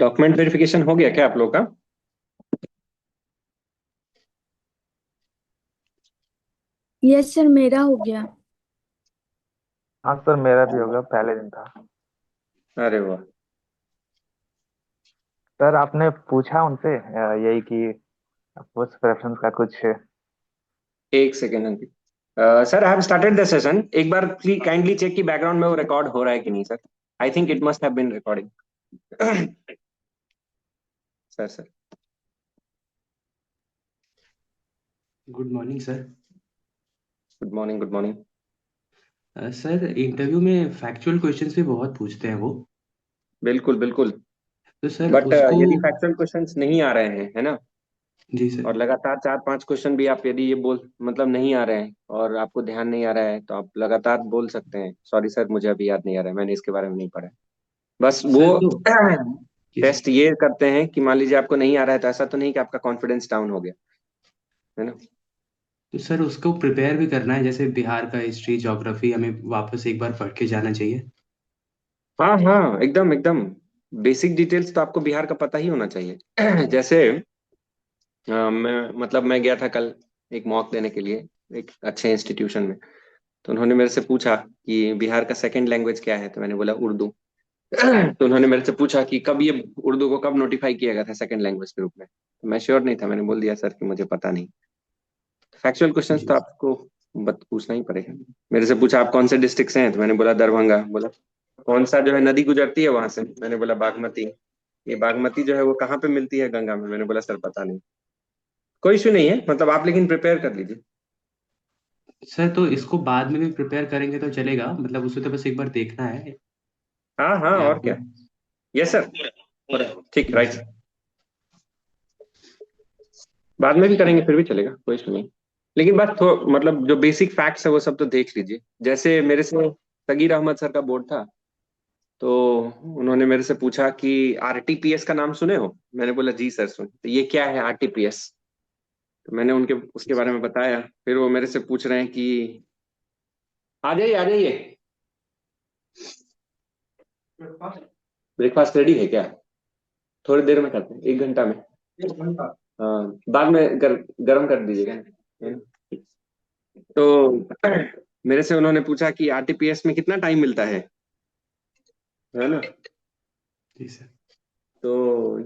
Document verification हो गया क्या आप लोग का? यस सर, मेरा हो गया। हाँ सर, मेरा भी होगा, पहले दिन था। अरे वाह। सर आपने पूछा उनसे यही कि पोस्ट प्रेफरेंस का कुछ। एक second Ankit. Sir, I have started the session. एक बार प्लीज काइंडली चेक की बैकग्राउंड में वो रिकॉर्ड हो रहा है कि नहीं सर। I think it must have been recording. Sir sir. Good morning sir. Good morning, good morning. Sir interview में फैक्चुअल क्वेश्चंस भी बहुत पूछते हैं वो। बिल्कुल बिल्कुल। तो सर बट उसको। यदि फैक्चुअल क्वेश्चंस नहीं आ रहे हैं, है ना, जी सर। और लगातार चार पांच क्वेश्चन भी आप यदि ये बोल मतलब नहीं आ रहे हैं और आपको ध्यान नहीं आ रहा है, तो आप लगातार बोल सकते हैं सॉरी सर मुझे अभी याद नहीं आ रहा है, मैंने इसके बारे में नहीं पढ़ा है। बस वो सर तो जी सर। टेस्ट ये करते हैं कि मान लीजिए आपको नहीं आ रहा है, तो ऐसा तो नहीं कि आपका कॉन्फिडेंस डाउन हो गया, है ना। तो सर उसको प्रिपेयर भी करना है, जैसे बिहार का हिस्ट्री ज्योग्राफी हमें वापस एक बार पढ़ के जाना चाहिए। हाँ हाँ, एकदम एकदम। बेसिक डिटेल्स तो आपको बिहार का पता ही होना चाहिए। जैसे मैं मतलब मैं गया था कल एक मॉक देने के लिए एक अच्छे इंस्टीट्यूशन में। तो उन्होंने मेरे से पूछा कि बिहार का सेकंड लैंग्वेज क्या है, तो मैंने बोला उर्दू। तो उन्होंने मेरे से पूछा कि कब ये उर्दू को कब नोटिफाई किया गया था सेकंड लैंग्वेज के रूप में, तो मैं श्योर नहीं था, मैंने बोल दिया सर कि मुझे पता नहीं। फैक्चुअल क्वेश्चंस जी तो आपको पूछना ही पड़ेगा। मेरे से पूछा आप कौन से डिस्ट्रिक्ट से हैं, तो मैंने बोला दरभंगा। बोला कौन सा जो है नदी गुजरती है वहां से, मैंने बोला बागमती। ये बागमती जो है वो कहाँ पे मिलती है गंगा में, मैंने बोला सर पता नहीं। कोई इशू नहीं है, मतलब आप लेकिन प्रिपेयर कर लीजिए। सर, तो इसको बाद में भी प्रिपेयर करेंगे तो चलेगा, मतलब उसे तो बस एक बार देखना है। हाँ हाँ, या और क्या। Yes sir. ठीक, जी राइट। सर। बाद में भी करेंगे फिर भी चलेगा, कोई इशू नहीं। लेकिन बस मतलब जो बेसिक फैक्ट्स है वो सब तो देख लीजिए। जैसे मेरे से सगीर अहमद सर का बोर्ड था, तो उन्होंने मेरे से पूछा कि आरटीपीएस का नाम सुने हो, मैंने बोला जी सर सुन, तो ये क्या है आरटीपीएस। तो मैंने उनके उसके बारे में बताया। फिर वो मेरे से पूछ रहे हैं कि आ जाइए आ जाइए, ब्रेकफास्ट रेडी है क्या? थोड़ी देर में करते हैं, 1 घंटा में। हाँ, बाद में गर्म कर दीजिएगा, है ना? तो मेरे से उन्होंने पूछा कि आरटीपीएस में कितना टाइम मिलता है ना। जी सर। तो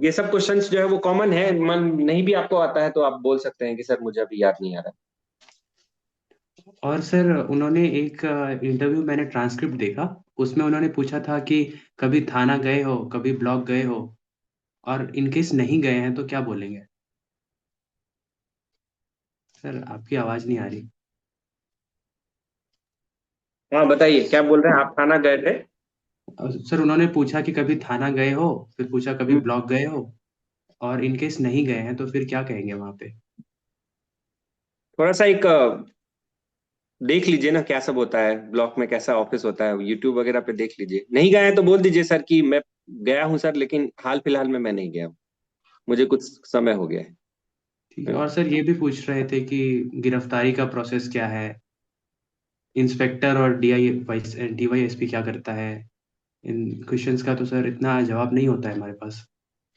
ये सब क्वेश्चंस जो है वो कॉमन है, मन नहीं भी आपको आता है तो आप बोल सकते हैं कि सर मुझे अभी याद नहीं आ रहा। और सर उन्होंने एक इंटरव्यू मैंने ट्रांसक्रिप्ट देखा, उसमें उन्होंने पूछा था कि कभी थाना गए हो, कभी ब्लॉक गए हो, और इनकेस नहीं गए हैं तो क्या बोलेंगे। सर आपकी आवाज नहीं आ रही। हाँ बताइए क्या बोल रहे हैं, आप थाना गए थे? सर उन्होंने पूछा कि कभी थाना गए हो, फिर पूछा कभी हम्म, ब्लॉक गए हो, और इनकेस नहीं गए हैं तो फिर क्या कहेंगे वहां पे। थोड़ा सा एक देख लीजिए ना क्या सब होता है ब्लॉक में, कैसा ऑफिस होता है, यूट्यूब वगैरह पे देख लीजिए। नहीं गए हैं तो बोल दीजिए सर कि मैं गया हूँ सर, लेकिन हाल फिलहाल में मैं नहीं गया हूँ, मुझे कुछ समय हो गया ठीक है। है। और सर ये भी पूछ रहे थे कि गिरफ्तारी का प्रोसेस क्या है, इंस्पेक्टर और डीवाईएसपी क्या करता है। इन क्वेश्चंस का तो सर इतना जवाब नहीं होता है हमारे पास।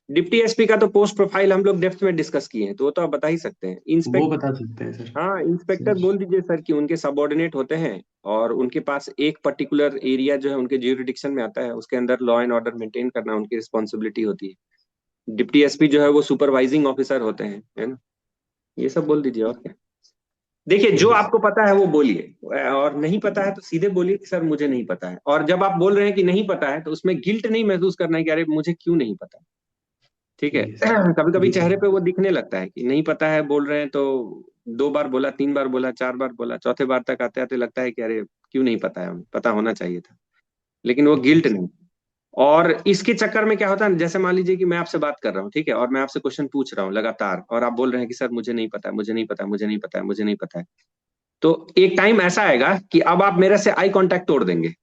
डिप्टी एसपी का तो पोस्ट प्रोफाइल हम लोग डेप्थ में डिस्कस किए हैं, तो वो तो आप बता ही सकते हैं। वो बता सकते हैं सर। हाँ, इंस्पेक्टर सर बोल दीजिए सर कि उनके सबऑर्डिनेट होते हैं, और उनके पास एक पर्टिकुलर एरिया जो है उनके ज्यूरिडिक्शन में आता है, उसके अंदर लॉ एंड ऑर्डर मेंटेन करना उनकी रिस्पॉन्सिबिलिटी होती है। डिप्टी एसपी जो है वो सुपरवाइजिंग ऑफिसर होते हैं, है ना। ये सब बोल दीजिए, और क्या। देखिए जो जी सर। आपको पता है वो बोलिए, और नहीं पता है तो सीधे बोलिए कि सर मुझे नहीं पता है। और जब आप बोल रहे हैं कि नहीं पता है, तो उसमें गिल्ट नहीं महसूस करना है कि अरे मुझे क्यों नहीं पता। ठीक है। जी सर। कभी कभी जी सर। चेहरे पे वो दिखने लगता है कि नहीं पता है, बोल रहे हैं तो 2 बार बोला, 3 बार बोला, 4 बार बोला, चौथे बार तक आते आते लगता है कि अरे क्यों नहीं पता है, हमें पता होना चाहिए था। लेकिन वो जी गिल्ट सर। नहीं। और इसके चक्कर में क्या होता है, जैसे मान लीजिए कि मैं आपसे बात कर रहा हूँ, ठीक है, और मैं आपसे क्वेश्चन पूछ रहा हूँ लगातार, और आप बोल रहे हैं कि सर मुझे नहीं पता है, मुझे नहीं पता है, मुझे नहीं पता है, मुझे नहीं पता है। तो एक टाइम ऐसा आएगा कि अब आप मेरे से आई कांटेक्ट तोड़ देंगे,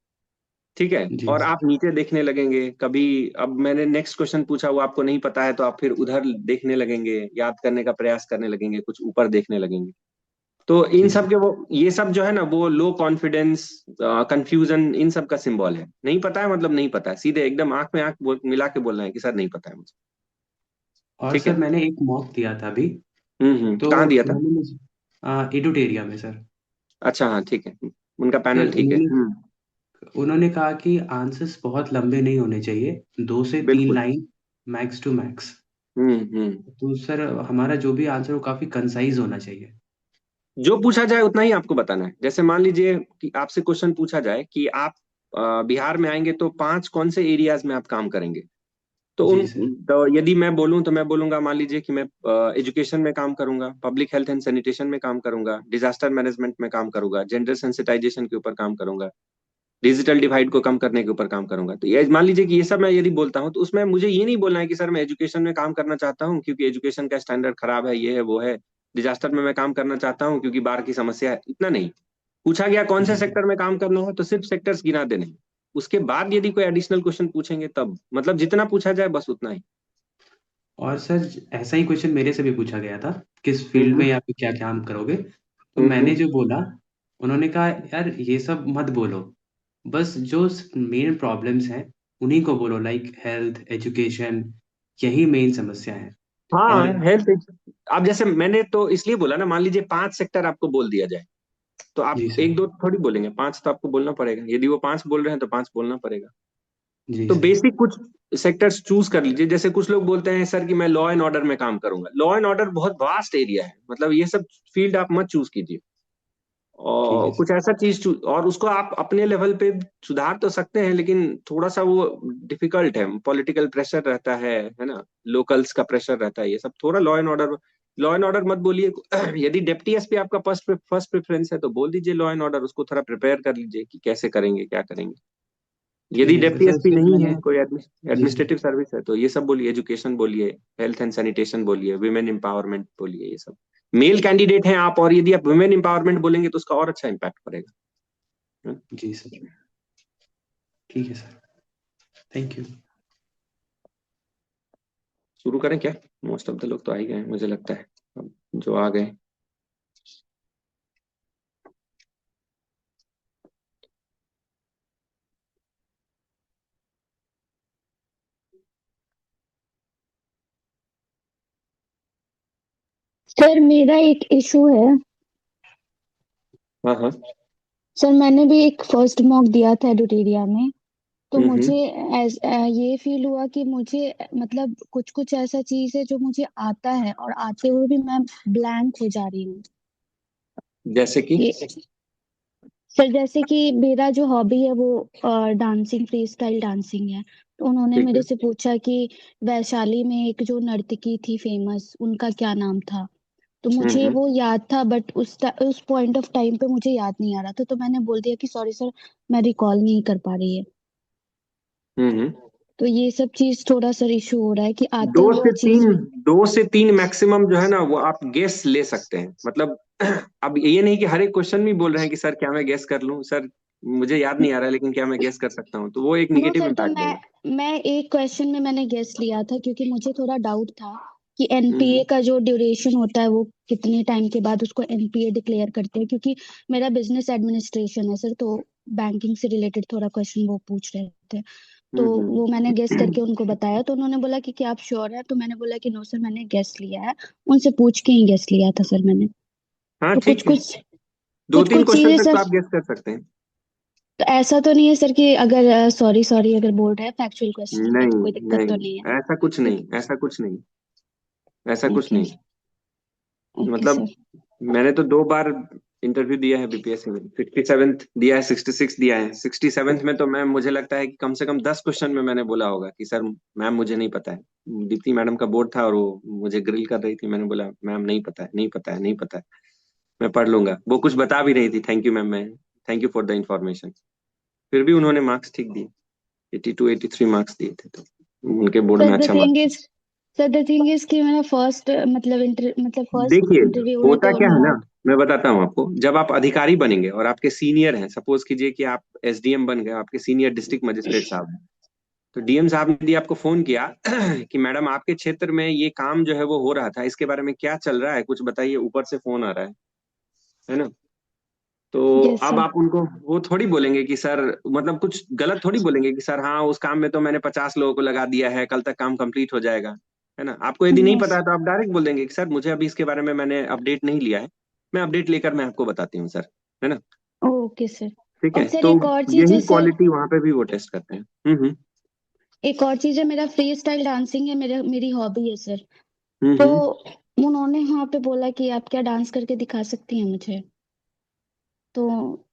ठीक है, जी और सर। आप नीचे देखने लगेंगे। कभी अब मैंने नेक्स्ट क्वेश्चन पूछा, वो आपको नहीं पता है, तो आप फिर उधर देखने लगेंगे, याद करने का प्रयास करने लगेंगे, कुछ ऊपर देखने लगेंगे। तो इन जी सब सर। के वो ये सब जो है ना वो लो कॉन्फिडेंस, कंफ्यूजन, इन सब का सिंबल है। नहीं पता है मतलब नहीं पता है, सीधे एकदम आंख में आंख मिला के बोलना है कि सर नहीं पता है मुझे। और ठीक है। सर मैंने एक मॉक दिया था अभी, तो कहाँ दिया था? उन्होंने मुझे एडुटेरिया में सर। अच्छा हाँ ठीक है। उनका पैनल सर ठीक है। उन्होंने कहा कि आंसर्स बहुत लंबे नहीं होने चाहिए, 2 से 3 बिल्कुल। Line max to max. हम्म। तो सर हमारा जो भी आंसर हो काफी कंसाइज होना चाहिए। जो पूछा जाए उतना ही आपको बताना है। जैसे मान लीजिए कि आपसे क्वेश्चन पूछा जाए कि आप बिहार में आएंगे तो 5 कौन से एरियाज में आप काम करेंगे। तो जी उन सर। तो यदि मैं बोलूं तो मैं बोलूंगा, मान लीजिए कि मैं एजुकेशन में काम करूंगा, पब्लिक हेल्थ एंड सैनिटेशन में काम करूंगा, डिजास्टर मैनेजमेंट में काम करूंगा, जेंडर सेंसिटाइजेशन के ऊपर काम करूंगा, डिजिटल डिवाइड को कम करने के ऊपर काम करूंगा। तो ये मान लीजिए कि ये सब मैं यदि बोलता हूँ तो उसमें मुझे ये नहीं बोलना है कि सर मैं एजुकेशन में काम करना चाहता हूँ क्योंकि एजुकेशन का स्टैंडर्ड खराब है, ये है वो है। डिजास्टर में मैं काम करना चाहता हूँ क्योंकि बाढ़ की समस्या है, इतना नहीं। पूछा गया कौन से जी सर। सेक्टर में काम करना है तो सिर्फ सेक्टर्स गिना देने हैं। उसके बाद यदि कोई एडिशनल क्वेश्चन पूछेंगे तब, मतलब जितना पूछा जाए बस उतना ही। और सर ऐसा ही क्वेश्चन मेरे से भी पूछा गया था, किस हम्म फील्ड में हम्म या फिर क्या काम करोगे, तो मैंने हम्म। जो बोला, उन्होंने कहा यार ये सब मत बोलो, बस जो मेन प्रॉब्लम्स हैं उन्हीं को बोलो, लाइक हेल्थ एजुकेशन, यही मेन समस्या है। और हाँ हेल्थ। अब जैसे मैंने तो इसलिए बोला ना, मान लीजिए 5 सेक्टर आपको बोल दिया जाए तो आप जी सर। एक दो थोड़ी बोलेंगे, 5 तो आपको बोलना पड़ेगा। यदि वो 5 बोल रहे हैं तो 5 बोलना पड़ेगा। जी तो सर। बेसिक कुछ सेक्टर्स चूज कर लीजिए। जैसे कुछ लोग बोलते हैं सर कि मैं लॉ एंड ऑर्डर में काम करूंगा। लॉ एंड ऑर्डर बहुत वास्ट एरिया है, मतलब ये सब फील्ड आप मत चूज कीजिए। ठीक और है कुछ सर। ऐसा चीज और उसको आप अपने लेवल पे सुधार तो सकते हैं, लेकिन थोड़ा सा वो डिफिकल्ट है। पॉलिटिकल प्रेशर रहता है ना, लोकल्स का प्रेशर रहता है, ये सब थोड़ा लॉ एंड ऑर्डर मत बोलिए। यदि डेप्टी एसपी आपका फर्स्ट फर्स्ट प्रेफरेंस है तो बोल दीजिए लॉ एंड ऑर्डर, उसको थोड़ा प्रिपेयर कर लीजिए कि कैसे करेंगे क्या करेंगे। यदि ठीक है सर। डेप्टी सर एसपी फिर नहीं मैंने, है, कोई जी सर। एडमिनिस्ट्रेटिव सर्विस है तो ये सब बोलिए, एजुकेशन बोलिए, हेल्थ एंड सैनिटेशन बोलिए, वुमेन एम्पावरमेंट बोलिए, ये सब। मेल कैंडिडेट हैं आप और यदि आप वुमेन एम्पावरमेंट बोलेंगे तो उसका और अच्छा इम्पैक्ट पड़ेगा। हम्म। जी सर। ठीक है सर। Thank you. शुरू करें क्या? मोस्ट ऑफ द लोग तो आ ही गए हैं, मुझे लगता है। अब जो आ गए। सर मेरा एक इशू है। हाँ हाँ। सर मैंने भी एक फर्स्ट मॉक दिया था एडुटेरिया में। तो मुझे हम्म। ये फील हुआ कि मुझे मतलब कुछ कुछ ऐसा चीज है जो मुझे आता है और आते हुए भी मैं ब्लैंक हो जा रही हूँ। जैसे कि? ये सर जैसे कि मेरा जो हॉबी है वो डांसिंग, फ्री स्टाइल डांसिंग है। तो उन्होंने ठीक मेरे है। से पूछा कि वैशाली में एक जो नर्तकी थी फेमस, उनका क्या नाम था। तो मुझे हम्म वो याद था बट उस पॉइंट ऑफ टाइम पे मुझे याद नहीं आ रहा था, तो मैंने बोल दिया कि सॉरी सर, मैं रिकॉल नहीं कर पा रही है। हम्म। तो ये सब चीज थोड़ा सा इशू हो रहा है कि आते दो हुए से वो चीज तीन भी। 2 से 3 मैक्सिमम जो है ना वो आप गेस ले सकते हैं, मतलब अब ये नहीं कि हर एक क्वेश्चन में बोल रहे हैं कि सर क्या मैं गेस कर लूं सर, मुझे याद नहीं आ रहा है लेकिन क्या मैं गेस कर सकता हूँ, तो वो एक नो निगेटिव सर, तो इम्पैक्ट देगा। मैं एक क्वेश्चन में मैंने गेस लिया था क्योंकि मुझे थोड़ा डाउट था कि हम्म एनपीए का जो ड्यूरेशन होता है वो कितने टाइम के बाद उसको एनपीए डिक्लेयर करते हैं, क्योंकि मेरा बिजनेस एडमिनिस्ट्रेशन है सर, तो बैंकिंग से रिलेटेड थोड़ा क्वेश्चन वो पूछ रहे थे। तो वो मैंने गेस करके उनको बताया, तो उन्होंने बोला कि क्या आप श्योर है, तो मैंने बोला कि नो सर, मैंने गेस लिया है। उनसे पूछ के ही गेस लिया था सर मैंने। हाँ तो ठीक है। दो कुछ तीन कुछ क्वेश्चन चीजें तक तो सर। आप गेस कर सकते हैं। तो ऐसा तो नहीं है सर कि अगर सॉरी सॉरी अगर बोल रहे हैं फैक्चुअल क्वेश्चन में तो नहीं कोई दिक्कत तो नहीं है? नहीं, ऐसा कुछ नहीं, ऐसा कुछ नहीं, ऐसा कुछ ओके। नहीं। ओके मतलब सर। मैंने तो 2 बार इंटरव्यू दिया है बीपीएससी में, 67th दिया है, 66 दिया है। 67th में तो मैम मुझे लगता है कि कम से कम 10 क्वेश्चन में मैंने बोला होगा कि सर मैम मुझे नहीं पता है। दीप्ति मैडम का बोर्ड था और वो मुझे ग्रिल कर रही थी, मैंने बोला मैम नहीं पता है, नहीं पता है, नहीं पता है, मैं पढ़ लूंगा। वो कुछ बता भी रही थी, थैंक यू मैम, मैं thank you for the information. फिर भी उन्होंने मार्क्स ठीक दिए, 82 83 मार्क्स दिए थे, तो उनके बोर्ड सर में द अच्छा thing marks. Is sir the thing is कि मेरा फर्स्ट फर्स्ट देखिए इंटरव्यू है होता तो क्या है ना, मॉक। मैं बताता हूँ आपको। जब आप अधिकारी बनेंगे और आपके सीनियर हैं, सपोज कीजिए कि आप एसडीएम बन गए, आपके सीनियर डिस्ट्रिक्ट मजिस्ट्रेट साहब हैं, तो डीएम साहब ने यदि आपको फोन किया कि मैडम आपके क्षेत्र में ये काम जो है वो हो रहा था, इसके बारे में क्या चल रहा है कुछ बताइए, ऊपर से फोन आ रहा है, है ना। तो यस अब सर। आप उनको वो थोड़ी बोलेंगे कि सर, मतलब कुछ गलत थोड़ी बोलेंगे कि सर हाँ उस काम में तो मैंने 50 लोगों को लगा दिया है, कल तक काम कंप्लीट हो जाएगा। है ना, आपको यदि नहीं यस। पता है तो आप डायरेक्ट बोल देंगे कि सर मुझे अभी इसके बारे में मैंने अपडेट नहीं लिया है, मैं अपडेट लेकर मैं आपको बताती हूँ सर। है ना। Okay sir. ठीक और है, सर तो एक और चीज यही है सर, क्वालिटी वहां पे भी वो टेस्ट करते हैं। एक और चीज है, मेरा फ्री स्टाइल डांसिंग है, मेरी हॉबी है सर। हम्म तो हम्म। उन्होंने वहां पे बोला कि आप क्या डांस करके दिखा सकती हैं मुझे। तो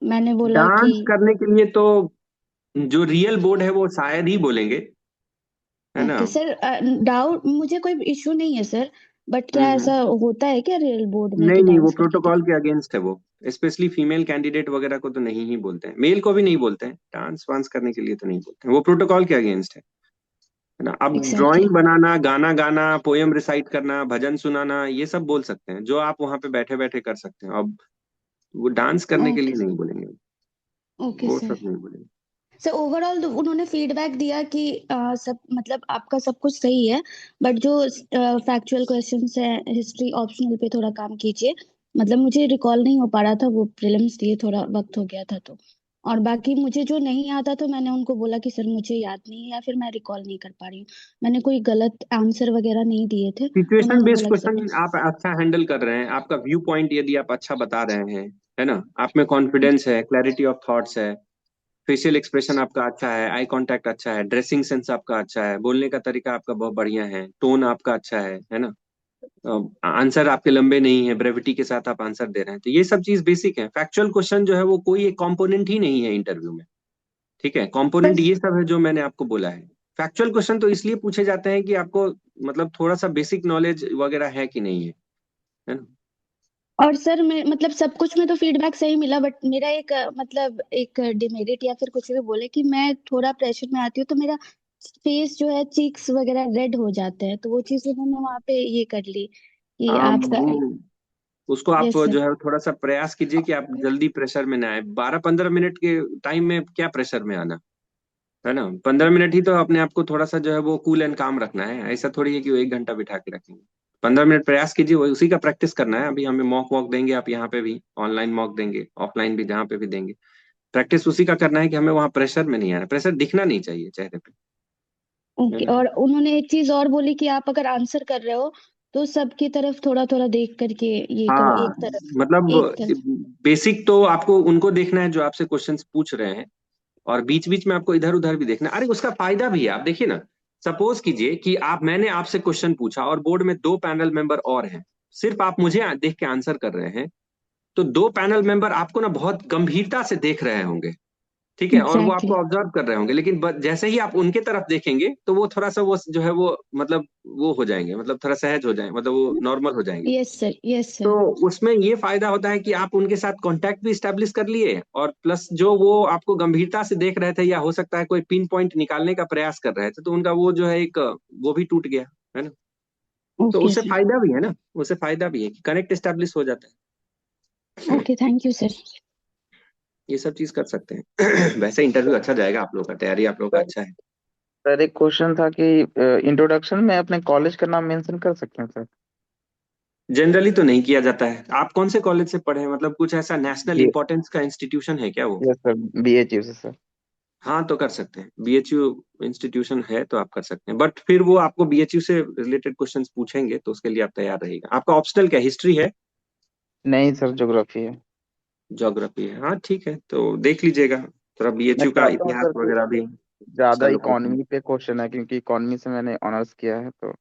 मैंने बोला कि डांस करने के लिए तो जो रियल बोर्ड है वो शायद ही बोलेंगे। है ना। ओके सर, डाउट मुझे कोई इशू नहीं है सर, बट क्या हम्म। ऐसा होता है क्या रियल बोर्ड में नहीं कि नहीं, वो डांस करके प्रोटोकॉल दिखा। के अगेंस्ट है वो। स्पेशली फीमेल कैंडिडेट वगैरह को तो नहीं ही बोलते हैं, मेल को भी नहीं बोलते हैं, डांस वांस करने के लिए तो नहीं बोलते हैं, वो प्रोटोकॉल के अगेंस्ट है ना। अब एग्जैक्टली ड्राइंग बनाना, गाना गाना, पोयम रिसाइट करना, भजन सुनाना, ये सब बोल सकते हैं, जो आप वहां पे बैठे बैठे कर सकते हैं। अब वो डांस करने के लिए ओके। नहीं बोलेंगे, ओके वो सर। सब नहीं बोलेंगे। सर ओवरऑल उन्होंने फीडबैक दिया कि सब मतलब आपका सब कुछ सही है, बट जो फैक्चुअल क्वेश्चंस है, हिस्ट्री ऑप्शनल पे थोड़ा काम कीजिए। मतलब मुझे रिकॉल नहीं हो पा रहा था, वो प्रीलिम्स दिए थोड़ा वक्त हो गया था तो। और बाकी मुझे जो नहीं आता तो मैंने उनको बोला कि सर मुझे याद नहीं है या फिर मैं रिकॉल नहीं कर पा रही हूँ। मैंने कोई गलत आंसर वगैरह नहीं दिए थे, तो सिचुएशन मैंने बेस्ड बोला कि क्वेश्चन सर। आप अच्छा हैंडल कर रहे हैं, आपका व्यू पॉइंट यदि आप अच्छा बता रहे हैं, है ना, आप में कॉन्फिडेंस है, क्लैरिटी ऑफ थॉट्स है, फेशियल एक्सप्रेशन आपका अच्छा है, आई कांटेक्ट अच्छा है, ड्रेसिंग सेंस आपका अच्छा है, बोलने का तरीका आपका बहुत बढ़िया है, टोन आपका अच्छा है ना, आंसर आपके लंबे नहीं है, ब्रेविटी के साथ आप आंसर दे रहे हैं, तो ये सब चीज बेसिक है। फैक्चुअल क्वेश्चन जो है वो कोई एक कंपोनेंट ही नहीं है इंटरव्यू में। ठीक है, कंपोनेंट बस। ये सब है जो मैंने आपको बोला है। फैक्चुअल क्वेश्चन तो इसलिए पूछे जाते हैं कि आपको मतलब थोड़ा सा बेसिक नॉलेज वगैरह है कि नहीं है ना। और सर मैं मतलब सब कुछ में तो फीडबैक सही मिला, बट मेरा एक मतलब एक डिमेरिट या फिर कुछ भी बोले कि मैं थोड़ा प्रेशर में आती हूँ तो मेरा फेस जो है, चीक्स वगैरह रेड हो जाते हैं, तो वो चीज उन्होंने वहां पे ये कर ली कि हाँ आपका। वो उसको आप यस सर। जो है थोड़ा सा प्रयास कीजिए कि आप जल्दी प्रेशर में ना आए। 12-15 मिनट के टाइम में क्या प्रेशर में आना, है ना। 15 मिनट ही तो अपने आप को थोड़ा सा जो है वो कूल एंड काम रखना है, ऐसा थोड़ी है कि वो 1 घंटा बिठा के रखेंगे। 15 मिनट प्रयास कीजिए, वो उसी का प्रैक्टिस करना है। अभी हमें मॉक वॉक देंगे, आप यहाँ पे भी ऑनलाइन मॉक देंगे, ऑफलाइन भी जहाँ पे भी देंगे। प्रैक्टिस उसी का करना है कि हमें वहां प्रेशर में नहीं आना, प्रेशर दिखना नहीं चाहिए चेहरे पे। है ओके। ना। और उन्होंने एक चीज और बोली कि आप अगर आंसर कर रहे हो तो सबकी तरफ थोड़ा थोड़ा देख करके ये करो, हाँ, एक तरफ। मतलब एक तरफ। बेसिक तो आपको उनको देखना है जो आपसे क्वेश्चंस पूछ रहे हैं, और बीच बीच में आपको इधर उधर भी देखना। अरे उसका फायदा भी है, आप देखिए ना। सपोज कीजिए कि मैंने आपसे क्वेश्चन पूछा और बोर्ड में 2 पैनल मेंबर और हैं, सिर्फ आप मुझे देख के आंसर कर रहे हैं, तो 2 पैनल मेंबर आपको ना बहुत गंभीरता से देख रहे होंगे। ठीक है, और वो आपको एग्जैक्टली। ऑब्जर्व कर रहे होंगे, लेकिन जैसे ही आप उनके तरफ देखेंगे तो वो थोड़ा सा वो जो है वो मतलब वो हो जाएंगे, मतलब थोड़ा सहज हो जाएंगे, मतलब वो नॉर्मल हो जाएंगे। Yes sir. यस तो सर। उसमें ये फायदा होता है कि आप उनके साथ कांटेक्ट भी स्टैब्लिश कर लिए, और प्लस जो वो आपको गंभीरता से देख रहे थे, या हो सकता है कोई पिन पॉइंट निकालने का प्रयास कर रहे थे, तो उनका वो जो है एक वो भी टूट गया। है ना। तो ओके उससे सर। फायदा भी है ना, उससे फायदा भी है कि कनेक्ट स्टैब्लिश हो जाता है। Okay, thank you sir. ये सब चीज कर सकते हैं। वैसे इंटरव्यू अच्छा जाएगा, आप लोग का तैयारी आप लोग का सर अच्छा है। सर, एक क्वेश्चन था कि इंट्रोडक्शन में अपने कॉलेज का नाम मेंशन कर सकते हैं सर? जनरली तो नहीं किया जाता है। आप कौन से कॉलेज से पढ़े हैं, मतलब कुछ ऐसा नेशनल बी इंपॉर्टेंस का इंस्टीट्यूशन है क्या वो। यस सर, BHU से सर। हाँ तो कर सकते हैं, बीएचयू इंस्टीट्यूशन है तो आप कर सकते हैं, बट फिर वो आपको बीएचयू से रिलेटेड क्वेश्चंस पूछेंगे, तो उसके लिए आप तैयार रहिएगा। आपका ऑप्शनल क्या हिस्ट्री है, नहीं सर, ज्योग्राफी है। ज्योग्राफी है, हाँ ठीक है, तो देख लीजिएगा। थोड़ा मैं बीएचयू का चाहता हूँ इतिहास सर कि वगैरह भी ज्यादा चलो पढ़ते हैं। इकोनॉमी पे क्वेश्चन है, क्योंकि इकोनॉमी से मैंने ऑनर्स किया है, तो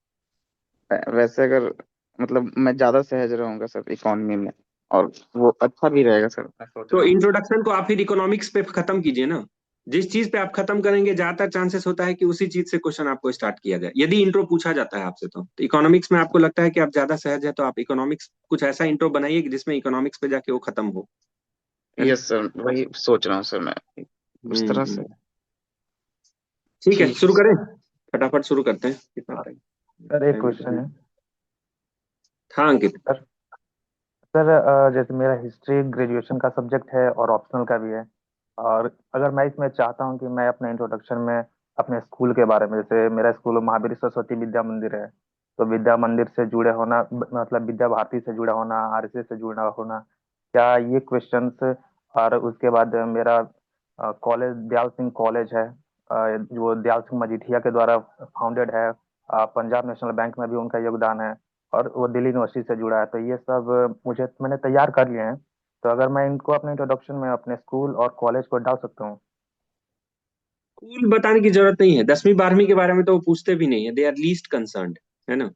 वैसे अगर मतलब मैं ज्यादा सहज रहूंगा सर इकोनॉमी में, और वो अच्छा भी रहेगा सर, मैं सोच तो रहा हूँ। इंट्रोडक्शन को आप फिर इकोनॉमिक्स पे खत्म कीजिए ना। जिस चीज पे आप खत्म करेंगे, ज्यादातर चांसेस होता है कि उसी चीज से क्वेश्चन आपको स्टार्ट किया जाए, यदि इंट्रो पूछा जाता है आपसे। तो इकोनॉमिक्स में आपको लगता है कि आप ज्यादा सहज है, तो आप इकोनॉमिक्स कुछ ऐसा इंट्रो बनाइए कि जिसमें इकोनॉमिक्स पे जाके वो खत्म हो। है ना। यस सर, वही सोच रहा हूँ सर मैं, उस तरह से। हम्म। ठीक है, ठीक है शुरू करें। फटाफट शुरू करते हैं, कितना टाइम सर, एक टाइम क्वेश्चन कितना है? है हाँ अंकित। सर। सर जैसे मेरा हिस्ट्री ग्रेजुएशन का सब्जेक्ट है और ऑप्शनल का भी है, और अगर मैं इसमें चाहता हूँ कि मैं अपने इंट्रोडक्शन में अपने स्कूल के बारे में, जैसे मेरा स्कूल महावीर सरस्वती विद्या मंदिर है, तो विद्या मंदिर से जुड़े होना, मतलब विद्या भारती से जुड़ा होना, RSS से जुड़ा होना, क्या ये क्वेश्चंस, और उसके बाद मेरा कॉलेज दयाल सिंह कॉलेज है, जो दयाल सिंह मजीठिया के द्वारा फाउंडेड है, पंजाब नेशनल बैंक में भी उनका योगदान है, और वो दिल्ली यूनिवर्सिटी से जुड़ा है। तो ये सब मैंने तैयार कर लिए हैं। तो अगर मैं इनको अपने इंट्रोडक्शन में अपने स्कूल और कॉलेज को डाल सकता हूँ। स्कूल बताने की जरूरत नहीं है, 10वीं 12वीं के बारे में तो वो पूछते भी नहीं है, दे आर लीस्ट कंसर्न्ड, है ना।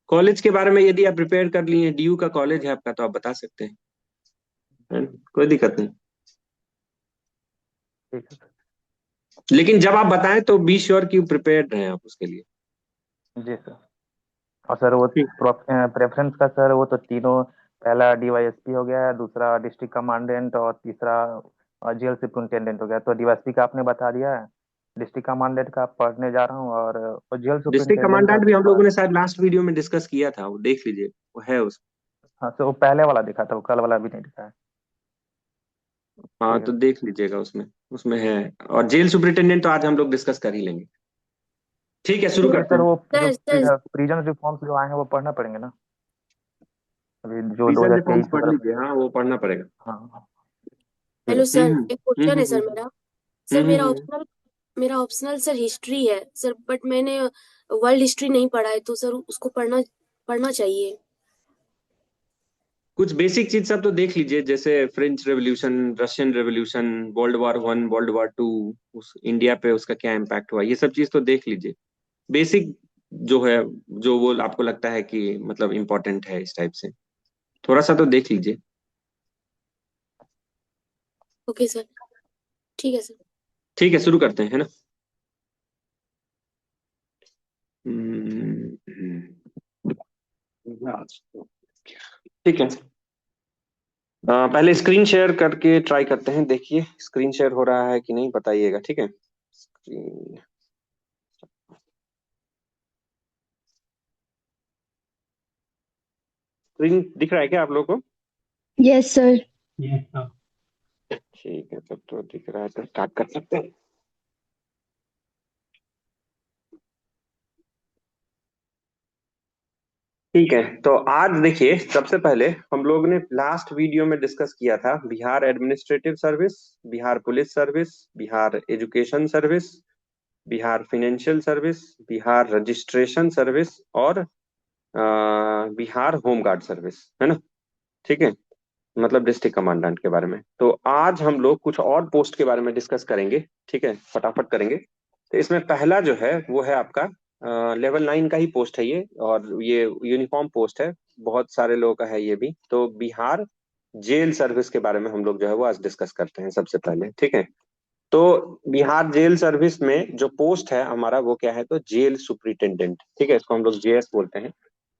कॉलेज के बारे में यदि आप प्रिपेयर कर लिए, डीयू का कॉलेज है आपका, तो आप बता सकते हैं, है ना? कोई दिक्कत नहीं। ठीक है सर। लेकिन जब आप बताएं तो बी श्योर कि प्रिपेयर्ड रहें आप उसके लिए। जी सर। और सर वो ठीक। प्रेफरेंस का सर, वो तो तीनों, पहला डीवाईएसपी हो गया, दूसरा डिस्ट्रिक्ट कमांडेंट, और तीसरा जेल सुपरिटेंडेंट हो गया। तो डीवाईएसपी का आपने बता दिया है, डिस्ट्रिक्ट कमांडेंट का पढ़ने जा रहा हूँ, और जेल डिस्ट्रिक्ट सुपरिटेंडेंट का कमांडेंट भी हम थोड़ा। लोगों ने शायद लास्ट वीडियो में डिस्कस किया था, वो देख लीजिए, वो है उस। हाँ सर, वो पहले वाला दिखा था, वो कल वाला भी नहीं दिखा है। हाँ ठीक है तो सर। देख लीजिएगा, उसमें उसमें है। और जेल सुपरिटेंडेंट तो आज हम लोग डिस्कस कर ही लेंगे। ठीक है, शुरू लेकिन करते सर हैं। वो जो सर सर प्रिजन रिफॉर्म्स जो आए हैं वो पढ़ना पड़ेंगे ना, अभी जो प्रिजन रिफॉर्म्स 2023 पढ़ वगैरह। लीजिए, हाँ वो पढ़ना पड़ेगा। हाँ। ठीक है हेलो सर। सर, हम्म एक हम्म क्वेश्चन हम्म है हम्म सर हम्म मेरा। सर हम्म, हम्म, हम्म। मेरा ऑप्शनल सर हिस्ट्री है सर, बट मैंने वर्ल्ड हिस्ट्री नहीं पढ़ा है, तो सर उसको पढ़ना पढ़ना चाहिए। कुछ बेसिक चीज सब तो देख लीजिए, जैसे French revolution, Russian revolution, world war 1, world war 2, उस इंडिया पे उसका क्या इम्पैक्ट हुआ, ये सब चीज तो देख लीजिए। बेसिक जो है, जो वो आपको लगता है कि मतलब इम्पोर्टेंट है इस टाइप से, थोड़ा सा तो देख लीजिए। ओके सर, ठीक है सर। ठीक है, शुरू करते हैं, है ना। हम्म, हम्म, ठीक है। पहले स्क्रीन शेयर करके ट्राई करते हैं, देखिए स्क्रीन शेयर हो रहा है कि नहीं, बताइएगा, ठीक है। स्क्रीन स्क्रीन दिख रहा है क्या आप लोगों को? Yes sir. ठीक है, तब तो दिख रहा है, तो स्टार्ट कर सकते हैं। ठीक है, तो आज देखिए, सबसे पहले हम लोग ने लास्ट वीडियो में डिस्कस किया था Bihar administrative service, Bihar police service, Bihar education service, Bihar financial service, Bihar registration service, और बिहार होमगार्ड सर्विस, है ना। ठीक है, मतलब डिस्ट्रिक्ट कमांडेंट के बारे में। तो आज हम लोग कुछ और पोस्ट के बारे में डिस्कस करेंगे, ठीक है, फटाफट करेंगे। तो इसमें पहला जो है वो है आपका लेवल 9 का ही पोस्ट है ये, और ये यूनिफॉर्म पोस्ट है, बहुत सारे लोगों का है ये भी। तो बिहार जेल सर्विस के बारे में हम लोग जो है वो आज डिस्कस करते हैं सबसे पहले, ठीक है। तो बिहार जेल सर्विस में जो पोस्ट है हमारा वो क्या है, तो जेल सुप्रिटेंडेंट, ठीक है, इसको हम लोग जेएस बोलते हैं।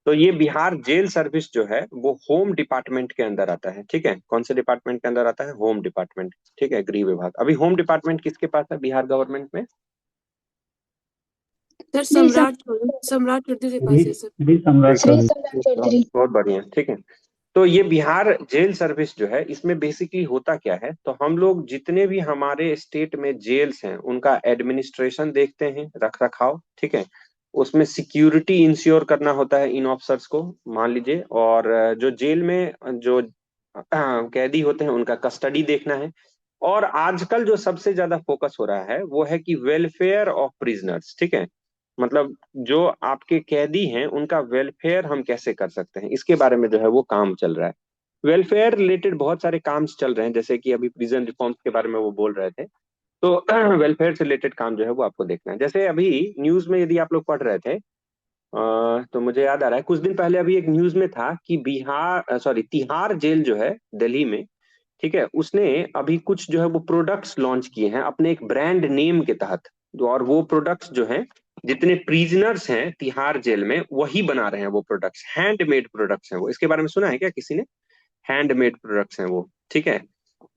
तो ये बिहार जेल सर्विस जो है वो होम डिपार्टमेंट के अंदर आता है, ठीक है। कौन से डिपार्टमेंट के अंदर आता है? होम डिपार्टमेंट, ठीक है, गृह विभाग। अभी होम डिपार्टमेंट किसके पास है बिहार गवर्नमेंट में? सर श्री सम्राट चौधरी के पास है सर। श्री सम्राट चौधरी। बहुत बढ़िया, ठीक है। तो ये बिहार जेल सर्विस जो है, इसमें बेसिकली होता क्या है, तो हम लोग जितने भी हमारे स्टेट में जेल्स हैं उनका एडमिनिस्ट्रेशन देखते हैं, रख रखाव, ठीक है। उसमें सिक्योरिटी इंश्योर करना होता है इन ऑफिसर्स को, मान लीजिए। और जो जेल में जो कैदी होते हैं उनका कस्टडी देखना है। और आजकल जो सबसे ज्यादा फोकस हो रहा है वो है कि वेलफेयर ऑफ प्रिजनर्स, ठीक है। मतलब जो आपके कैदी हैं उनका वेलफेयर हम कैसे कर सकते हैं, इसके बारे में जो है वो काम चल रहा है। वेलफेयर रिलेटेड बहुत सारे काम चल रहे हैं, जैसे कि अभी प्रिजन रिफॉर्म्स के बारे में वो बोल रहे थे। तो वेलफेयर से रिलेटेड काम जो है वो आपको देखना है। जैसे अभी न्यूज में यदि आप लोग पढ़ रहे थे, तो मुझे याद आ रहा है, कुछ दिन पहले अभी एक न्यूज में था कि बिहार सॉरी तिहाड़ जेल जो है दिल्ली में, ठीक है, उसने अभी कुछ जो है वो प्रोडक्ट्स लॉन्च किए हैं अपने एक ब्रांड नेम के तहत। और वो प्रोडक्ट्स जो हैं, जितने प्रिजनर्स हैं तिहाड़ जेल में वही बना रहे हैं वो प्रोडक्ट्स, हैंडमेड प्रोडक्ट्स हैं वो। इसके बारे में सुना है क्या किसी ने? हैंडमेड प्रोडक्ट्स हैं वो, ठीक है।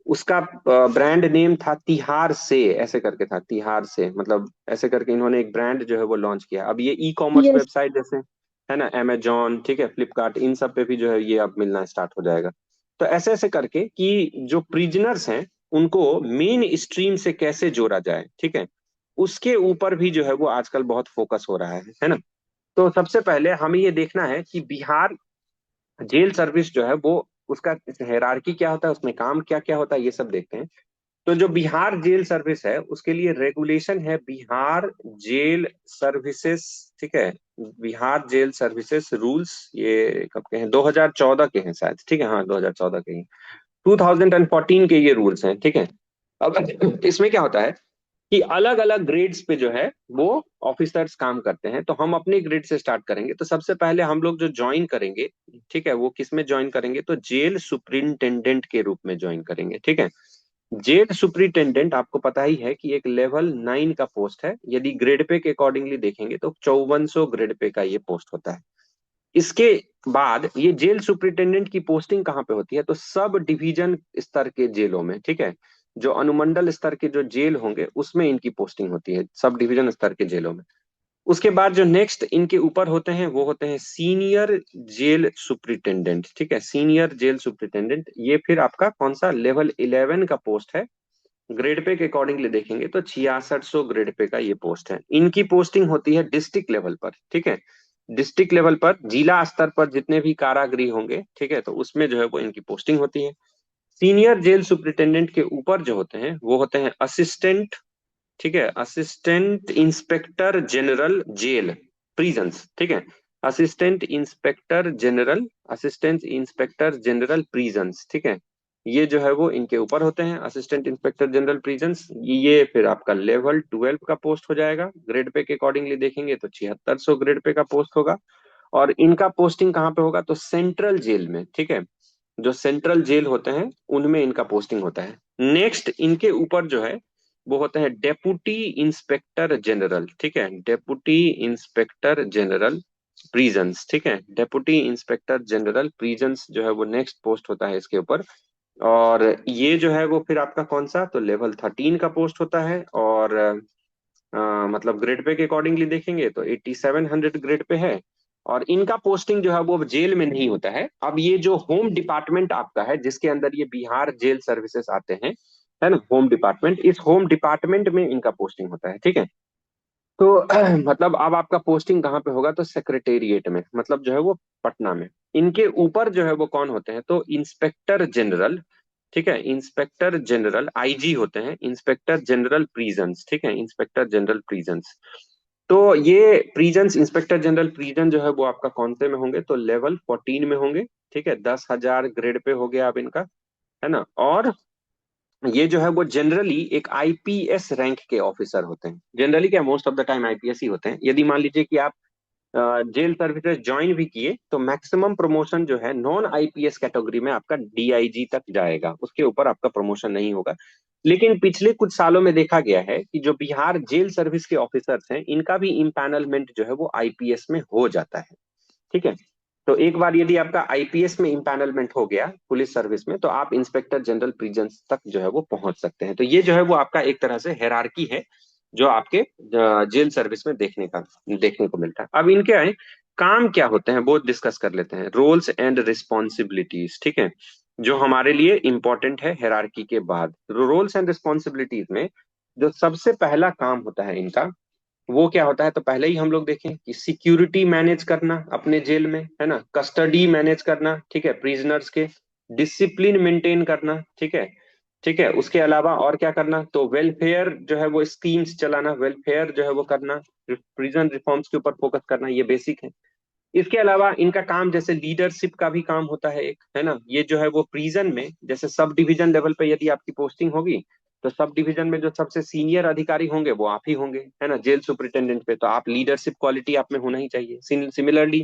उसका ब्रांड नेम था तिहाड़ से, ऐसे करके था, तिहाड़ से, मतलब ऐसे करके इन्होंने एक ब्रांड जो है वो लॉन्च किया। अब ये ई कॉमर्स यस। वेबसाइट जैसे है ना, अमेजोन, ठीक है, फ्लिपकार्ट, इन सब पे भी जो है ये अब मिलना स्टार्ट हो जाएगा। तो ऐसे ऐसे करके कि जो प्रिजनर्स हैं उनको मेन स्ट्रीम से कैसे जोड़ा जाए, ठीक है, उसके ऊपर भी जो है वो आजकल बहुत फोकस हो रहा है ना। तो सबसे पहले हमें ये देखना है कि बिहार जेल सर्विस जो है वो उसका हायरार्की क्या होता है, उसमें काम क्या क्या होता है, ये सब देखते हैं। तो जो बिहार जेल सर्विस है उसके लिए रेगुलेशन है बिहार जेल सर्विसेज, ठीक है, बिहार जेल सर्विसेज रूल्स। ये कब के हैं, 2014 के हैं शायद, ठीक है, हाँ 2014 के ही, 2014 के ये रूल्स हैं, ठीक है। अब इसमें क्या होता है कि अलग अलग ग्रेड्स पे जो है वो ऑफिसर्स काम करते हैं। तो हम अपने ग्रेड से स्टार्ट करेंगे। तो सबसे पहले हम लोग जो ज्वाइन करेंगे, ठीक है, वो किस में ज्वाइन करेंगे, तो जेल सुप्रिंटेंडेंट के रूप में ज्वाइन करेंगे, ठीक है। जेल सुप्रिंटेंडेंट आपको पता ही है कि एक लेवल 9 का पोस्ट है। यदि ग्रेड पे के अकॉर्डिंगली देखेंगे तो 5400 ग्रेड पे का ये पोस्ट होता है। इसके बाद ये जेल सुप्रिंटेंडेंट की पोस्टिंग कहाँ पे होती है, तो सब डिवीजन स्तर के जेलों में, ठीक है। जो अनुमंडल स्तर के जो जेल होंगे उसमें इनकी पोस्टिंग होती है, सब डिवीजन स्तर के जेलों में। उसके बाद जो नेक्स्ट इनके ऊपर होते हैं वो होते हैं सीनियर जेल सुप्रिंटेंडेंट, ठीक है, सीनियर जेल सुप्रिंटेंडेंट। ये फिर आपका कौन सा लेवल 11 का पोस्ट है। ग्रेड पे के अकॉर्डिंगली देखेंगे तो 6600 ग्रेड पे का ये पोस्ट है। इनकी पोस्टिंग होती है डिस्ट्रिक्ट लेवल पर, ठीक है। डिस्ट्रिक्ट लेवल पर जिला स्तर पर जितने भी कारागृह होंगे, ठीक है, तो उसमें जो है वो इनकी पोस्टिंग होती है। सीनियर जेल सुप्रिंटेंडेंट के ऊपर जो होते हैं वो होते हैं असिस्टेंट, ठीक है, assistant inspector general jail prisons, ठीक है, assistant inspector general, assistant inspector general prisons, ठीक है। ये जो है वो इनके ऊपर होते हैं असिस्टेंट इंस्पेक्टर जनरल प्रिजन्स। ये फिर आपका लेवल 12 का पोस्ट हो जाएगा। ग्रेड पे के अकॉर्डिंगली देखेंगे तो 7600 ग्रेड पे का पोस्ट होगा। और इनका पोस्टिंग कहाँ पे होगा, तो सेंट्रल जेल में, ठीक है। जो सेंट्रल जेल होते हैं उनमें इनका पोस्टिंग होता है। नेक्स्ट इनके ऊपर जो है वो होते हैं डेपुटी इंस्पेक्टर जनरल, ठीक है, डेपुटी इंस्पेक्टर जनरल प्रिजन्स, ठीक है, डेपुटी इंस्पेक्टर जनरल प्रिजन्स जो है वो नेक्स्ट पोस्ट होता है इसके ऊपर। और ये जो है वो फिर आपका कौन सा, तो लेवल 13 का पोस्ट होता है। और मतलब ग्रेड पे के अकॉर्डिंगली देखेंगे तो 8700 ग्रेड पे है। और इनका पोस्टिंग जो है वो जेल में नहीं होता है। अब ये जो होम डिपार्टमेंट आपका है जिसके अंदर ये बिहार जेल सर्विसेज आते हैं, है ना, होम डिपार्टमेंट, इस होम डिपार्टमेंट में इनका पोस्टिंग होता है, ठीक है। तो मतलब अब आपका पोस्टिंग कहाँ पे होगा, तो सेक्रेटेरिएट में, मतलब जो है वो पटना में। इनके ऊपर जो है वो कौन होते हैं, तो इंस्पेक्टर जनरल, ठीक है, इंस्पेक्टर जनरल आईजी होते हैं, इंस्पेक्टर जनरल प्रिजन्स, ठीक है, इंस्पेक्टर जनरल प्रिजन्स। तो ये प्रिजन्स, इंस्पेक्टर जनरल प्रिजन जो है वो आपका कौन से में होंगे, तो लेवल 14 में होंगे, ठीक है। 10,000 ग्रेड पे हो गया अब इनका, है ना। और ये जो है वो जनरली एक आईपीएस रैंक के ऑफिसर होते हैं। जनरली क्या, most of the time IPS ही होते हैं। यदि मान लीजिए कि आप जेल सर्विसेज ज्वाइन भी किए तो मैक्सिमम प्रमोशन जो है नॉन आईपीएस कैटेगरी में आपका डीआईजी तक जाएगा, उसके ऊपर आपका प्रमोशन नहीं होगा। लेकिन पिछले कुछ सालों में देखा गया है कि जो बिहार जेल सर्विस के ऑफिसर्स हैं इनका भी इम्पैनलमेंट जो है वो आईपीएस में हो जाता है, ठीक है। तो एक बार यदि आपका आईपीएस में इम्पैनलमेंट हो गया पुलिस सर्विस में तो आप इंस्पेक्टर जनरल प्रिजन्स तक जो है वो पहुंच सकते हैं। तो ये जो है वो आपका एक तरह से हेरारकी है जो आपके जेल सर्विस में देखने को मिलता है। अब इनके आए काम क्या होते हैं वो डिस्कस कर लेते हैं। रोल्स एंड रिस्पॉन्सिबिलिटीज, ठीक है, जो हमारे लिए इंपॉर्टेंट है हेरारकी के बाद। रोल्स एंड रिस्पॉन्सिबिलिटीज में जो सबसे पहला काम होता है इनका वो क्या होता है, तो पहले ही हम लोग देखें कि सिक्योरिटी मैनेज करना अपने जेल में, है ना, कस्टडी मैनेज करना, ठीक है, प्रिजनर्स के, डिसिप्लिन मेंटेन करना, ठीक है, ठीक है। उसके अलावा और क्या करना, तो वेलफेयर जो है वो स्कीम्स चलाना, वेलफेयर जो है वो करना, प्रिजन रिफॉर्म्स के ऊपर फोकस करना, ये बेसिक है। इसके अलावा इनका काम जैसे लीडरशिप का भी काम होता है एक, है ना। ये जो है वो प्रिजन में जैसे सब डिवीजन लेवल पे यदि आपकी पोस्टिंग होगी तो सब डिवीजन में जो सबसे सीनियर अधिकारी होंगे वो आप ही होंगे, है ना, जेल सुपरिटेंडेंट पे। तो आप लीडरशिप क्वालिटी आप में होना ही चाहिए। सिमिलरली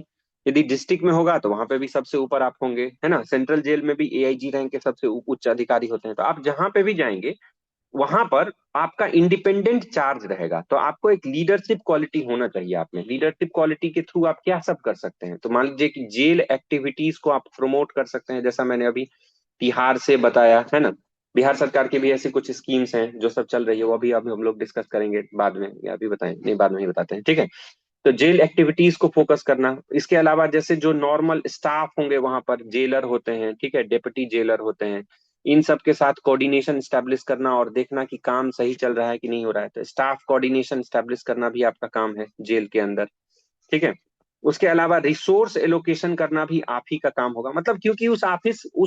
यदि डिस्ट्रिक्ट में होगा तो वहां पे भी सबसे ऊपर आप होंगे, है ना। सेंट्रल जेल में भी एआईजी रैंक के सबसे उच्च अधिकारी होते हैं। तो आप जहां पे भी जाएंगे वहां पर आपका इंडिपेंडेंट चार्ज रहेगा। तो आपको एक लीडरशिप क्वालिटी होना चाहिए आप में। लीडरशिप क्वालिटी के थ्रू आप क्या सब कर सकते हैं, तो मान लीजिए कि जेल एक्टिविटीज को आप प्रमोट कर सकते हैं, जैसा मैंने अभी बिहार से बताया, है ना। बिहार सरकार की भी ऐसी कुछ स्कीम्स हैं जो सब चल रही है, वो अभी हम लोग डिस्कस करेंगे बाद में, या अभी बताएं, नहीं बाद में ही बताते हैं, ठीक है। तो जेल एक्टिविटीज को फोकस करना। इसके अलावा जैसे जो नॉर्मल स्टाफ होंगे वहां पर, जेलर होते हैं, ठीक है, डेप्यूटी जेलर होते हैं, इन सब के साथ कोऑर्डिनेशन स्टैब्लिश करना और देखना कि काम सही चल रहा है कि नहीं हो रहा है। तो स्टाफ कोऑर्डिनेशन स्टैब्लिश करना भी आपका काम है जेल के अंदर, ठीक है। उसके अलावा रिसोर्स एलोकेशन करना भी आप ही का काम होगा, मतलब क्योंकि उस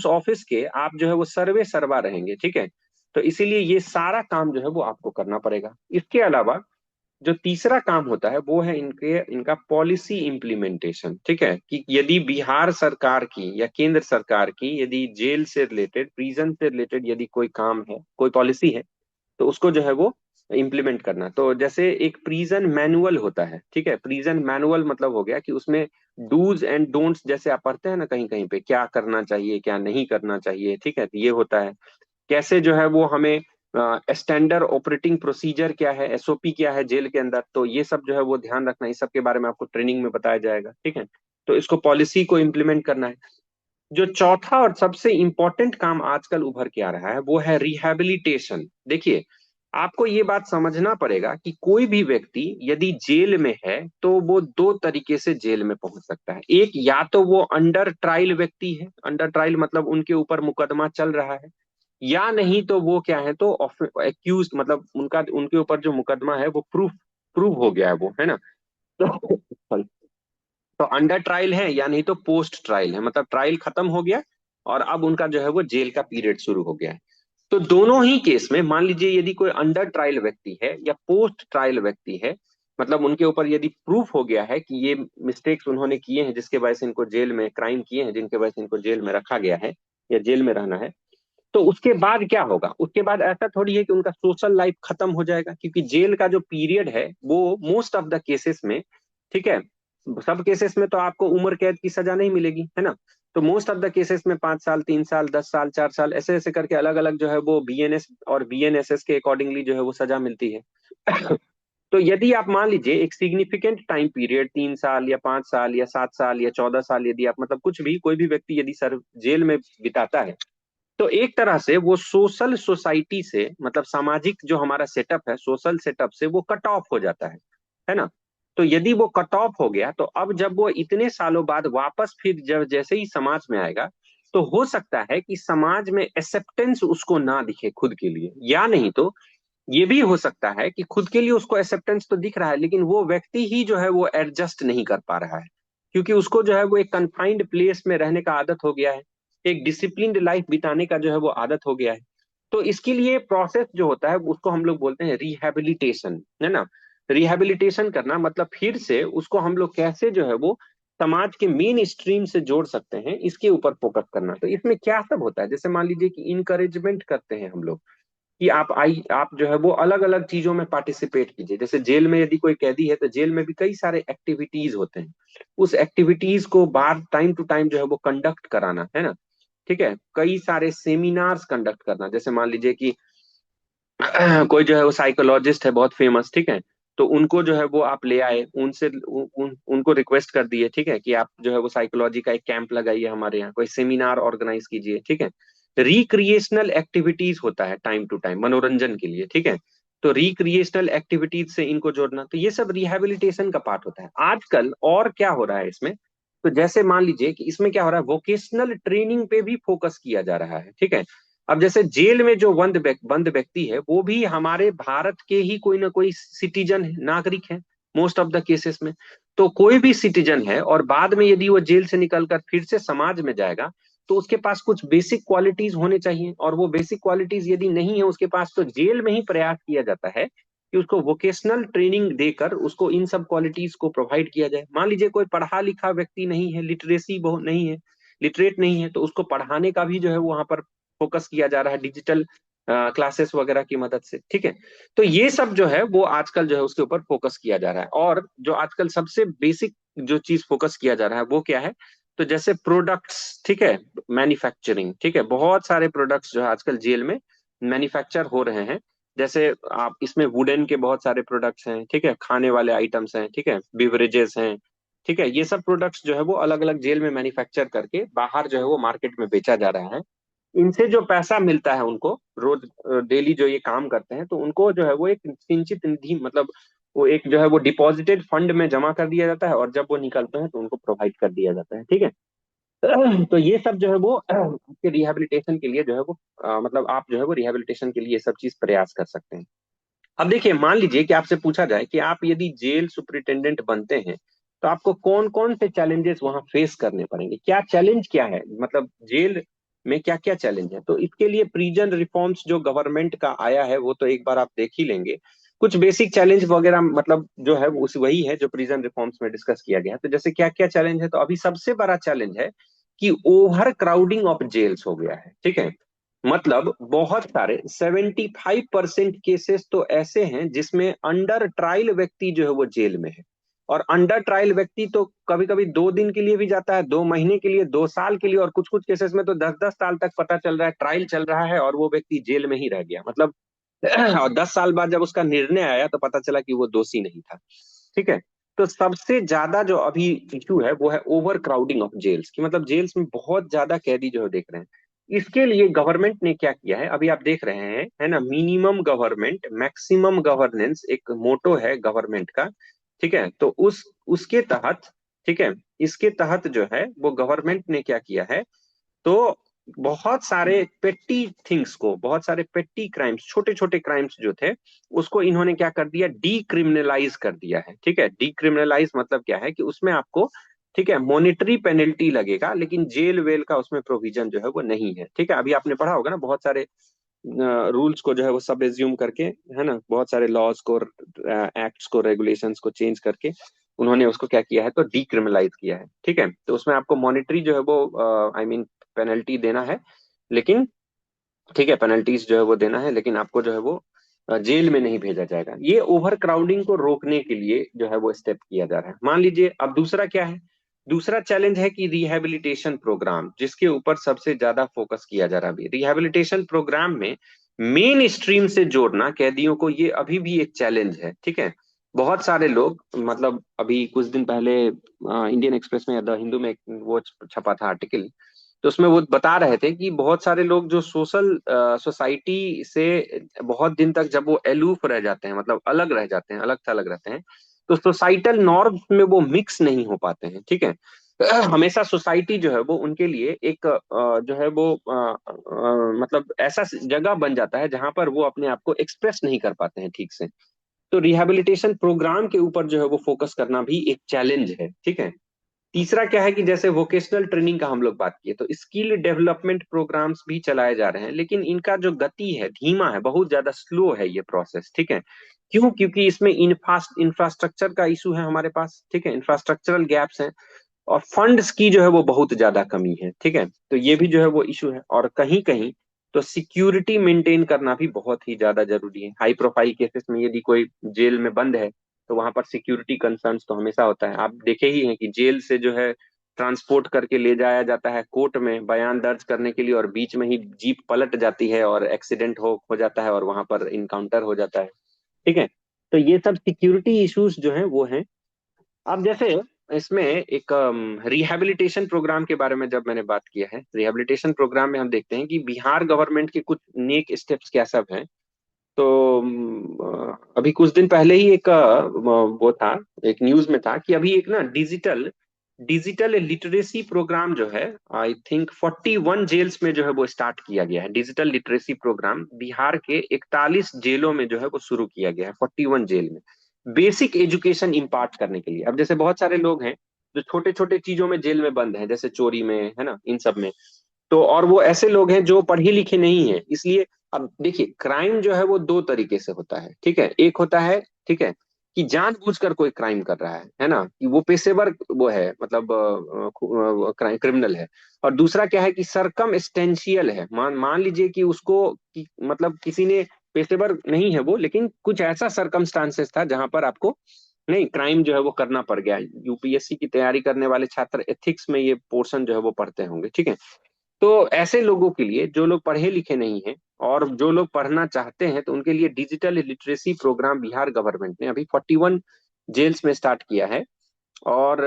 ऑफिस के आप जो है वो सर्वे सर्वा रहेंगे, ठीक है। तो इसीलिए ये सारा काम जो है वो आपको करना पड़ेगा। इसके अलावा जो तीसरा काम होता है वो है इनका पॉलिसी इम्प्लीमेंटेशन, ठीक है। कि यदि बिहार सरकार की या केंद्र सरकार की यदि जेल से रिलेटेड, प्रिजन से रिलेटेड यदि कोई काम है, कोई पॉलिसी है, तो उसको जो है वो इम्प्लीमेंट करना। तो जैसे एक प्रिजन मैनुअल होता है, ठीक है। प्रिजन मैनुअल मतलब हो गया कि उसमें डूज एंड डोंट्स, जैसे आप पढ़ते हैं ना कहीं कहीं पे, क्या करना चाहिए क्या नहीं करना चाहिए, ठीक है, तो ये होता है। कैसे जो है वो हमें स्टैंडर्ड ऑपरेटिंग प्रोसीजर क्या है, एसओपी क्या है जेल के अंदर, तो ये सब जो है वो ध्यान रखना, इस सब के बारे में आपको ट्रेनिंग में बताया जाएगा, ठीक है। तो इसको पॉलिसी को इम्प्लीमेंट करना है। जो चौथा और सबसे इंपॉर्टेंट काम आजकल उभर के आ रहा है वो है रिहैबिलिटेशन। देखिए, आपको ये बात समझना पड़ेगा कि कोई भी व्यक्ति यदि जेल में है तो वो दो तरीके से जेल में पहुंच सकता है। एक, या तो वो अंडर ट्रायल व्यक्ति है, अंडर ट्रायल मतलब उनके ऊपर मुकदमा चल रहा है, या नहीं तो वो क्या है, तो एक्यूज मतलब उनका उनके ऊपर जो मुकदमा है वो प्रूफ हो गया है, वो है ना। तो sorry, तो अंडर ट्रायल है या नहीं तो पोस्ट ट्रायल है, मतलब ट्रायल खत्म हो गया और अब उनका जो है वो जेल का पीरियड शुरू हो गया है। तो दोनों ही केस में मान लीजिए यदि कोई अंडर ट्रायल व्यक्ति है या पोस्ट ट्रायल व्यक्ति है, मतलब उनके ऊपर यदि प्रूफ हो गया है कि ये मिस्टेक्स उन्होंने किए हैं जिसके वजह से इनको जेल में, क्राइम किए हैं जिनके वजह से इनको जेल में रखा गया है या जेल में रहना है, तो उसके बाद क्या होगा, उसके बाद ऐसा थोड़ी है कि उनका सोशल लाइफ खत्म हो जाएगा, क्योंकि जेल का जो पीरियड है वो मोस्ट ऑफ द केसेस में, ठीक है, सब केसेस में तो आपको उम्र कैद की सजा नहीं मिलेगी, है ना। तो मोस्ट ऑफ द केसेस में 5 साल, 3 साल, 10 साल, 4 साल, ऐसे ऐसे करके अलग अलग जो है वो बीएनएस और बीएनएसएस के अकॉर्डिंगली जो है वो सजा मिलती है। तो यदि आप मान लीजिए एक सिग्निफिकेंट टाइम पीरियड 3 साल या 5 साल या 7 साल या 14 साल, यदि आप मतलब कुछ भी कोई भी व्यक्ति यदि सर जेल में बिताता है, तो एक तरह से वो सोशल सोसाइटी से, मतलब सामाजिक जो हमारा सेटअप है, सोशल सेटअप से वो कट ऑफ हो जाता है ना। तो यदि वो कट ऑफ हो गया तो अब जब वो इतने सालों बाद वापस फिर जब जैसे ही समाज में आएगा, तो हो सकता है कि समाज में एक्सेप्टेंस उसको ना दिखे खुद के लिए, या नहीं तो ये भी हो सकता है कि खुद के लिए उसको एक्सेप्टेंस तो दिख रहा है लेकिन वो व्यक्ति ही जो है वो एडजस्ट नहीं कर पा रहा है, क्योंकि उसको जो है वो एक कन्फाइंड प्लेस में रहने का आदत हो गया है, एक डिसिप्लिन्ड लाइफ बिताने का जो है वो आदत हो गया है। तो इसके लिए प्रोसेस जो होता है उसको हम लोग बोलते हैं रिहैबिलिटेशन, है ना। रिहैबिलिटेशन करना मतलब फिर से उसको हम लोग कैसे जो है वो समाज के मेन स्ट्रीम से जोड़ सकते हैं, इसके ऊपर फोकस करना। तो इसमें क्या सब होता है, जैसे मान लीजिए कि इनकरेजमेंट करते हैं हम लोग कि आप जो है वो अलग अलग चीजों में पार्टिसिपेट कीजिए। जैसे जेल में यदि कोई कैदी है तो जेल में भी कई सारे एक्टिविटीज होते हैं, उस एक्टिविटीज को बार टाइम टू टाइम जो है वो कंडक्ट कराना, है ना। ठीक है, कई सारे सेमिनार्स कंडक्ट करना, जैसे मान लीजिए कि कोई जो है वो साइकोलॉजिस्ट है बहुत फेमस, ठीक है, तो उनको जो है वो आप ले आए, उनसे उनको रिक्वेस्ट कर दिए, ठीक है, कि आप जो है वो साइकोलॉजी का एक कैंप लगाइए हमारे यहाँ, कोई सेमिनार ऑर्गेनाइज कीजिए, ठीक है। रिक्रिएशनल एक्टिविटीज होता है टाइम टू टाइम मनोरंजन के लिए, ठीक है। तो रिक्रिएशनल एक्टिविटीज से इनको जोड़ना, तो ये सब रिहैबिलिटेशन का पार्ट होता है। आजकल और क्या हो रहा है इसमें, तो जैसे मान लीजिए कि इसमें क्या हो रहा है, वोकेशनल ट्रेनिंग पे भी फोकस किया जा रहा है, ठीक है। अब जैसे जेल में जो बंद व्यक्ति है वो भी हमारे भारत के ही कोई ना कोई सिटीजन है, नागरिक है मोस्ट ऑफ द केसेस में। तो कोई भी सिटीजन है और बाद में यदि वो जेल से निकलकर फिर से समाज में जाएगा तो उसके पास कुछ बेसिक क्वालिटीज होने चाहिए, और वो बेसिक क्वालिटीज यदि नहीं है उसके पास, तो जेल में ही प्रयास किया जाता है कि उसको वोकेशनल ट्रेनिंग देकर उसको इन सब क्वालिटीज को प्रोवाइड किया जाए। मान लीजिए कोई पढ़ा लिखा व्यक्ति नहीं है, लिटरेसी बहुत नहीं है, लिटरेट नहीं है, तो उसको पढ़ाने का भी जो है वहां पर फोकस किया जा रहा है डिजिटल क्लासेस वगैरह की मदद से, ठीक है। तो ये सब जो है वो आजकल जो है उसके ऊपर फोकस किया जा रहा है। और जो आजकल सबसे बेसिक जो चीज फोकस किया जा रहा है वो क्या है, तो जैसे प्रोडक्ट्स, ठीक है, मैन्युफैक्चरिंग, ठीक है, बहुत सारे प्रोडक्ट्स जो है आजकल जेल में मैन्युफैक्चर हो रहे हैं। जैसे आप इसमें वुडन के बहुत सारे प्रोडक्ट्स हैं, ठीक है, खाने वाले आइटम्स हैं, ठीक है, बिवरेजेस हैं, ठीक है, ये सब प्रोडक्ट्स जो है वो अलग अलग जेल में मैन्युफैक्चर करके बाहर जो है वो मार्केट में बेचा जा रहा है। इनसे जो पैसा मिलता है उनको रोज, डेली जो ये काम करते हैं, तो उनको जो है वो एक सिंचित निधि, मतलब वो एक जो है वो डिपॉजिटेड फंड में जमा कर दिया जाता है, और जब वो निकलते हैं तो उनको प्रोवाइड कर दिया जाता है, ठीक है। तो ये सब जो है वो आपके रिहैबिलिटेशन के लिए जो है वो मतलब आप जो है वो रिहैबिलिटेशन के लिए ये सब चीज प्रयास कर सकते हैं। अब देखिए, मान लीजिए कि आपसे पूछा जाए कि आप यदि जेल सुपरिटेंडेंट बनते हैं तो आपको कौन कौन से चैलेंजेस वहां फेस करने पड़ेंगे, क्या चैलेंज क्या है, मतलब जेल में क्या क्या चैलेंज है। तो इसके लिए प्रिजन रिफॉर्म्स जो गवर्नमेंट का आया है वो तो एक बार आप देख ही लेंगे। कुछ बेसिक चैलेंज वगैरह मतलब जो है उस वही है जो प्रिजन रिफॉर्म्स में डिस्कस किया गया है। तो जैसे क्या क्या चैलेंज है, तो अभी सबसे बड़ा चैलेंज है कि ओवर क्राउडिंग ऑफ जेल्स हो गया है, ठीक है। मतलब बहुत सारे 75% केसेस तो ऐसे हैं जिसमें अंडर ट्रायल व्यक्ति जो है वो जेल में है। और अंडर ट्रायल व्यक्ति तो कभी कभी 2 दिन के लिए भी जाता है, 2 महीने के लिए, 2 साल के लिए, और कुछ कुछ केसेस में तो 10-10 साल तक पता चल रहा है ट्रायल चल रहा है और वो व्यक्ति जेल में ही रह गया, मतलब और 10 साल बाद जब उसका निर्णय आया तो पता चला कि वो दोषी नहीं था, ठीक है। तो सबसे ज्यादा जो अभी इशू है वो है ओवर क्राउडिंग ऑफ जेल्स की, मतलब जेल्स में बहुत ज्यादा कैदी जो है देख रहे हैं। इसके लिए गवर्नमेंट ने क्या किया है, अभी आप देख रहे हैं, है ना, मिनिमम गवर्नमेंट मैक्सिमम गवर्नेंस एक मोटो है गवर्नमेंट का, ठीक है। तो उसके तहत, ठीक है, इसके तहत जो है वो गवर्नमेंट ने क्या किया है, तो बहुत सारे पेट्टी थिंग्स को, बहुत सारे पेट्टी क्राइम्स, छोटे छोटे क्राइम्स जो थे उसको इन्होंने क्या कर दिया, डीक्रिमिनलाइज कर दिया है, ठीक है। डीक्रिमिनलाइज मतलब क्या है कि उसमें आपको, ठीक है, मॉनेटरी पेनल्टी लगेगा लेकिन जेल वेल का उसमें प्रोविजन जो है वो नहीं है, ठीक है। अभी आपने पढ़ा होगा ना बहुत सारे रूल्स को जो है वो सब एज्यूम करके, है ना, बहुत सारे लॉज को, एक्ट्स को, रेगुलेशंस को चेंज करके उन्होंने उसको क्या किया है, तो डीक्रिमिनलाइज किया है, ठीक है। तो उसमें आपको मॉनेटरी जो है वो आई मीन पेनल्टी देना है, लेकिन, ठीक है, पेनल्टीज जो है वो देना है, लेकिन आपको जो है वो जेल में नहीं भेजा जाएगा। ये ओवर क्राउडिंग को रोकने के लिए जो है वो स्टेप किया जा रहा है। मान लीजिए अब दूसरा क्या है, दूसरा चैलेंज है कि रिहैबिलिटेशन प्रोग्राम, जिसके ऊपर सबसे ज्यादा फोकस किया जा रहा है। रिहैबिलिटेशन प्रोग्राम में मेन स्ट्रीम से जोड़ना कैदियों को, ये अभी भी एक चैलेंज है, ठीक है। बहुत सारे लोग, मतलब अभी कुछ दिन पहले इंडियन एक्सप्रेस में या द हिंदू में वो छपा था आर्टिकल, तो उसमें वो बता रहे थे कि बहुत सारे लोग जो सोसाइटी से बहुत दिन तक जब वो एलूफ रह जाते हैं, मतलब अलग रह जाते हैं, अलग थलग रहते हैं, तो सोसाइटल नॉर्म्स में वो मिक्स नहीं हो पाते हैं, ठीक है। हमेशा सोसाइटी जो है वो उनके लिए एक जो है वो मतलब ऐसा जगह बन जाता है जहां पर वो अपने आप को एक्सप्रेस नहीं कर पाते हैं ठीक से। तो रिहैबिलिटेशन प्रोग्राम के ऊपर जो है वो फोकस करना भी एक चैलेंज है, ठीक है। तीसरा क्या है कि जैसे वोकेशनल ट्रेनिंग का हम लोग बात किए, तो स्किल डेवलपमेंट प्रोग्राम्स भी चलाए जा रहे हैं, लेकिन इनका जो गति है धीमा है, बहुत ज्यादा स्लो है ये प्रोसेस, ठीक है। क्यों? क्योंकि इसमें इंफ्रास्ट्रक्चर का इशू है हमारे पास, ठीक है, इंफ्रास्ट्रक्चरल गैप्स हैं, और फंड्स की जो है वो बहुत ज्यादा कमी है, ठीक है। तो ये भी जो है वो इशू है, और कहीं कहीं तो सिक्योरिटी मेंटेन करना भी बहुत ही ज्यादा जरूरी है। हाई प्रोफाइल केसेस में यदि कोई जेल में बंद है तो वहां पर सिक्योरिटी कंसर्न्स तो हमेशा होता है। आप देखे ही हैं कि जेल से जो है ट्रांसपोर्ट करके ले जाया जाता है कोर्ट में बयान दर्ज करने के लिए, और बीच में ही जीप पलट जाती है और एक्सीडेंट हो जाता है और वहां पर इनकाउंटर हो जाता है, ठीक है। तो ये सब सिक्योरिटी इश्यूज जो है वो हैं। अब जैसे इसमें एक रिहैबिलिटेशन प्रोग्राम के बारे में जब मैंने बात किया है, रिहैबिलिटेशन प्रोग्राम में हम देखते हैं कि बिहार गवर्नमेंट के कुछ नेक स्टेप्स क्या सब हैं। तो अभी कुछ दिन पहले ही एक वो था, एक न्यूज में था कि अभी एक ना डिजिटल डिजिटल लिटरेसी प्रोग्राम जो है, आई थिंक 41 जेल्स में जो है वो स्टार्ट किया गया है। डिजिटल लिटरेसी प्रोग्राम बिहार के 41 जेलों में जो है वो शुरू किया गया है, 41 जेल में, बेसिक एजुकेशन इम्पार्ट करने के लिए। अब जैसे बहुत सारे लोग हैं जो छोटे छोटे चीजों में जेल में बंद हैं, जैसे चोरी में, है ना, इन सब में। तो और वो ऐसे लोग हैं जो पढ़े लिखे नहीं है, इसलिए अब देखिए क्राइम जो है वो दो तरीके से होता है, ठीक है। एक होता है, ठीक है, कि जानबूझकर कोई क्राइम कर रहा है ना, कि वो पेशेवर वो है, मतलब क्रिमिनल है। और दूसरा क्या है कि सरकमस्टेंशियल है, मान मान लीजिए कि उसको मतलब किसी ने, पेशेवर नहीं है वो, लेकिन कुछ ऐसा सरकमस्टांसेस था जहां पर आपको नहीं, क्राइम जो है वो करना पड़ गया। यूपीएससी की तैयारी करने वाले छात्र एथिक्स में ये पोर्शन जो है वो पढ़ते होंगे, ठीक है। तो ऐसे लोगों के लिए, जो लोग पढ़े लिखे नहीं हैं और जो लोग पढ़ना चाहते हैं, तो उनके लिए digital literacy program Bihar government ने अभी 41 जेल्स में स्टार्ट किया है। और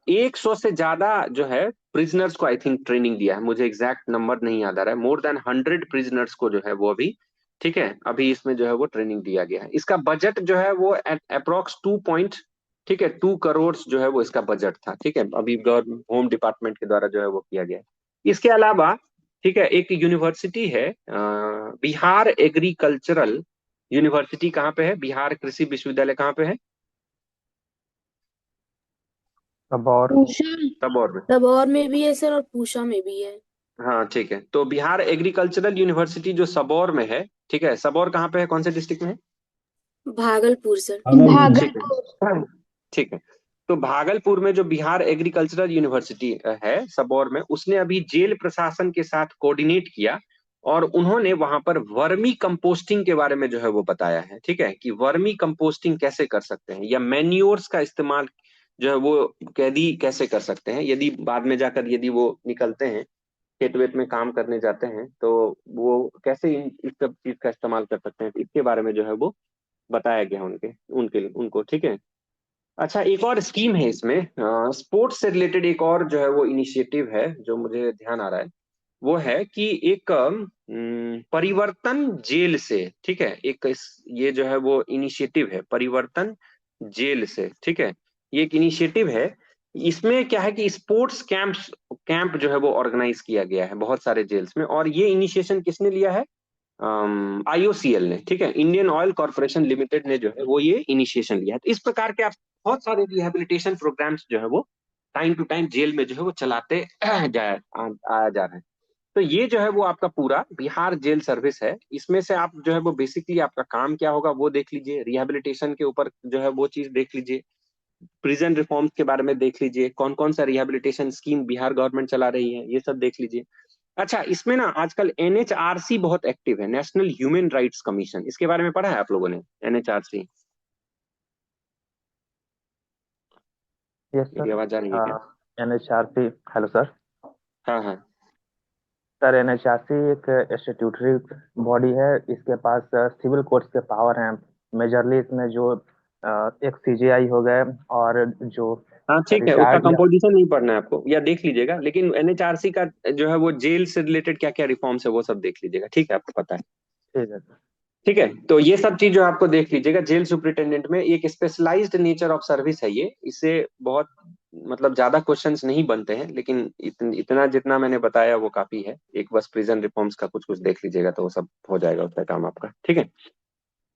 100 से ज्यादा जो है प्रिजनर्स को आई थिंक ट्रेनिंग दिया है, मुझे एग्जैक्ट नंबर नहीं याद आ रहा है, मोर देन 100 प्रिजनर्स को जो है वो अभी, ठीक है, अभी इसमें जो है वो ट्रेनिंग दिया गया है। इसका बजट जो है वो अप्रोक्स 2 पॉइंट, ठीक है, 2 करोड़ जो है वो इसका बजट था, ठीक है, अभी गवर्नमेंट होम डिपार्टमेंट के द्वारा जो है वो किया गया है। इसके अलावा, ठीक है, एक यूनिवर्सिटी है बिहार एग्रीकल्चरल यूनिवर्सिटी, कहाँ पे है, बिहार कृषि विश्वविद्यालय कहाँ पे है, अब और पूषा। सबौर में। सबौर में भी है सर और पूसा में भी है। हाँ ठीक है, तो बिहार एग्रीकल्चरल यूनिवर्सिटी जो सबौर में है, ठीक है, सबौर कहाँ पे है, कौन से डिस्ट्रिक्ट में है? भागलपुर सर। ठीक है, ठीक है। तो भागलपुर में जो बिहार एग्रीकल्चरल यूनिवर्सिटी है सबौर में, उसने अभी जेल प्रशासन के साथ कोऑर्डिनेट किया और उन्होंने वहां पर वर्मी कंपोस्टिंग के बारे में जो है वो बताया है, ठीक है, कि वर्मी कंपोस्टिंग कैसे कर सकते हैं या मैन्योर्स का इस्तेमाल जो है वो कैदी कैसे कर सकते हैं, यदि बाद में जाकर यदि वो निकलते हैं खेत वेत में काम करने जाते हैं तो वो कैसे इस सब चीज का इस्तेमाल कर सकते हैं, इसके बारे में जो है वो बताया गया उनके उनके उनको, ठीक है। अच्छा, एक और स्कीम है इसमें, स्पोर्ट्स से रिलेटेड एक और जो है वो इनिशिएटिव है जो मुझे ध्यान आ रहा है। वो है कि एक परिवर्तन जेल से, ठीक है, ये जो है वो इनिशिएटिव है परिवर्तन जेल से, ठीक है, ये एक इनिशिएटिव है। इसमें क्या है कि स्पोर्ट्स कैंप जो है वो ऑर्गेनाइज किया गया है बहुत सारे जेल्स में, और ये इनिशिएशन किसने लिया है? आईओसीएल ने, ठीक है, इंडियन ऑयल कॉर्पोरेशन लिमिटेड ने जो है वो ये इनिशिएशन लिया है। तो इस प्रकार के आप बहुत सारे रिहेबिलिटेशन प्रोग्राम्स जो है वो टाइम टू टाइम जेल में जो है वो चलाते आया जा रहे हैं। तो ये जो है वो आपका पूरा बिहार जेल सर्विस है। इसमें से आप जो है वो बेसिकली आपका काम क्या होगा वो देख लीजिए, रिहेबिलिटेशन के ऊपर जो है वो चीज देख लीजिए, प्रिजन रिफॉर्म्स के बारे में देख लीजिए, कौन कौन सा रिहेबिलिटेशन स्कीम बिहार गवर्नमेंट चला रही है, ये सब देख लीजिए। अच्छा, इसमें ना आजकल एनएचआरसी बहुत एक्टिव है, नेशनल ह्यूमन राइट्स कमीशन, इसके बारे में पढ़ा है आप लोगों ने? एनएचआरसी, यस मेरी सर। आवाज आ रही है क्या? NHRC। Hello sir. हाँ हाँ। सर NHRC एक स्टेट्यूटरी बॉडी है। इसके पास सिविल कोर्ट्स के पावर हैं। मेजरली इसमें जो एक CJI हो गए, और जो हाँ ठीक है, उसका रिटायर्ड या कंपोजिशन नहीं पढ़ना है आपको, या देख लीजिएगा, लेकिन एनएचआरसी का जो है वो जेल से रिलेटेड क्या क्या रिफॉर्म्स है वो सब देख लीजिएगा, ठीक है, आपको पता है। ठीक है सर। ठीक है, तो ये सब चीज जो आपको देख लीजिएगा। जेल सुपरिटेंडेंट में एक स्पेशलाइज्ड नेचर ऑफ सर्विस है ये, इससे बहुत मतलब ज्यादा क्वेश्चंस नहीं बनते हैं, लेकिन इतना जितना मैंने बताया वो काफी है। एक बस प्रिजन रिफॉर्म्स का कुछ कुछ देख लीजिएगा तो वो सब हो जाएगा उसका काम आपका, ठीक है।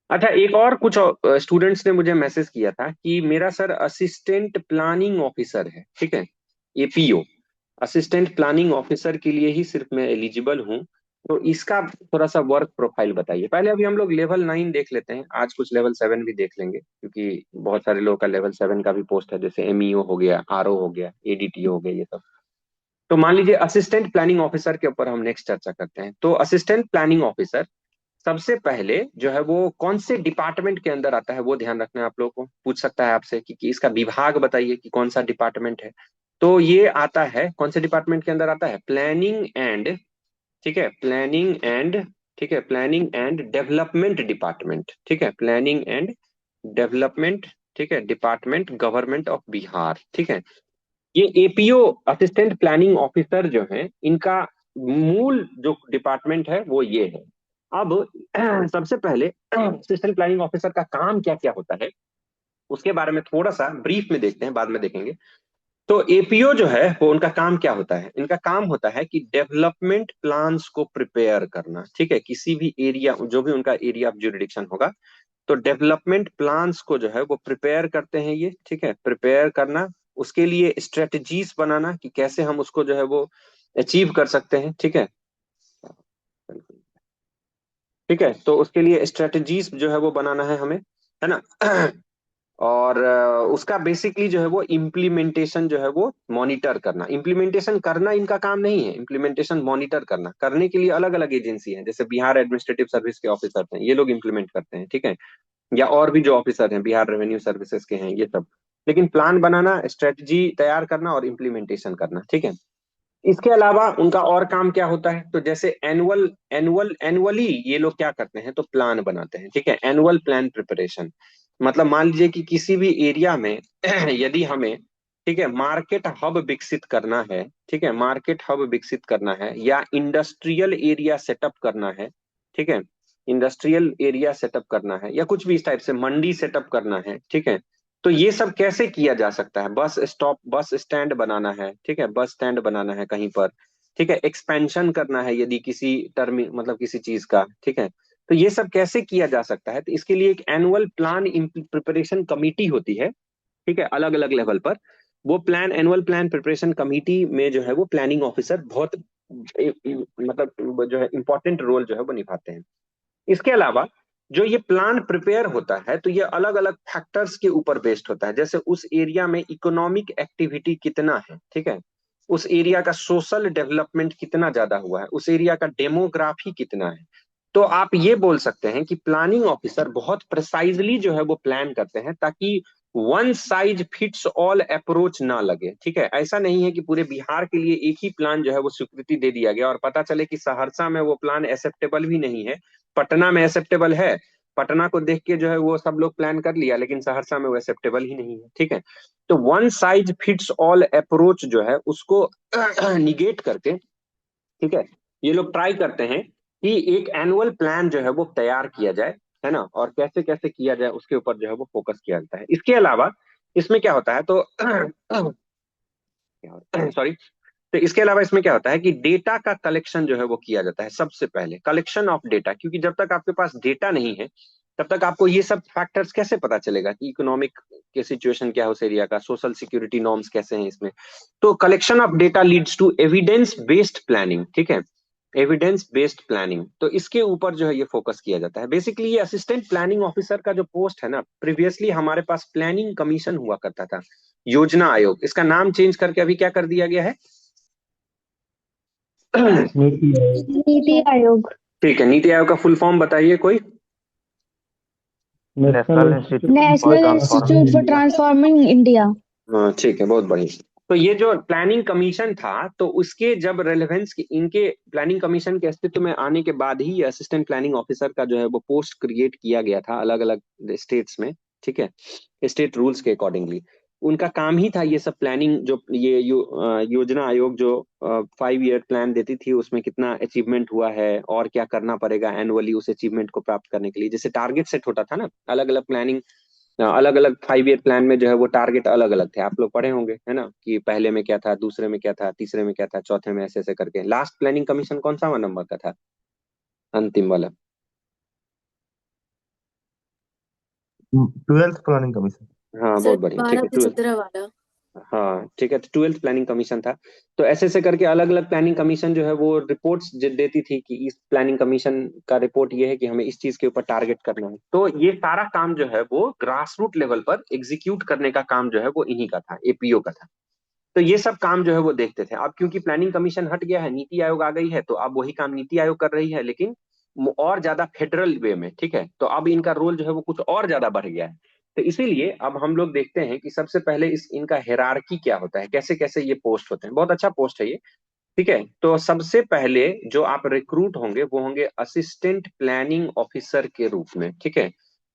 अच्छा, एक और कुछ स्टूडेंट्स ने मुझे मैसेज किया था कि मेरा सर असिस्टेंट प्लानिंग ऑफिसर है, ठीक है, एपीओ, असिस्टेंट प्लानिंग ऑफिसर के लिए ही सिर्फ मैं एलिजिबल हूँ। तो इसका थोड़ा सा वर्क प्रोफाइल बताइए। पहले अभी हम लोग लेवल 9 देख लेते हैं, आज कुछ लेवल 7 भी देख लेंगे, क्योंकि बहुत सारे लोगों का लेवल 7 का भी पोस्ट है, जैसे एमईओ हो गया, आरओ हो गया, एडीटीओ हो गया, ये सब। तो मान लीजिए असिस्टेंट प्लानिंग ऑफिसर के ऊपर हम नेक्स्ट चर्चा करते हैं। तो असिस्टेंट प्लानिंग ऑफिसर सबसे पहले जो है वो कौन से डिपार्टमेंट के अंदर आता है वो ध्यान रखना है। आप लोगों को पूछ सकता है आपसे कि इसका विभाग बताइए कि कौन सा डिपार्टमेंट है। तो ये आता है कौन से डिपार्टमेंट के अंदर आता है? प्लानिंग एंड, ठीक है, प्लानिंग एंड, ठीक है, प्लानिंग एंड डेवलपमेंट डिपार्टमेंट, ठीक है, प्लानिंग एंड डेवलपमेंट, ठीक है, डिपार्टमेंट, गवर्नमेंट ऑफ बिहार, ठीक है। ये एपीओ असिस्टेंट प्लानिंग ऑफिसर जो है, इनका मूल जो डिपार्टमेंट है वो ये है। अब सबसे पहले असिस्टेंट प्लानिंग ऑफिसर का काम क्या क्या होता है उसके बारे में थोड़ा सा ब्रीफ में देखते हैं, बाद में देखेंगे। तो एपीओ जो है वो उनका काम क्या होता है? इनका काम होता है कि डेवलपमेंट प्लान्स को प्रिपेयर करना, ठीक है, किसी भी एरिया, जो भी उनका एरिया ऑफ जुरिडिक्शन होगा, तो डेवलपमेंट प्लान्स को जो है वो प्रिपेयर करते हैं ये, ठीक है, प्रिपेयर करना, उसके लिए स्ट्रेटजीज बनाना कि कैसे हम उसको जो है वो अचीव कर सकते हैं, ठीक है, ठीक है, तो उसके लिए स्ट्रेटजीज जो है वो बनाना है हमें, है ना। और उसका बेसिकली जो है वो इम्प्लीमेंटेशन जो है वो मॉनिटर करना। इम्प्लीमेंटेशन करना इनका काम नहीं है, इम्प्लीमेंटेशन मॉनिटर करना। करने के लिए अलग अलग एजेंसी है, जैसे बिहार एडमिनिस्ट्रेटिव सर्विस के ऑफिसर हैं, ये लोग इम्प्लीमेंट करते हैं, ठीक है, या और भी जो ऑफिसर हैं बिहार रेवेन्यू सर्विसेज के हैं, ये सब। लेकिन प्लान बनाना, स्ट्रेटजी तैयार करना और इम्प्लीमेंटेशन करना, ठीक है। इसके अलावा उनका और काम क्या होता है? तो जैसे एनुअली ये लोग क्या करते हैं, तो प्लान बनाते हैं, ठीक है, एनुअल प्लान प्रिपरेशन। मतलब मान लीजिए कि किसी भी एरिया में यदि हमें, ठीक है, मार्केट हब विकसित करना है, ठीक है, मार्केट हब विकसित करना है, या इंडस्ट्रियल एरिया सेटअप करना है, ठीक है, इंडस्ट्रियल एरिया सेटअप करना है, या कुछ भी इस टाइप से मंडी सेटअप करना है, ठीक है। तो ये सब कैसे किया जा सकता है? बस स्टॉप, बस स्टैंड बनाना है, ठीक है, बस स्टैंड बनाना है कहीं पर, ठीक है, एक्सपेंशन करना है यदि किसी टर्म मतलब किसी चीज का, ठीक है। तो ये सब कैसे किया जा सकता है? तो इसके लिए एक एनुअल प्लान प्रिपरेशन कमिटी होती है, ठीक है, अलग अलग लेवल पर। वो plan annual plan preparation committee में जो है वो प्लानिंग ऑफिसर बहुत मतलब जो है इंपॉर्टेंट रोल जो है वो निभाते हैं। इसके अलावा जो ये प्लान प्रिपेयर होता है तो ये अलग अलग फैक्टर्स के ऊपर बेस्ड होता है, जैसे उस एरिया में इकोनॉमिक एक्टिविटी कितना है, ठीक है, उस एरिया का सोशल डेवलपमेंट कितना ज्यादा हुआ है, उस एरिया का डेमोग्राफी कितना है। तो आप ये बोल सकते हैं कि प्लानिंग ऑफिसर बहुत प्रिसाइजली जो है वो प्लान करते हैं ताकि one size fits all approach ना लगे, ठीक है। ऐसा नहीं है कि पूरे बिहार के लिए एक ही प्लान जो है वो स्वीकृति दे दिया गया और पता चले कि सहरसा में वो प्लान एक्सेप्टेबल भी नहीं है, पटना में एक्सेप्टेबल है, पटना को देख के जो है वो सब लोग प्लान कर लिया लेकिन सहरसा में वो एक्सेप्टेबल ही नहीं है, ठीक है। तो one size fits all approach जो है उसको निगेट करके, ठीक है, ये लोग ट्राई करते हैं कि एक एनुअल प्लान जो है वो तैयार किया जाए, है ना, और कैसे कैसे किया जाए उसके ऊपर जो है वो फोकस किया जाता है। इसके अलावा इसमें क्या होता है तो सॉरी, तो इसके अलावा इसमें क्या होता है कि डेटा का कलेक्शन जो है वो किया जाता है सबसे पहले, कलेक्शन ऑफ डेटा, क्योंकि जब तक आपके पास डेटा नहीं है तब तक आपको ये सब फैक्टर्स कैसे पता चलेगा कि इकोनॉमिक के सिचुएशन क्या है उस एरिया का, सोशल सिक्योरिटी नॉर्म्स कैसे हैं इसमें। तो collection of data leads to evidence based planning, ठीक है, एविडेंस बेस्ड प्लानिंग, तो इसके ऊपर जो है ये फोकस किया जाता है। बेसिकली ये असिस्टेंट प्लानिंग ऑफिसर का जो पोस्ट है ना, प्रीवियसली हमारे पास प्लानिंग कमीशन हुआ करता था, योजना आयोग, इसका नाम चेंज करके अभी क्या कर दिया गया है नीति आयोग। नीति आयोग। ठीक है, नीति आयोग का फुल फॉर्म बताइए कोई। National national institute for national institute for transforming transforming India. हाँ ठीक है, बहुत बढ़िया। तो ये जो प्लानिंग कमीशन था तो उसके जब रेलेवेंस इनके प्लानिंग कमीशन के अस्तित्व में आने के बाद ही असिस्टेंट प्लानिंग ऑफिसर का जो है वो पोस्ट क्रिएट किया गया था अलग अलग स्टेट्स में, ठीक है, स्टेट रूल्स के अकॉर्डिंगली। उनका काम ही था ये सब प्लानिंग, जो ये योजना आयोग जो 5 ईयर प्लान देती थी उसमें कितना अचीवमेंट हुआ है और क्या करना पड़ेगा एनुअली उस अचीवमेंट को प्राप्त करने के लिए, जैसे टारगेट सेट होता था ना, अलग अलग प्लानिंग, अलग अलग 5 ईयर प्लान में जो है वो टारगेट अलग अलग थे, आप लोग पढ़े होंगे है ना, कि पहले में क्या था, दूसरे में क्या था, तीसरे में क्या था, चौथे में, ऐसे ऐसे करके। लास्ट प्लानिंग कमीशन कौन सा नंबर का था, अंतिम वाला? 12th planning commission. हाँ सर बहुत बढ़िया, ठीक 12 है, से 17 वाला। हाँ ठीक है, 12th प्लानिंग कमीशन था। तो ऐसे ऐसे करके अलग अलग प्लानिंग कमीशन जो है वो रिपोर्ट्स देती थी कि इस प्लानिंग कमीशन का रिपोर्ट ये है कि हमें इस चीज के ऊपर टारगेट करना है। तो ये सारा काम जो है वो ग्रास रूट लेवल पर एग्जीक्यूट करने का काम जो है वो इन्हीं का था, एपीओ का था। तो ये सब काम जो है वो देखते थे। अब क्योंकि प्लानिंग कमीशन हट गया है, नीति आयोग आ गई है, तो अब वही काम नीति आयोग कर रही है लेकिन और ज्यादा फेडरल वे में, ठीक है। तो अब इनका रोल जो है वो कुछ और ज्यादा बढ़ गया है। तो इसीलिए अब हम लोग देखते हैं कि सबसे पहले इस इनका हेरारकी क्या होता है, कैसे कैसे ये पोस्ट होते हैं। बहुत अच्छा पोस्ट है ये, ठीक है। तो सबसे पहले जो आप रिक्रूट होंगे वो होंगे असिस्टेंट प्लानिंग ऑफिसर के रूप में, ठीक है,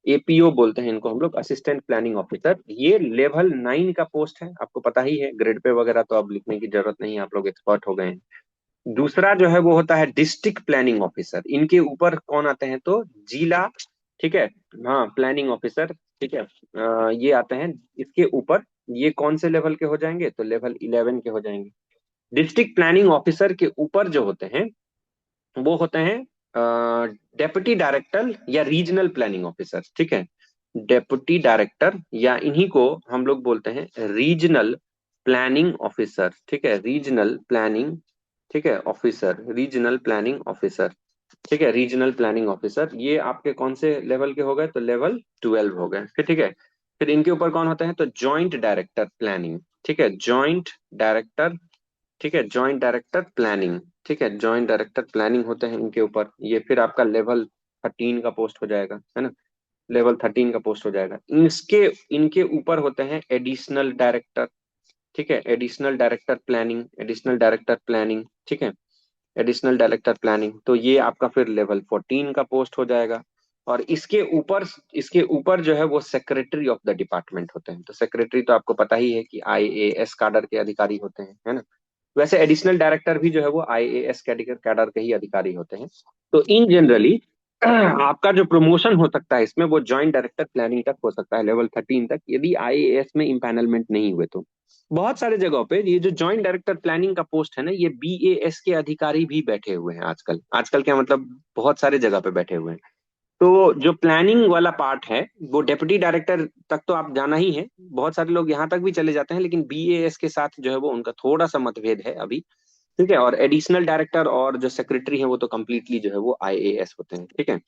एपीओ बोलते हैं इनको हम लोग, असिस्टेंट प्लानिंग ऑफिसर। ये लेवल 9 का पोस्ट है, आपको पता ही है, ग्रेड पे वगैरह तो अब लिखने की जरूरत नहीं है, आप लोग एक्सपर्ट हो गए हैं। दूसरा जो है वो होता है डिस्ट्रिक्ट प्लानिंग ऑफिसर, इनके ऊपर कौन आते हैं तो जिला, ठीक है, हाँ प्लानिंग ऑफिसर, ठीक है, ये आते हैं इसके ऊपर। ये कौन से लेवल के हो जाएंगे तो लेवल 11 के हो जाएंगे। डिस्ट्रिक्ट प्लानिंग ऑफिसर के ऊपर जो होते हैं वो होते हैं डेप्यूटी डायरेक्टर या रीजनल प्लानिंग ऑफिसर, ठीक है, डेप्यूटी डायरेक्टर या इन्हीं को हम लोग बोलते हैं रीजनल प्लानिंग ऑफिसर, ठीक है, रीजनल प्लानिंग, ठीक है, ऑफिसर, रीजनल प्लानिंग ऑफिसर, ठीक है, रीजनल प्लानिंग ऑफिसर। ये आपके कौन से लेवल के हो गए तो लेवल 12 हो गए, फिर ठीक है। फिर इनके ऊपर कौन होते हैं तो जॉइंट डायरेक्टर प्लानिंग, ठीक है, जॉइंट डायरेक्टर, ठीक है, जॉइंट डायरेक्टर प्लानिंग, ठीक है, जॉइंट डायरेक्टर प्लानिंग होते हैं इनके ऊपर। ये फिर आपका लेवल 13 का पोस्ट हो जाएगा, है ना, लेवल 13 का पोस्ट हो जाएगा। इसके इनके ऊपर होते हैं एडिशनल डायरेक्टर, ठीक है, additional director planning, additional director planning, ठीक है, एडिशनल डायरेक्टर प्लानिंग। तो ये आपका फिर लेवल 14 का पोस्ट हो जाएगा। और इसके ऊपर जो है वो सेक्रेटरी ऑफ द डिपार्टमेंट होते हैं। तो सेक्रेटरी तो आपको पता ही है कि आईएएस कैडर के अधिकारी होते हैं, है ना। वैसे एडिशनल डायरेक्टर भी जो है वो आईएएस कैडर के ही अधिकारी होते हैं। तो इन जनरली आपका जो प्रमोशन हो सकता है इसमें वो जॉइंट डायरेक्टर प्लानिंग तक हो सकता है, लेवल 13 तक, यदि आईएएस में इम्पैनलमेंट नहीं हुए तो। बहुत सारे जगहों पे ये जो जॉइंट डायरेक्टर प्लानिंग का पोस्ट है ना, ये बीएएस के अधिकारी भी बैठे हुए हैं आजकल। आजकल क्या मतलब, बहुत सारे जगह पे बैठे हुए हैं। तो जो प्लानिंग वाला पार्ट है वो डेप्यूटी डायरेक्टर तक तो आप जाना ही है, बहुत सारे लोग यहाँ तक भी चले जाते हैं, लेकिन बीएएस के साथ जो है वो उनका थोड़ा सा मतभेद है अभी। ठीक है, और एडिशनल डायरेक्टर और जो सेक्रेटरी है वो तो कम्प्लीटली जो है वो आईएएस होते हैं। ठीक है,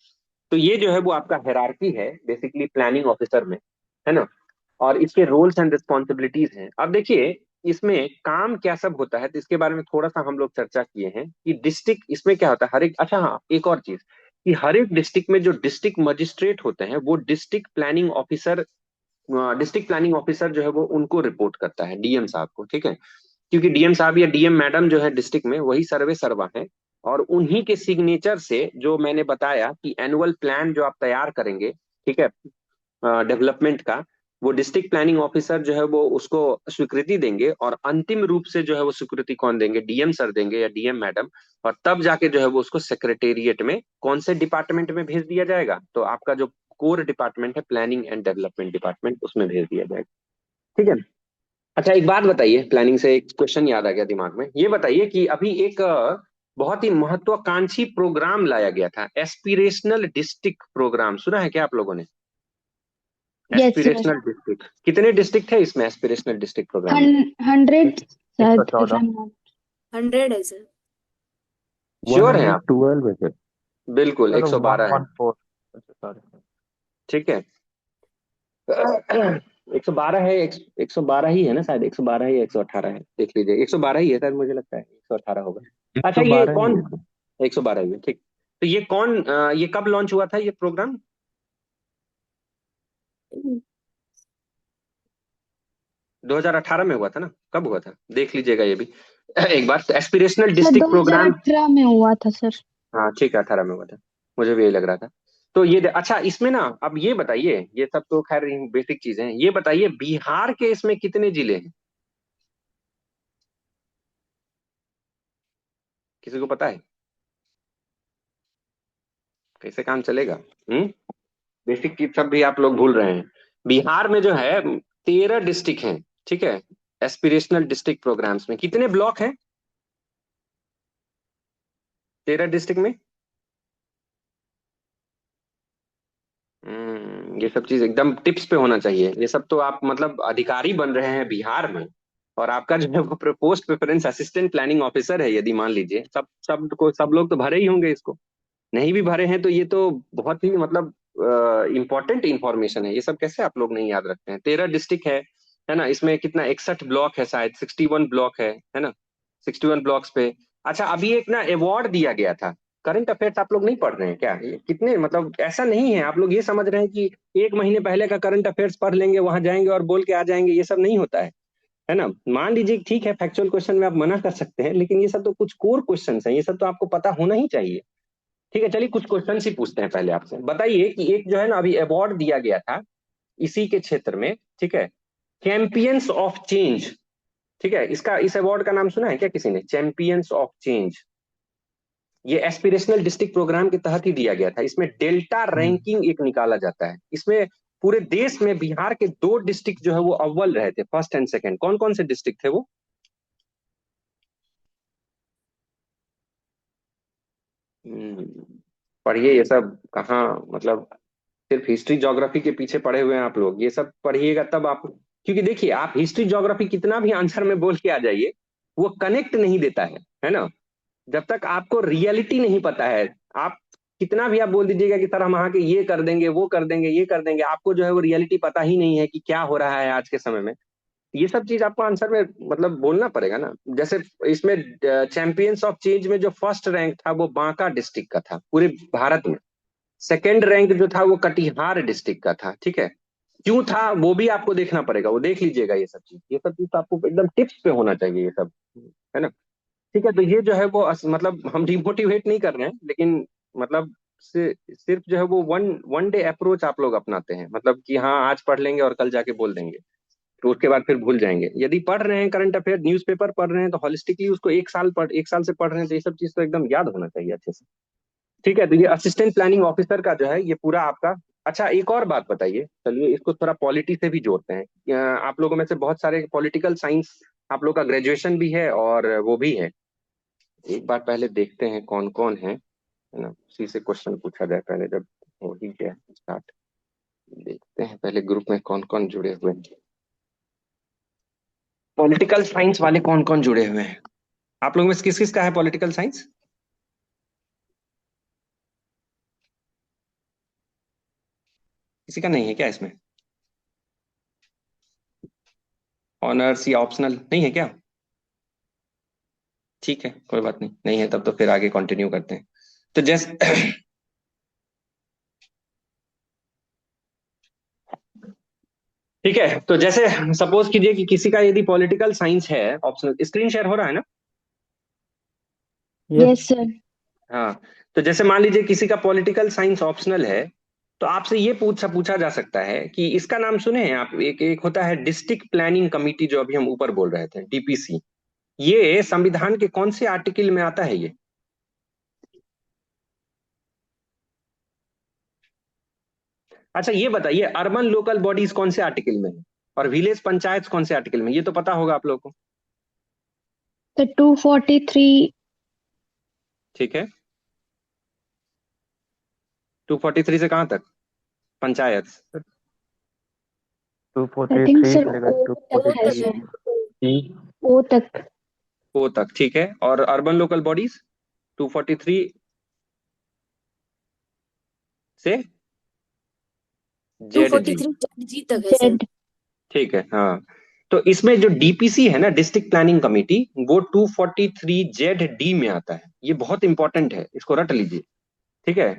तो ये जो है वो आपका हायरार्की है बेसिकली प्लानिंग ऑफिसर में, है ना। और इसके रोल्स एंड रिस्पॉन्सिबिलिटीज हैं। अब देखिए इसमें काम क्या सब होता है, तो इसके बारे में थोड़ा सा हम लोग चर्चा किए हैं कि डिस्ट्रिक्ट इसमें क्या होता है हर एक। अच्छा हाँ, एक और चीज कि हर एक डिस्ट्रिक्ट में जो डिस्ट्रिक्ट मजिस्ट्रेट होते हैं वो डिस्ट्रिक्ट प्लानिंग ऑफिसर जो है वो उनको रिपोर्ट करता है, डीएम साहब को। ठीक है, क्योंकि डीएम साहब या डीएम मैडम जो है डिस्ट्रिक्ट में वही सर्वे सर्वा है, और उन्हीं के सिग्नेचर से जो मैंने बताया कि एनुअल प्लान जो आप तैयार करेंगे, ठीक है, डेवलपमेंट का, वो डिस्ट्रिक्ट प्लानिंग ऑफिसर जो है वो उसको स्वीकृति देंगे, और अंतिम रूप से जो है वो स्वीकृति कौन देंगे, डीएम सर देंगे या डीएम मैडम। और तब जाके जो है वो उसको सेक्रेटेरिएट में कौन से डिपार्टमेंट में भेज दिया जाएगा, तो आपका जो कोर डिपार्टमेंट है प्लानिंग एंड डेवलपमेंट डिपार्टमेंट, उसमें भेज दिया जाएगा। ठीक है। अच्छा एक बात बताइए, प्लानिंग से एक क्वेश्चन याद आ गया दिमाग में, ये बताइए कि अभी एक बहुत ही महत्वाकांक्षी प्रोग्राम लाया गया था, एस्पिरेशनल डिस्ट्रिक्ट प्रोग्राम, सुना है क्या आप लोगों ने? Yes sir. एस्पिरेशनल डिस्ट्रिक्ट, कितने डिस्ट्रिक्ट है इसमें एस्पिरेशनल डिस्ट्रिक्ट प्रोग्राम में? 100 शायद, if 114। I'm not- 100 है सर। श्योर हैं आप? 112 है सर। बिल्कुल सर 112 है। 114। सॉरी। ठीक है, 112 है, 112 ही है ना शायद, 112 ही 118 है, देख लीजिए, 112 ही है शायद, मुझे लगता है 118 होगा। अच्छा ये 112 ही कौन, है सर। 112 ही है, ठीक। तो ये कौन ये कब लॉन्च हुआ था ये प्रोग्राम? 2018 में हुआ था ना, कब हुआ था देख लीजिएगा ये भी एक बार। एस्पिरेशनल सर डिस्ट्रिक्ट प्रोग्राम, 2018 में हुआ था सर। हाँ ठीक है 18 में हुआ था, मुझे भी यही लग रहा था। तो ये अच्छा इसमें ना, अब ये बताइए, ये सब तो खैर बेसिक चीजें हैं, ये बताइए बिहार के इसमें कितने जिले हैं, किसी को पता है? कैसे काम चलेगा? बेसिक चीज सब भी आप लोग भूल रहे हैं। बिहार में जो है 13 डिस्ट्रिक्ट हैं। ठीक है, एस्पिरेशनल डिस्ट्रिक्ट प्रोग्राम्स में कितने ब्लॉक हैं 13 डिस्ट्रिक्ट में? ये सब चीज एकदम टिप्स पे होना चाहिए, ये सब तो आप मतलब अधिकारी बन रहे हैं बिहार में, और आपका जो है वो post preference assistant planning officer है, यदि मान लीजिए सब लोग तो भरे ही होंगे इसको, नहीं भी भरे हैं तो ये तो बहुत ही मतलब इंपॉर्टेंट इंफॉर्मेशन है, ये सब कैसे आप लोग नहीं याद रखते हैं? 13 डिस्ट्रिक्ट है ना, इसमें कितना 61 ब्लॉक है शायद, 61 ब्लॉक है ना, 61 ब्लॉक्स पे। अच्छा अभी एक ना अवार्ड दिया गया था, करंट अफेयर्स आप लोग नहीं पढ़ रहे हैं क्या? ये कितने मतलब ऐसा नहीं है, आप लोग ये समझ रहे हैं कि एक महीने पहले का करंट अफेयर्स पढ़ लेंगे, वहां जाएंगे और बोल के आ जाएंगे, ये सब नहीं होता है ना। मान लीजिए ठीक है फैक्चुअल क्वेश्चन में आप मना कर सकते हैं, लेकिन ये सब तो कुछ कोर क्वेश्चंस हैं, ये सब तो आपको पता होना ही चाहिए। ठीक है, चलिए कुछ क्वेश्चन ही पूछते हैं पहले आपसे, बताइए कि एक जो है ना अभी अवार्ड दिया गया था इसी के क्षेत्र में, ठीक है, चैंपियंस ऑफ चेंज। ठीक है, इसका इस अवार्ड का नाम सुना है क्या किसी ने, चैंपियंस ऑफ चेंज? ये एस्पिरेशनल डिस्ट्रिक्ट प्रोग्राम के तहत ही दिया गया था, इसमें डेल्टा रैंकिंग एक निकाला जाता है, इसमें पूरे देश में बिहार के 2 डिस्ट्रिक्ट जो है वो अव्वल रहे थे, फर्स्ट एंड सेकंड, कौन कौन से डिस्ट्रिक्ट थे वो? पढ़िए ये सब, कहाँ मतलब सिर्फ हिस्ट्री ज्योग्राफी के पीछे पड़े हुए हैं आप लोग, ये सब पढ़िएगा तब आप, क्योंकि देखिए आप हिस्ट्री ज्योग्राफी कितना भी आंसर में बोल के आ जाइए, वो कनेक्ट नहीं देता है ना, जब तक आपको रियलिटी नहीं पता है। आप कितना भी आप बोल दीजिएगा कि सर हम वहां के ये कर देंगे वो कर देंगे ये कर देंगे, आपको जो है वो रियलिटी पता ही नहीं है कि क्या हो रहा है आज के समय में, ये सब चीज आपको आंसर में मतलब बोलना पड़ेगा ना। जैसे इसमें चैंपियंस ऑफ चेंज में जो फर्स्ट रैंक था वो बांका डिस्ट्रिक्ट का था पूरे भारत में, सेकेंड रैंक जो था वो कटिहार डिस्ट्रिक्ट का था। ठीक है, क्यों था वो भी आपको देखना पड़ेगा, वो देख लीजिएगा, ये सब चीज तो आपको एकदम टिप्स पे होना चाहिए ये सब, है ना। ठीक है, तो ये जो है वो मतलब हम डिमोटिवेट नहीं कर रहे हैं, लेकिन मतलब सिर्फ जो है वो वन वन डे अप्रोच आप लोग अपनाते हैं, मतलब कि हाँ आज पढ़ लेंगे और कल जाके बोल देंगे, तो उसके बाद फिर भूल जाएंगे। यदि पढ़ रहे हैं करंट अफेयर न्यूज़पेपर पढ़ रहे हैं तो हॉलिस्टिकली उसको एक साल से पढ़ रहे हैं, तो ये सब चीज तो एकदम याद होना चाहिए अच्छे से। ठीक है, तो ये असिस्टेंट प्लानिंग ऑफिसर का जो है ये पूरा आपका। अच्छा एक और बात बताइए, चलिए इसको थोड़ा पॉलिटी से भी जोड़ते हैं, आप लोगों में से बहुत सारे पॉलिटिकल साइंस आप लोग का ग्रेजुएशन भी है और वो भी है, एक बार पहले देखते हैं कौन कौन है ना, उसी से क्वेश्चन पूछा जाए पहले, जब हो ही गया स्टार्ट। देखते हैं पहले ग्रुप में कौन कौन जुड़े हुए हैं। पॉलिटिकल साइंस वाले कौन कौन जुड़े हुए हैं? आप लोगों में किस किस का है पॉलिटिकल साइंस? किसी का नहीं है क्या इसमें? ऑनर्स या ऑप्शनल नहीं है क्या? ठीक है, कोई बात नहीं, नहीं है तब तो फिर आगे कंटिन्यू करते हैं। तो जैसे ठीक है, तो जैसे सपोज कीजिए कि किसी का यदि पॉलिटिकल साइंस है ऑप्शनल, स्क्रीन शेयर हो रहा है ना? Yes sir. हाँ, तो जैसे मान लीजिए किसी का पॉलिटिकल साइंस ऑप्शनल है, तो आपसे ये पूछा जा सकता है कि इसका नाम सुने हैं आप? एक एक होता है डिस्ट्रिक्ट प्लानिंग कमिटी, जो अभी हम ऊपर बोल रहे थे, डीपीसी। ये संविधान के कौन से आर्टिकल में आता है ये? अच्छा ये बताइए, अर्बन लोकल बॉडीज कौन से आर्टिकल में है और विलेज पंचायत कौन से आर्टिकल में? ये तो पता होगा आप लोगों को। तो 243। ठीक है, 243 से कहां तक पंचायत? आई थिंक 243 सर से लेकर ओ तक है 243 सर। सी। ओ तक। ओ तक, ठीक है। और अर्बन लोकल बॉडीज 243 से to Z forty G. Three G तक है सर। जेड। ठीक है, हाँ। तो इसमें जो डीपीसी है ना, डिस्ट्रिक्ट प्लानिंग कमेटी, वो 243 जेड डी में आता है। ये बहुत इंपॉर्टेंट है, इसको रट लीजिए। ठीक है,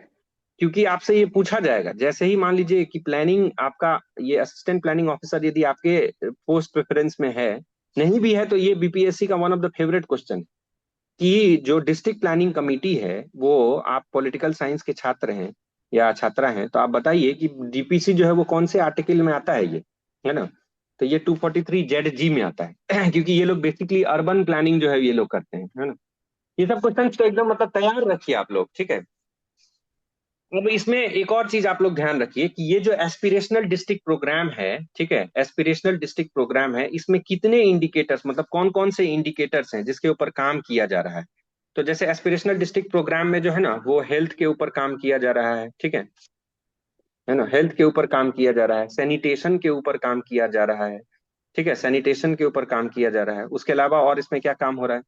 क्योंकि आपसे ये पूछा जाएगा जैसे ही मान लीजिए कि प्लानिंग आपका, ये असिस्टेंट प्लानिंग ऑफिसर यदि आपके पोस्ट प्रेफरेंस में है, नहीं भी है, तो ये बीपीएससी का one of the favourite question, कि जो डिस्ट्रिक्ट प्लानिंग कमेटी है, वो आप पॉलिटिकल साइंस के छात्र हैं या छात्रा हैं, तो आप बताइए कि डीपीसी जो है वो कौन से आर्टिकल में आता है ये, है ना? तो ये 243 जेड जी में आता है क्योंकि ये लोग बेसिकली अर्बन प्लानिंग जो है ये लोग करते हैं, है ना? ये सब क्वेश्चन तो एकदम मतलब तैयार रखिए आप लोग, ठीक है। अब इसमें एक और चीज आप लोग ध्यान रखिए कि ये जो एस्पिरेशनल डिस्ट्रिक्ट प्रोग्राम है, ठीक है, एस्पिरेशनल डिस्ट्रिक्ट प्रोग्राम है, इसमें कितने इंडिकेटर्स, मतलब कौन कौन से इंडिकेटर्स हैं जिसके ऊपर काम किया जा रहा है? तो जैसे एस्पिरेशनल डिस्ट्रिक्ट प्रोग्राम में जो है ना, वो हेल्थ के ऊपर काम किया जा रहा है, ठीक है ना? हेल्थ के ऊपर काम किया जा रहा है, सैनिटेशन के ऊपर काम किया जा रहा है, ठीक है, सैनिटेशन के ऊपर काम किया जा रहा है। उसके अलावा और इसमें क्या काम हो रहा है?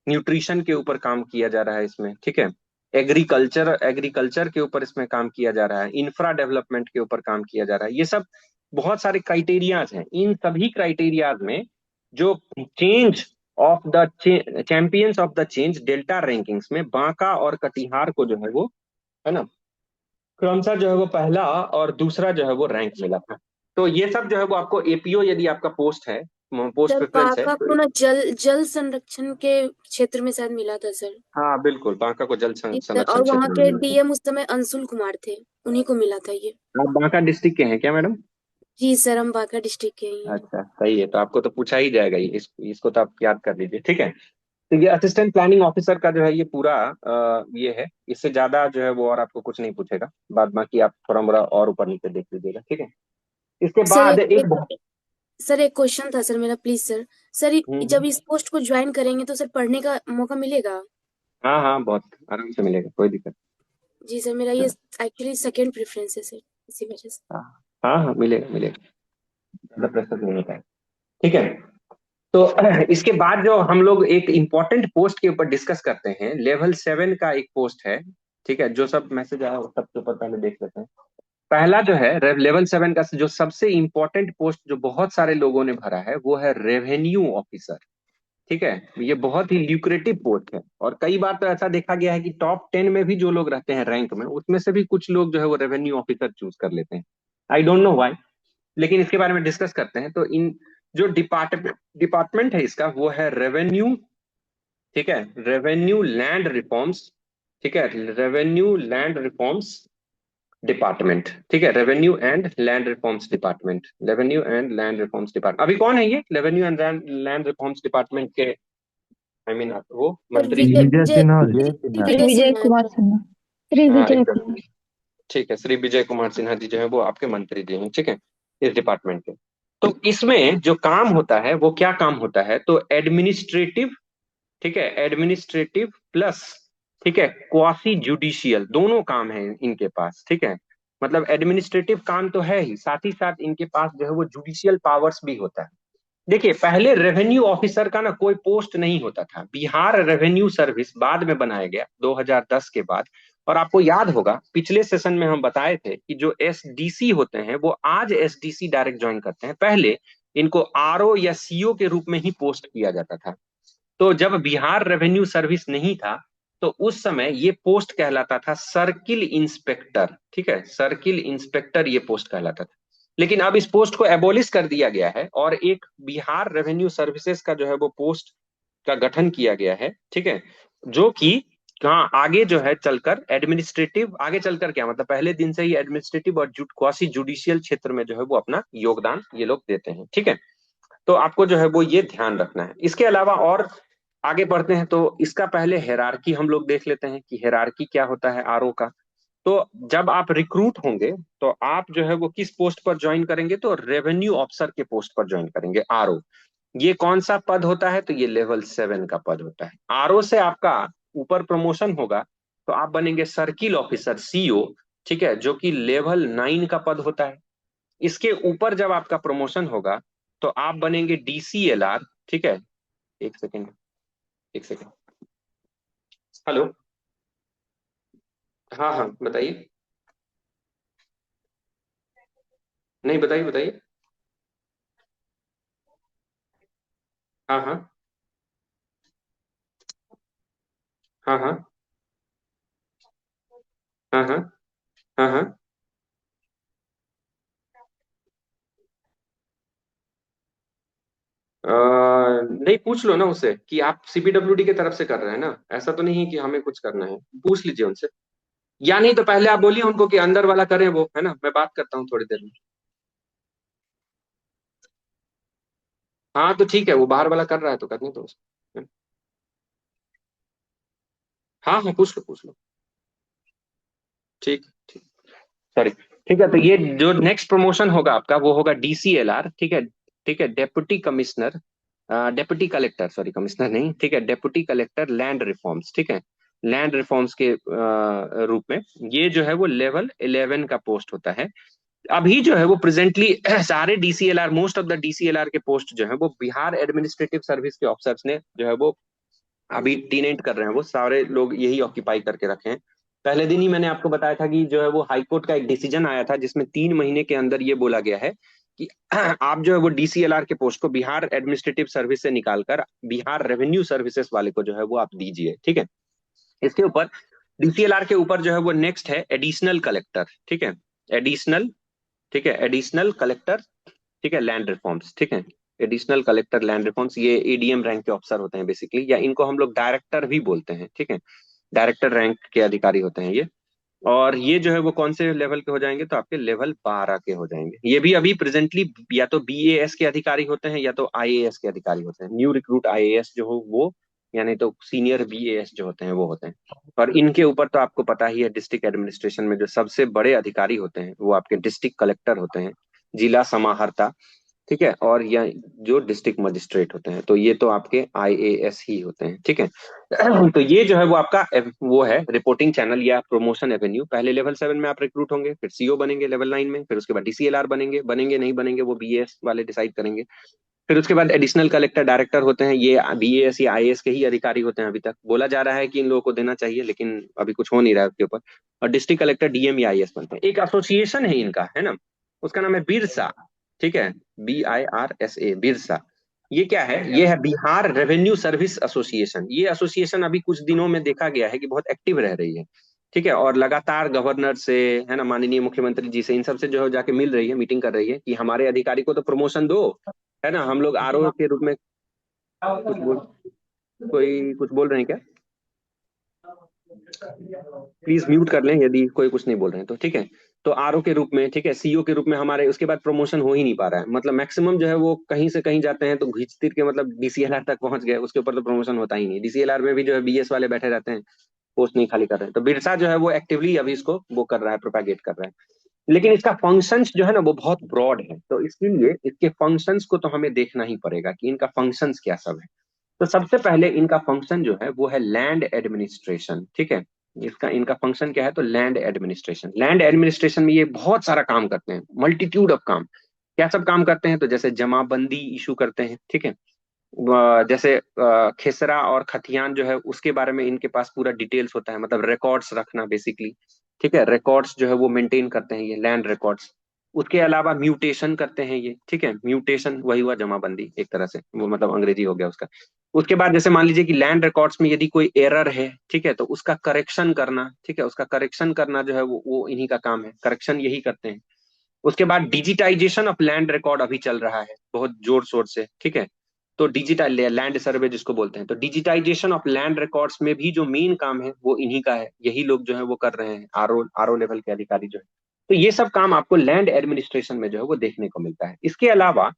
न्यूट्रिशन के ऊपर काम किया जा रहा है इसमें, ठीक है। एग्रीकल्चर के ऊपर इसमें काम किया जा रहा है, इंफ्रा डेवलपमेंट के ऊपर काम किया जा रहा है। ये सब बहुत सारे क्राइटेरियाज हैं। इन सभी क्राइटेरियाज में जो change of the champions of the change delta rankings में बांका और कटिहार को जो है वो, है ना, क्रमशः जो है वो पहला और दूसरा जो है वो रैंक मिला था। तो ये सब जो है वो आपको एपीओ यदि आपका पोस्ट है, पोस्ट सर प्रेफरेंस है बाका तो। को ना जल जल संरक्षण के क्षेत्र में शायद मिला था सर। हाँ बिल्कुल, बांका को जल जी सर, संरक्षण और वहाँ क्षेत्र में के मिला था। डीएम उस समय अंशुल कुमार थे, उन्हीं को मिला था ये। आप बांका डिस्ट्रिक्ट के हैं क्या मैडम? जी सर, हम बांका डिस्ट्रिक्ट के ही हैं। अच्छा सही है, तो आपको तो पूछा ही जाएगा ये, इसको तो आप याद कर लीजिए, ठीक है। तो ये असिस्टेंट प्लानिंग ऑफिसर का जो है ये पूरा ये है। इससे ज्यादा जो है वो और आपको कुछ नहीं पूछेगा, बाद बाकी आप थोड़ा मोड़ा और ऊपर नीचे देख लीजिएगा, ठीक है। इसके सर बाद एक सर एक क्वेश्चन था सर मेरा, प्लीज सर। सर हम्म। जब इस पोस्ट को ज्वाइन करेंगे तो सर पढ़ने का मौका मिलेगा? हाँ हाँ, बहुत आराम से मिलेगा, कोई दिक्कत जी सर, मेरा ये नहीं। एक्चुअली सेकंड प्रेफरेंस है सर, इसी वजह से। हाँ हाँ हाँ, मिलेगा मिलेगा, ज्यादा प्रेशर नहीं होता है, ठीक है। तो इसके बाद जो हम लोग एक इंपॉर्टेंट पोस्ट के ऊपर डिस्कस करते हैं, लेवल 7 का एक पोस्ट है, ठीक है। जो सब मैसेज आया वो सबके ऊपर पहले देख लेते हैं। पहला जो है लेवल 7 का जो सबसे इंपॉर्टेंट पोस्ट जो बहुत सारे लोगों ने भरा है, वो है रेवेन्यू ऑफिसर, ठीक है। ये बहुत ही ल्यूक्रेटिव पोस्ट है, और कई बार तो ऐसा देखा गया है कि टॉप 10 में भी जो लोग रहते हैं रैंक में, उसमें से भी कुछ लोग जो है वो रेवेन्यू ऑफिसर चूज कर लेते हैं। आई डोंट नो व्हाई, लेकिन इसके बारे में डिस्कस करते हैं। तो इन जो डिपार्टमेंट है इसका, वो है रेवेन्यू, ठीक है, रेवेन्यू लैंड रिफॉर्म्स, ठीक है, रेवेन्यू लैंड रिफॉर्म्स डिपार्टमेंट, ठीक है, revenue and land reforms department, revenue and land reforms department. अभी कौन है ये revenue and land reforms department के, आई मीन वो सर मंत्री जी? विजय विजय विजय सिन्हा जी। श्री श्री विजय विजय सिन्हा है कुमार सर। सिन्हा। श्री हाँ विजय एकदम कुमार। ठीक है, श्री विजय कुमार सिन्हा जी जो है वो आपके मंत्री जी हैं, ठीक है, इस डिपार्टमेंट के। तो इसमें जो काम होता है वो क्या काम होता है? तो एडमिनिस्ट्रेटिव, ठीक है, एडमिनिस्ट्रेटिव प्लस, ठीक है, क्वासी जुडिशियल, दोनों काम है इनके पास, ठीक है। मतलब एडमिनिस्ट्रेटिव काम तो है ही, साथ ही साथ इनके पास जो है वो जुडिशियल पावर्स भी होता है। देखिए पहले रेवेन्यू ऑफिसर का ना कोई पोस्ट नहीं होता था, बिहार रेवेन्यू सर्विस बाद में बनाया गया 2010 के बाद। और आपको याद होगा पिछले सेशन में हम बताए थे कि जो एसडीसी होते हैं वो आज एसडीसी डायरेक्ट ज्वाइन करते हैं, पहले इनको आरओ या सीओ के रूप में ही पोस्ट किया जाता था। तो जब बिहार रेवेन्यू सर्विस नहीं था तो उस समय ये पोस्ट कहलाता था सर्किल इंस्पेक्टर, ठीक है, सर्किल इंस्पेक्टर ये पोस्ट कहलाता था। लेकिन अब इस पोस्ट को एबोलिश कर दिया गया है और एक बिहार रेवेन्यू सर्विसेज का जो है वो पोस्ट का गठन किया गया है, ठीक है, जो कि कहाँ आगे जो है चलकर एडमिनिस्ट्रेटिव, आगे चलकर क्या मतलब पहले दिन से ही एडमिनिस्ट्रेटिव और क्वासी जुडिशियल क्षेत्र में जो है वो अपना योगदान ये लोग देते हैं, ठीक है। तो आपको जो है वो ये ध्यान रखना है। इसके अलावा और आगे बढ़ते हैं तो इसका पहले हेरारकी हम लोग देख लेते हैं कि हेरारकी क्या होता है आरओ का। तो जब आप रिक्रूट होंगे तो आप जो है वो किस पोस्ट पर ज्वाइन करेंगे, तो रेवेन्यू ऑफिसर के पोस्ट पर ज्वाइन करेंगे, आरओ। ये कौन सा पद होता है, तो ये लेवल 7 का पद होता है। आरओ से आपका ऊपर प्रमोशन होगा तो आप बनेंगे सर्किल ऑफिसर, सीओ, ठीक है, जो कि लेवल 9 का पद होता है। इसके ऊपर जब आपका प्रमोशन होगा तो आप बनेंगे डीसीएलआर, ठीक है। एक सेकेंड, एक सेकेंड, हेलो, हाँ हाँ बताइए, नहीं बताइए बताइए, हाँ हाँ, हाँ हाँ, हाँ हाँ, हाँ हाँ। नहीं, पूछ लो ना उससे कि आप सीपीडब्ल्यूडी की तरफ से कर रहे हैं ना, ऐसा तो नहीं है कि हमें कुछ करना है, पूछ लीजिए उनसे। या नहीं तो पहले आप बोलिए उनको कि अंदर वाला करें वो, है ना, मैं बात करता हूँ थोड़ी देर में। हाँ तो ठीक है, वो बाहर वाला कर रहा है तो करने दो उसको। हाँ हाँ पूछ लो पूछ लो, ठीक ठीक, सॉरी, ठीक है। तो ये जो नेक्स्ट प्रमोशन होगा आपका वो होगा डीसीएलआर, ठीक है, ठीक है, deputy commissioner, deputy collector, sorry commissioner नहीं, ठीक है, डेप्यूटी कलेक्टर लैंड रिफॉर्म्स, ठीक है, लैंड रिफॉर्म्स के रूप में ये जो है वो लेवल 11 का पोस्ट होता है। अभी जो है वो प्रेजेंटली सारे DCLR, most of the DCLR के पोस्ट जो है वो बिहार एडमिनिस्ट्रेटिव सर्विस के ऑफिसर्स ने जो है वो अभी टीनेट कर रहे हैं, वो सारे लोग यही ऑक्यूपाई करके रखे हैं। पहले दिन ही मैंने आपको बताया था कि जो है वो हाईकोर्ट का एक डिसीजन आया था जिसमें 3 महीने के अंदर ये बोला गया है कि आप जो है वो डीसीएलआर के पोस्ट को बिहार एडमिनिस्ट्रेटिव सर्विस से निकालकर बिहार रेवेन्यू सर्विसेज वाले को जो है वो आप दीजिए, ठीक है। इसके ऊपर डीसीएलआर के ऊपर जो है वो नेक्स्ट है एडिशनल कलेक्टर, ठीक है, एडिशनल, ठीक है, एडिशनल कलेक्टर, ठीक है, लैंड रिफॉर्म्स, ठीक है, एडिशनल कलेक्टर लैंड रिफॉर्म्स, ये एडीएम रैंक के ऑफिसर होते हैं बेसिकली, या इनको हम लोग डायरेक्टर भी बोलते हैं, ठीक है, डायरेक्टर रैंक के अधिकारी होते हैं ये। और ये जो है वो कौन से लेवल के हो जाएंगे, तो आपके लेवल 12 के हो जाएंगे। ये भी अभी प्रेजेंटली या तो बीएएस के अधिकारी होते हैं या तो आईएएस के अधिकारी होते हैं, न्यू रिक्रूट आईएएस जो हो वो, यानी तो सीनियर बीएएस जो होते हैं वो होते हैं। और इनके ऊपर तो आपको पता ही है डिस्ट्रिक्ट एडमिनिस्ट्रेशन में जो सबसे बड़े अधिकारी होते हैं वो आपके डिस्ट्रिक्ट कलेक्टर होते हैं, जिला समाहर्ता, ठीक है, और या जो डिस्ट्रिक्ट मजिस्ट्रेट होते हैं, तो ये तो आपके आईएएस ही होते हैं, ठीक है। तो ये जो है वो आपका वो है रिपोर्टिंग चैनल या प्रमोशन एवेन्यू। पहले लेवल 7 में आप रिक्रूट होंगे, फिर सीओ बनेंगे लेवल 9 में, फिर उसके बाद डीसीएलआर बनेंगे, बनेंगे नहीं बनेंगे वो बीएएस वाले डिसाइड करेंगे। फिर उसके बाद एडिशनल कलेक्टर डायरेक्टर होते हैं, ये बीएएस या आईएएस के ही अधिकारी होते हैं। अभी तक बोला जा रहा है कि इन लोगों को देना चाहिए लेकिन अभी कुछ हो नहीं रहा है उसके ऊपर। और डिस्ट्रिक्ट कलेक्टर डीएम या आईएएस बनते हैं। एक एसोसिएशन है इनका, है ना, उसका नाम है बिरसा, ठीक है, BIRSA, बिरसा। ये क्या है, ये है बिहार रेवेन्यू सर्विस एसोसिएशन। ये एसोसिएशन अभी कुछ दिनों में देखा गया है कि बहुत एक्टिव रह रही है, ठीक है, और लगातार गवर्नर से, है ना, माननीय मुख्यमंत्री जी से, इन सब से जो है जाके मिल रही है, मीटिंग कर रही है कि हमारे अधिकारी को तो प्रमोशन दो, है ना, हम लोग आरओ के रूप में कुछ बोल, कोई कुछ बोल रहे हैं क्या, प्लीज म्यूट कर लें यदि कोई कुछ नहीं बोल रहे हैं तो, ठीक है। तो आरओ के रूप में, ठीक है, सीओ के रूप में हमारे, उसके बाद प्रमोशन हो ही नहीं पा रहा है, मतलब मैक्सिमम जो है वो कहीं से कहीं जाते हैं तो घिंच तीर के मतलब डीसीएलआर तक पहुंच गए, उसके ऊपर तो प्रमोशन होता ही नहीं। डीसीएलआर में भी जो है बीएस वाले बैठे रहते हैं, पोस्ट नहीं खाली कर रहे हैं। तो बिरसा जो है वो एक्टिवली अभी इसको वो कर रहा है, प्रोपागेट कर रहा है। लेकिन इसका फंक्शंस जो है ना वो बहुत ब्रॉड है, तो इसके लिए इसके फंक्शंस को तो हमें देखना ही पड़ेगा कि इनका फंक्शंस क्या सब है। तो सबसे पहले इनका फंक्शन जो है वो है लैंड एडमिनिस्ट्रेशन, ठीक है, इसका इनका फंक्शन क्या है, तो लैंड एडमिनिस्ट्रेशन। लैंड एडमिनिस्ट्रेशन में ये बहुत सारा काम करते हैं, मल्टीट्यूड ऑफ काम। क्या सब काम करते हैं, तो जैसे जमाबंदी इशू करते हैं, ठीक है। जैसे खेसरा और खतियान जो है उसके बारे में इनके पास पूरा डिटेल्स होता है, मतलब रिकॉर्ड्स रखना बेसिकली, ठीक है। रिकॉर्ड्स जो है वो मेंटेन करते हैं ये लैंड रिकॉर्ड्स। उसके अलावा म्यूटेशन करते हैं ये, ठीक है। म्यूटेशन वही हुआ जमाबंदी एक तरह से, वो मतलब अंग्रेजी हो गया उसका। उसके बाद जैसे मान लीजिए कि लैंड रिकॉर्ड्स में यदि कोई एरर है, ठीक है, तो उसका करेक्शन करना, ठीक है, उसका करेक्शन करना जो है वो इन्हीं का काम है, करेक्शन यही करते हैं। उसके बाद डिजिटाइजेशन ऑफ लैंड रिकॉर्ड अभी चल रहा है बहुत जोर शोर से, ठीक है। तो डिजिटल लैंड सर्वे जिसको बोलते हैं, तो डिजिटाइजेशन ऑफ लैंड रिकॉर्ड्स में भी जो मेन काम है वो इन्हीं का है, यही लोग जो है वो कर रहे हैं, आरओ लेवल के अधिकारी जो है। तो ये सब काम आपको लैंड एडमिनिस्ट्रेशन में जो है वो देखने को मिलता है। इसके अलावा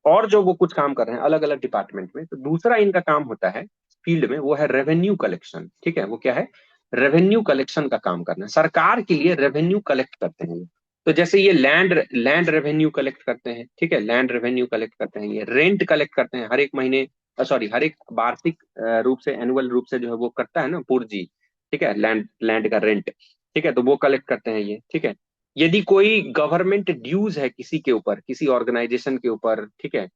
और जो वो कुछ काम कर रहे हैं अलग अलग डिपार्टमेंट में, तो दूसरा इनका काम होता है फील्ड में, वो है रेवेन्यू कलेक्शन, ठीक है। वो क्या है, रेवेन्यू कलेक्शन का काम करना है, सरकार के लिए रेवेन्यू कलेक्ट करते हैं। तो जैसे ये लैंड लैंड रेवेन्यू कलेक्ट करते हैं, ठीक है, लैंड रेवेन्यू कलेक्ट करते हैं, ये रेंट कलेक्ट करते हैं हर एक महीने, सॉरी हर एक वार्षिक रूप से, एनुअल रूप से जो है वो करता है ना पूर्जी, ठीक है, लैंड लैंड का रेंट, ठीक है, तो वो कलेक्ट करते हैं ये, ठीक है। यदि कोई गवर्नमेंट ड्यूज है किसी के ऊपर, किसी ऑर्गेनाइजेशन के ऊपर, ठीक है,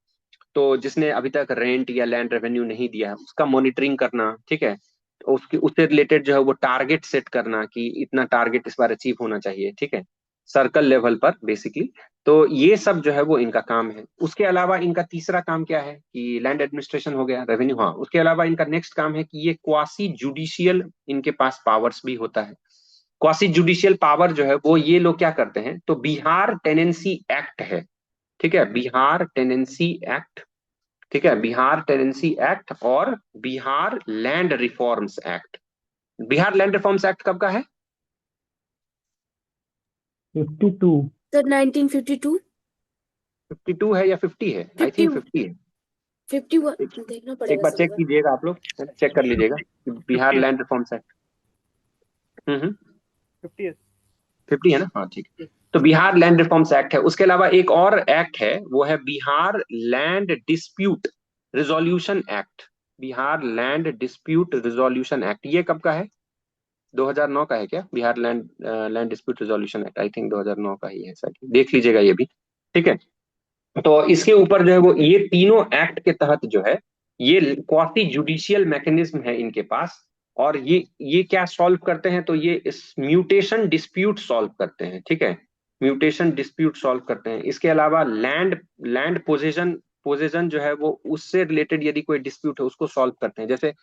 तो जिसने अभी तक रेंट या लैंड रेवेन्यू नहीं दिया है उसका मॉनिटरिंग करना, ठीक है। तो उसके उससे रिलेटेड जो है वो टारगेट सेट करना कि इतना टारगेट इस बार अचीव होना चाहिए, ठीक है, सर्कल लेवल पर बेसिकली। तो ये सब जो है वो इनका काम है। उसके अलावा इनका तीसरा काम क्या है कि लैंड एडमिनिस्ट्रेशन हो गया, रेवेन्यू, हाँ, उसके अलावा इनका नेक्स्ट काम है कि ये क्वासी जुडिशियल इनके पास पावर्स भी होता है। क्वासी जुडिशियल पावर जो है वो ये लोग क्या करते हैं, तो बिहार टेनेंसी एक्ट है, ठीक है, बिहार टेनेंसी एक्ट, ठीक है, बिहार टेनेंसी एक्ट और Bihar land reforms act. Bihar land reforms act कब का है, 52। सर 1952। 52 है या 50 है, आई 50, थिंक 50 है। 51 एक, देखना एक पड़ेगा बार सर एक चेक बार। कीजिएगा आप लोग, चेक कर लीजिएगा कि बिहार 50 लैंड रिफॉर्म्स एक्ट। 50 है। 50 है ना, हाँ ठीक है। तो बिहार लैंड रिफॉर्म्स एक्ट है। उसके अलावा एक और एक्ट है, वो है Bihar land dispute resolution act. Bihar land dispute resolution act, ये कब का है, 2009 का है क्या, Bihar land land dispute resolution act, I think 2009 का ही है सर, देख लीजिएगा ये भी, ठीक है। तो इसके ऊपर जो है वो ये तीनों एक्ट के तहत जो है ये क्वासी जुडिशियल मैकेनिज्म है इनके पास। और ये क्या सॉल्व करते हैं, तो ये इस म्यूटेशन डिस्प्यूट सॉल्व करते हैं, ठीक है, म्यूटेशन डिस्प्यूट सॉल्व करते हैं। इसके अलावा लैंड लैंड पोजेशन पोजेशन जो है वो उससे रिलेटेड यदि कोई डिस्प्यूट है उसको सॉल्व करते हैं। जैसे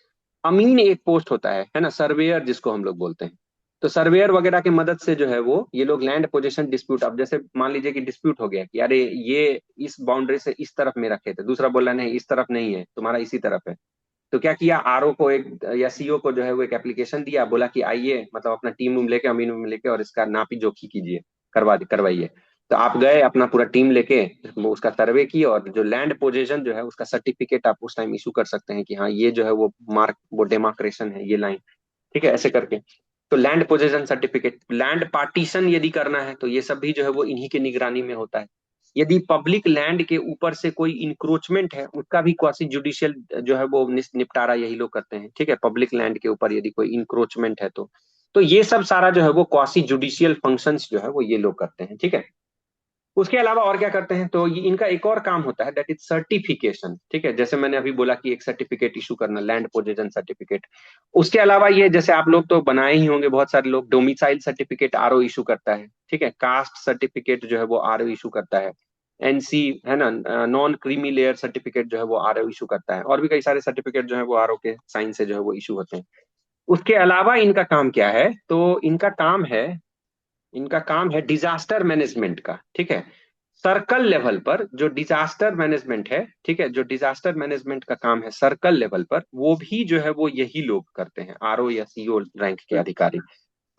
अमीन एक पोस्ट होता है ना, सर्वेयर जिसको हम लोग बोलते हैं। तो सर्वेयर वगैरह की मदद से जो है वो ये लोग लैंड पोजीशन डिस्प्यूट, अब जैसे मान लीजिए कि डिस्प्यूट हो गया कि अरे ये इस बाउंड्री से इस तरफ मेरा खेत है, दूसरा बोला नहीं इस तरफ नहीं है, तुम्हारा इसी तरफ है। तो क्या किया, आरओ को एक या सीओ को जो है वो एक एप्लीकेशन दिया, बोला कि आइए मतलब अपना टीम उम लेके, अमीन उम लेके, और इसका नापी जोखी कीजिए, करवाइए। तो आप गए अपना पूरा टीम लेके, वो उसका सर्वे की, और जो लैंड पोजीशन जो है उसका सर्टिफिकेट आप उस टाइम इशू कर सकते हैं कि हाँ ये जो है वो मार्क, वो डेमार्केशन है, ये लाइन, ठीक है, ऐसे करके। तो land position certificate, land partition यदि करना है तो ये सब भी जो है वो इन्हीं की निगरानी में होता है। यदि पब्लिक लैंड के ऊपर से कोई इंक्रोचमेंट है उसका भी क्वासी जुडिशियल जो है वो निपटारा यही लोग करते हैं, ठीक है, पब्लिक लैंड के ऊपर यदि कोई इंक्रोचमेंट है तो ये सब सारा जो है वो क्वासी जुडिशियल फंक्शंस जो है वो ये लोग करते हैं, ठीक है। उसके अलावा और क्या करते हैं, तो ये इनका एक और काम होता है, दैट इज सर्टिफिकेशन, ठीक है। जैसे मैंने अभी बोला कि एक सर्टिफिकेट इशू करना, लैंड पोजीशन सर्टिफिकेट। उसके अलावा ये जैसे आप लोग तो बनाए ही होंगे, बहुत सारे लोग डोमिसाइल सर्टिफिकेट आरओ इशू करता है, ठीक है, कास्ट सर्टिफिकेट जो है वो आरओ इशू करता है, एनसी है ना, नॉन क्रीमी लेयर सर्टिफिकेट जो है वो आरओ इशू करता है, और भी कई सारे सर्टिफिकेट जो है वो आरओ के साइन से जो है वो इशू होते हैं। उसके अलावा इनका काम क्या है, तो इनका काम है डिजास्टर मैनेजमेंट का, ठीक है। सर्कल लेवल पर जो डिजास्टर मैनेजमेंट है, ठीक है, जो डिजास्टर मैनेजमेंट का काम है सर्कल लेवल पर, वो भी जो है वो यही लोग करते हैं, आरओ या सीओ रैंक के अधिकारी,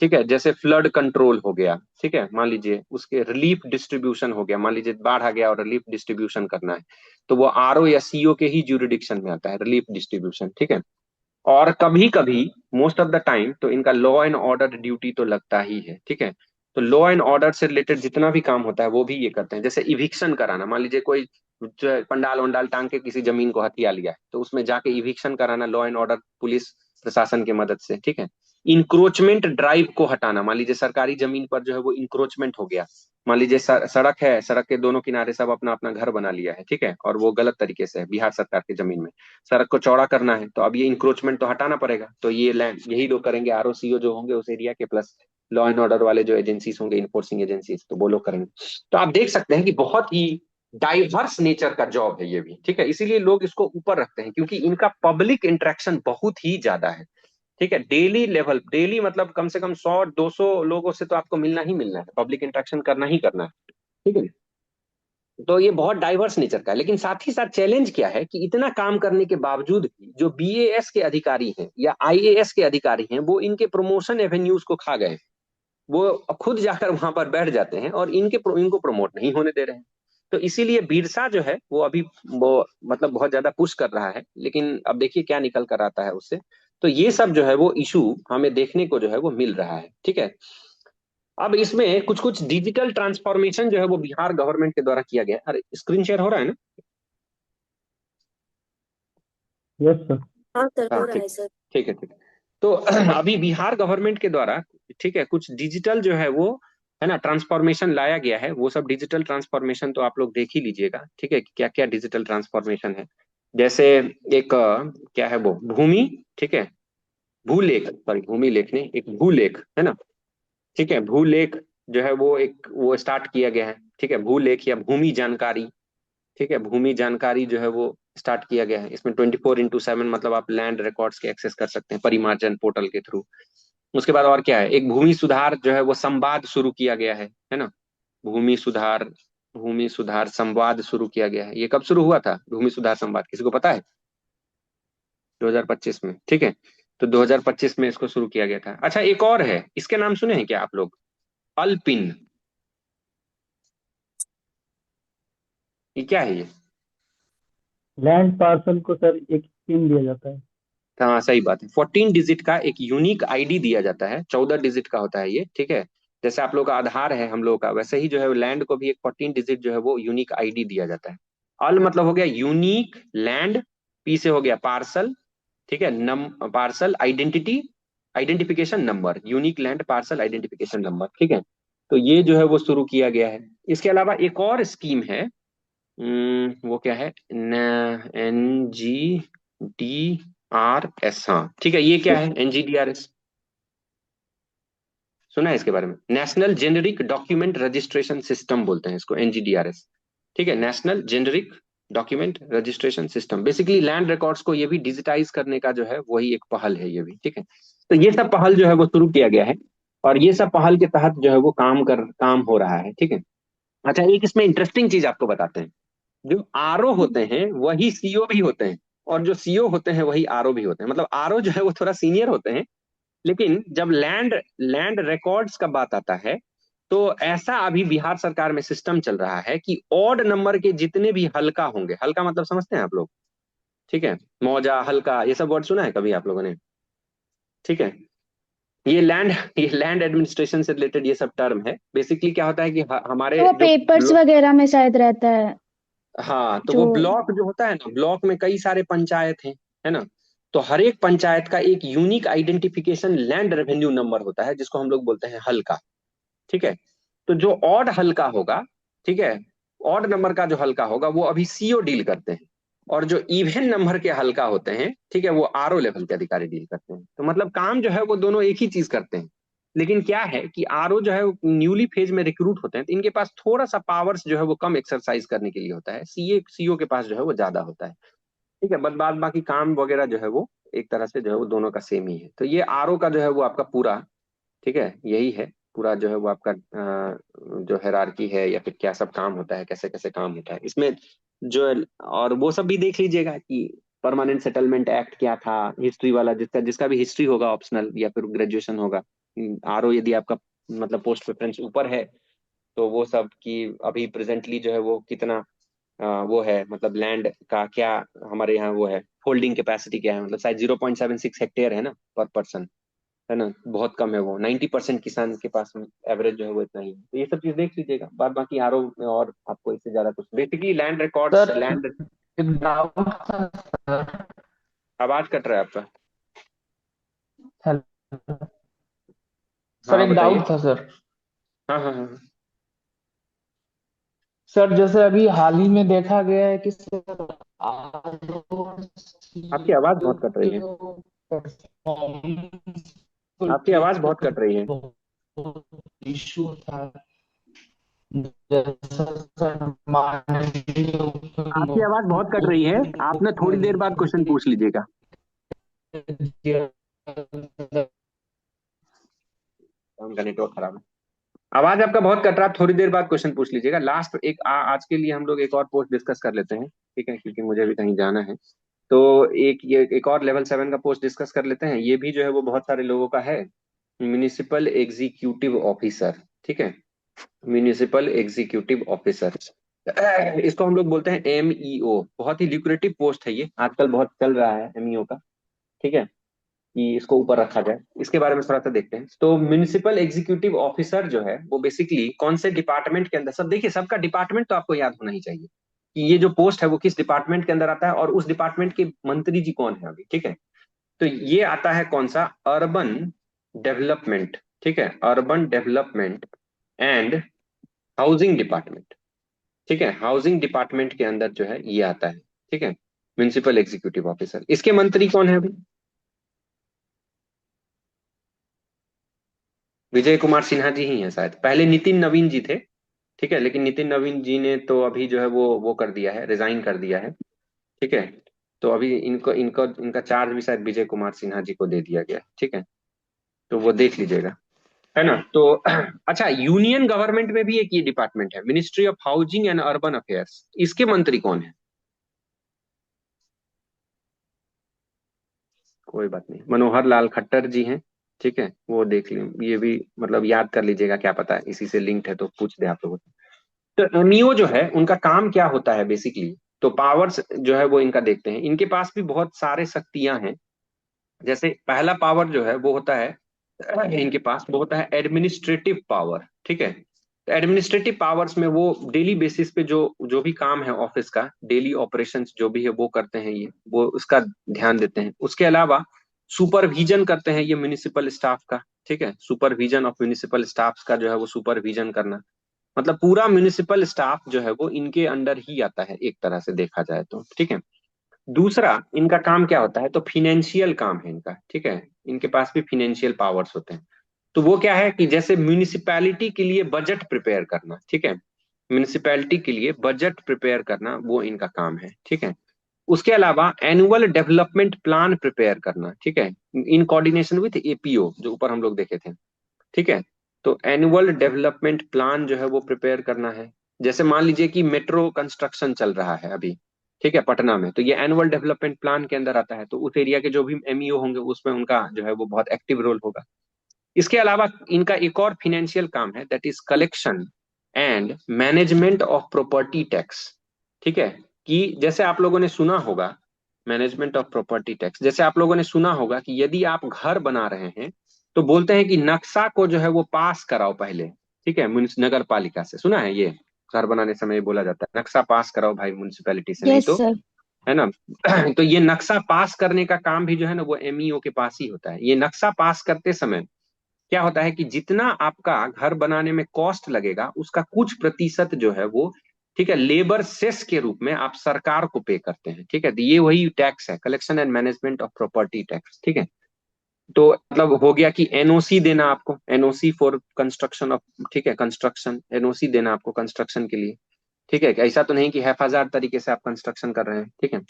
ठीक है। जैसे फ्लड कंट्रोल हो गया, ठीक है, मान लीजिए उसके रिलीफ डिस्ट्रीब्यूशन हो गया, मान लीजिए बाढ़ आ गया और रिलीफ डिस्ट्रीब्यूशन करना है, तो वो आरओ या सीओ के ही ज्यूरिडिक्शन में आता है रिलीफ डिस्ट्रीब्यूशन, ठीक है। और कभी कभी, मोस्ट ऑफ द टाइम, तो इनका लॉ एंड ऑर्डर ड्यूटी तो लगता ही है, ठीक है। तो लॉ एंड ऑर्डर से रिलेटेड जितना भी काम होता है वो भी ये करते हैं। जैसे इविक्शन कराना, मान लीजिए कोई जो है पंडाल वंडाल टांग के किसी जमीन को हथिया लिया है, तो उसमें जाके इविक्शन कराना लॉ एंड ऑर्डर पुलिस प्रशासन की मदद से, ठीक है। इंक्रोचमेंट ड्राइव को हटाना। मान लीजिए सरकारी जमीन पर जो है वो इंक्रोचमेंट हो गया, मान लीजिए सड़क है, सड़क के दोनों किनारे सब अपना अपना घर बना लिया है, ठीक है, और वो गलत तरीके से है बिहार सरकार की जमीन में, सड़क को चौड़ा करना है, तो अब ये इंक्रोचमेंट तो हटाना पड़ेगा। तो ये लैंड यही लोग करेंगे, आरओसीओ जो होंगे उस एरिया के, प्लस लॉ एंड ऑर्डर वाले जो एजेंसीज होंगे, इन्फोर्सिंग एजेंसीज, तो वो लोग करेंगे। तो आप देख सकते हैं कि बहुत ही डाइवर्स नेचर का जॉब है ये भी, ठीक है, इसीलिए लोग इसको ऊपर रखते हैं, क्योंकि इनका पब्लिक इंटरेक्शन बहुत ही ज्यादा है, ठीक है। डेली लेवल, डेली मतलब कम से कम 100-200 लोगों से तो आपको मिलना ही मिलना है, पब्लिक इंटरेक्शन करना ही करना है, ठीक है। तो ये बहुत डाइवर्स नेचर का है, लेकिन साथ ही साथ चैलेंज क्या है कि इतना काम करने के बावजूद भी जो बीएएस के अधिकारी हैं या आईएएस के अधिकारी हैं, वो इनके प्रमोशन एवेन्यूज को खा गए, वो खुद जाकर वहां पर बैठ जाते हैं और इनको प्रमोट नहीं होने दे रहे हैं। तो इसीलिए बिरसा जो है वो अभी वो मतलब बहुत ज्यादा पुश कर रहा है, लेकिन अब देखिए क्या निकल कर आता है उससे। तो ये सब जो है वो इशू हमें देखने को जो है वो मिल रहा है, ठीक है। अब इसमें कुछ कुछ डिजिटल ट्रांसफॉर्मेशन जो है वो बिहार गवर्नमेंट के द्वारा किया गया है। अरे स्क्रीन शेयर हो रहा है ना? Yes sir. हाँ सर, हो हाँ रहा ठीक, है सर। ठीक है, ठीक है। तो अभी बिहार गवर्नमेंट के द्वारा, ठीक है, कुछ डिजिटल जो है वो है ना ट्रांसफॉर्मेशन लाया गया है। वो सब डिजिटल ट्रांसफॉर्मेशन तो आप लोग देख ही लीजिएगा, ठीक है, क्या क्या डिजिटल ट्रांसफॉर्मेशन है। जैसे एक क्या है वो भूमि, ठीक है, भूलेख, सॉरी भूमि लेख नहीं, एक भूलेख है ना, ठीक है, भूलेख जो है वो एक वो स्टार्ट किया गया है, ठीक है, भूलेख या भूमि जानकारी, ठीक है, भूमि जानकारी जो है वो स्टार्ट किया गया है। इसमें 24/7 मतलब आप लैंड रिकॉर्ड्स के एक्सेस कर सकते हैं परिमार्जन पोर्टल के थ्रू। उसके बाद और क्या है, एक भूमि सुधार जो है वो संवाद शुरू किया गया है ना, भूमि सुधार, भूमि सुधार संवाद शुरू किया गया है। ये कब शुरू हुआ था भूमि सुधार संवाद, किसी को पता है? 2025 में, ठीक है। तो 2025 में इसको शुरू किया गया था। अच्छा एक और है, इसके नाम सुने हैं क्या आप लोग? अल्पिन, ये क्या है ये? लैंड पार्सल को सर एक पिन दिया जाता है। हाँ सही बात है, 14 डिजिट का एक यूनिक आईडी दिया जाता है, 14 डिजिट का होता है ये, ठीक है। जैसे आप लोग का आधार है हम लोग का, वैसे ही जो है लैंड को भी एक 14 डिजिट जो है वो यूनिक आईडी दिया जाता है। अल मतलब हो गया यूनिक लैंड, पी से हो गया पार्सल, ठीक है, नम parcel identity, identification number, unique land parcel identification number, ठीक है। तो ये जो है वो शुरू किया गया है। इसके अलावा एक और स्कीम है, वो क्या है, NGDRS, हाँ ठीक है, ये क्या है NGDRS? सुना है इसके बारे में? National generic document registration system बोलते हैं इसको, NGDRS, ठीक है, national generic document registration system. Basically land records को ये भी डिजिटाइज करने का जो है वही एक पहल है ये भी, ठीक है। तो ये सब पहल जो है वो शुरू किया गया है, और ये सब पहल के तहत जो है वो काम हो रहा है, ठीक है। अच्छा एक इसमें इंटरेस्टिंग चीज आपको बताते हैं, जो आरओ होते हैं वही सीओ भी होते हैं, और जो सीओ होते हैं वही आरओ भी होते हैं। मतलब आरओ जो है वो थोड़ा सीनियर होते हैं, लेकिन जब लैंड लैंड रिकॉर्ड्स का बात आता है, तो ऐसा अभी बिहार सरकार में सिस्टम चल रहा है कि ऑड नंबर के जितने भी हल्का होंगे, हल्का मतलब समझते हैं आप लोग, ठीक है, मौजा हल्का ये सब वर्ड सुना है कभी आप लोगों ने? ठीक है, ये लैंड एडमिनिस्ट्रेशन से रिलेटेड ये सब टर्म है। बेसिकली क्या होता है कि हमारे वो जो पेपर्स वगैरह में शायद रहता है हाँ, तो जो। वो ब्लॉक जो होता है ना, ब्लॉक में कई सारे पंचायत हैं, है ना, तो हर एक पंचायत का एक unique identification land revenue number होता है, जिसको हम लोग बोलते हैं हल्का, ठीक है। तो जो ऑड हल्का होगा, ठीक है, ऑड नंबर का जो हल्का होगा वो अभी सीओ डील करते हैं, और जो इवन नंबर के हल्का होते हैं, ठीक है, वो आरओ लेवल के अधिकारी डील करते हैं। तो मतलब काम जो है वो दोनों एक ही चीज करते हैं, लेकिन क्या है कि आरओ जो है न्यूली फेज में रिक्रूट होते हैं, तो इनके पास थोड़ा सा पावर्स जो है वो कम एक्सरसाइज करने के लिए होता है, सीओ के पास जो है वो ज्यादा होता है, ठीक है। बस बाद बाकी काम वगैरह जो है वो एक तरह से जो है वो दोनों का सेम ही है। तो ये आरओ का जो है वो आपका पूरा, ठीक है, यही है पूरा जो है वो आपका जो हायरार्की है, या फिर क्या सब काम होता है, कैसे कैसे काम होता है इसमें जो। और वो सब भी देख लीजिएगा कि परमानेंट सेटलमेंट एक्ट क्या था, हिस्ट्री वाला, जिसका जिसका भी हिस्ट्री होगा ऑप्शनल या फिर ग्रेजुएशन होगा, आरओ यदि आपका मतलब पोस्ट प्रेफरेंस ऊपर है, तो वो सब की अभी प्रेजेंटली जो है वो कितना वो है, मतलब लैंड का क्या हमारे यहाँ वो है, होल्डिंग कैपेसिटी क्या है, मतलब शायद 0.76 हेक्टेयर है ना पर पर्सन, है ना, बहुत कम है वो, 90% किसान के पास एवरेज जो है वो इतना ही है। तो ये सब चीज देख लीजिएगा, बाद बाकी आरओ में और आपको इससे ज्यादा कुछ, basically land records, sir land. एक डाउट था सर। आवाज कट रहा है आपका। हेलो। सर हाँ एक बताइए। डाउट था सर। हाँ हाँ हाँ। सर जैसे अभी हाल ही में देखा गया है कि सर आपकी आवाज बहुत कट रही है। परफॉर्मेंस को आपकी आवाज बहुत लेकर कट रही है। बहुत इशू था। जैसा सर माननीय आपकी आवाज बहुत कट रही है। आप ना थोड़ी देर बाद क्वेश्चन मुख्यमंत्री पूछ लीजिएगा। उनका नेटवर्क खराब है। आवाज आपका बहुत कट रहा है। आप थोड़ी देर बाद क्वेश्चन पूछ लीजिएगा। लास्ट एक आज के लिए हम लोग एक और पोस्ट डिस्कस कर लेते हैं, ठीक है, क्योंकि मुझे भी कहीं जाना है। तो एक और लेवल 7 का पोस्ट डिस्कस कर लेते हैं। ये भी जो है वो बहुत सारे लोगों का है, म्यूनिसिपल एग्जीक्यूटिव ऑफिसर। ठीक है, म्यूनिसिपल एग्जीक्यूटिव ऑफिसर, इसको हम लोग बोलते हैं एमईओ। बहुत ही ल्यूक्रेटिव पोस्ट है ये, आजकल बहुत चल रहा है एमईओ का। ठीक है, कि इसको ऊपर रखा जाए, इसके बारे में थोड़ा सा देखते हैं। तो म्यूनिसिपल एग्जीक्यूटिव ऑफिसर जो है वो बेसिकली कौन से डिपार्टमेंट के अंदर, सब देखिए सबका डिपार्टमेंट तो आपको याद होना ही चाहिए कि ये जो पोस्ट है वो किस डिपार्टमेंट के अंदर आता है और उस डिपार्टमेंट के मंत्री जी कौन है अभी। ठीक है, तो ये आता है कौन सा, अर्बन डेवलपमेंट। ठीक है, urban development and housing department. ठीक है, हाउसिंग डिपार्टमेंट के अंदर जो है ये आता है। ठीक है, म्यूनिसिपल एग्जीक्यूटिव ऑफिसर। इसके मंत्री कौन है अभी, विजय कुमार सिन्हा जी ही हैं शायद। पहले नितिन नवीन जी थे। ठीक है, लेकिन नितिन नवीन जी ने तो अभी जो है वो कर दिया है, रिजाइन कर दिया है। ठीक है, तो अभी इनको इनको इनका चार्ज भी शायद विजय कुमार सिन्हा जी को दे दिया गया है। ठीक है, तो वो देख लीजिएगा, है ना। तो अच्छा, यूनियन गवर्नमेंट में भी एक ये डिपार्टमेंट है, ministry of housing and urban affairs. इसके मंत्री कौन है, कोई बात नहीं, मनोहर लाल खट्टर जी हैं। ठीक है, वो देख लें, ये भी मतलब याद कर लीजिएगा, क्या पता इसी से लिंक्ड है तो पूछ दे आप लोगों को। तो एमईओ जो है उनका काम क्या होता है बेसिकली, तो पावर्स जो है वो इनका देखते हैं। इनके पास भी बहुत सारे शक्तियां हैं। जैसे पहला पावर जो है वो होता है इनके पास, वो होता है एडमिनिस्ट्रेटिव पावर। ठीक है, तो एडमिनिस्ट्रेटिव पावर्स में वो डेली बेसिस पे जो जो भी काम है ऑफिस का, डेली ऑपरेशंस जो भी है वो करते हैं, ये वो उसका ध्यान देते हैं। उसके अलावा सुपरविजन करते हैं ये म्यूनिसिपल स्टाफ का। ठीक है, सुपरविजन ऑफ म्यूनिसिपल स्टाफ का जो है वो सुपरविजन करना, मतलब पूरा म्यूनिसिपल स्टाफ जो है वो इनके अंडर ही आता है एक तरह से देखा जाए तो। ठीक है, दूसरा इनका काम क्या होता है, तो फिनेंशियल काम है इनका। ठीक है, इनके पास भी फिनेंशियल पावर्स होते हैं। तो वो क्या है कि जैसे म्यूनिसिपैलिटी के लिए बजट प्रिपेयर करना। ठीक है, म्यूनिसिपैलिटी के लिए बजट प्रिपेयर करना वो इनका काम है। ठीक है, उसके अलावा एनुअल डेवलपमेंट प्लान प्रिपेयर करना। ठीक है, इन कोऑर्डिनेशन विथ एपीओ, जो ऊपर हम लोग देखे थे। ठीक है, तो एनुअल डेवलपमेंट प्लान जो है वो प्रिपेयर करना है। जैसे मान लीजिए कि मेट्रो कंस्ट्रक्शन चल रहा है अभी, ठीक है, पटना में, तो ये एनुअल डेवलपमेंट प्लान के अंदर आता है। तो उस एरिया के जो भी एमईओ होंगे उसमें उनका जो है वो बहुत एक्टिव रोल होगा। इसके अलावा इनका एक और फिनेंशियल काम है, that is collection and management of property tax. ठीक है, कि जैसे आप लोगों ने सुना होगा, मैनेजमेंट ऑफ प्रॉपर्टी टैक्स, जैसे आप लोगों ने सुना होगा कि यदि आप घर बना रहे हैं तो बोलते हैं कि नक्शा को जो है वो पास कराओ पहले। ठीक है, नगर पालिका से, सुना है ये, घर बनाने समय बोला जाता है नक्शा पास कराओ भाई म्यूनिसिपैलिटी से, नहीं यस तो, सर। है ना। तो ये नक्शा पास करने का काम भी जो है ना वो एमईओ के पास ही होता है। ये नक्शा पास करते समय क्या होता है कि जितना आपका घर बनाने में कॉस्ट लगेगा उसका कुछ प्रतिशत जो है वो, ठीक है, लेबर सेस के रूप में आप सरकार को पे करते हैं। ठीक है, तो ये वही टैक्स है, collection and management of property tax. ठीक है, तो मतलब हो गया कि एनओसी देना आपको, एनओसी फॉर कंस्ट्रक्शन ऑफ, ठीक है, कंस्ट्रक्शन, एनओसी देना आपको कंस्ट्रक्शन के लिए। ठीक है, ऐसा तो नहीं कि हैफाजार्ड तरीके से आप कंस्ट्रक्शन कर रहे हैं। ठीक है,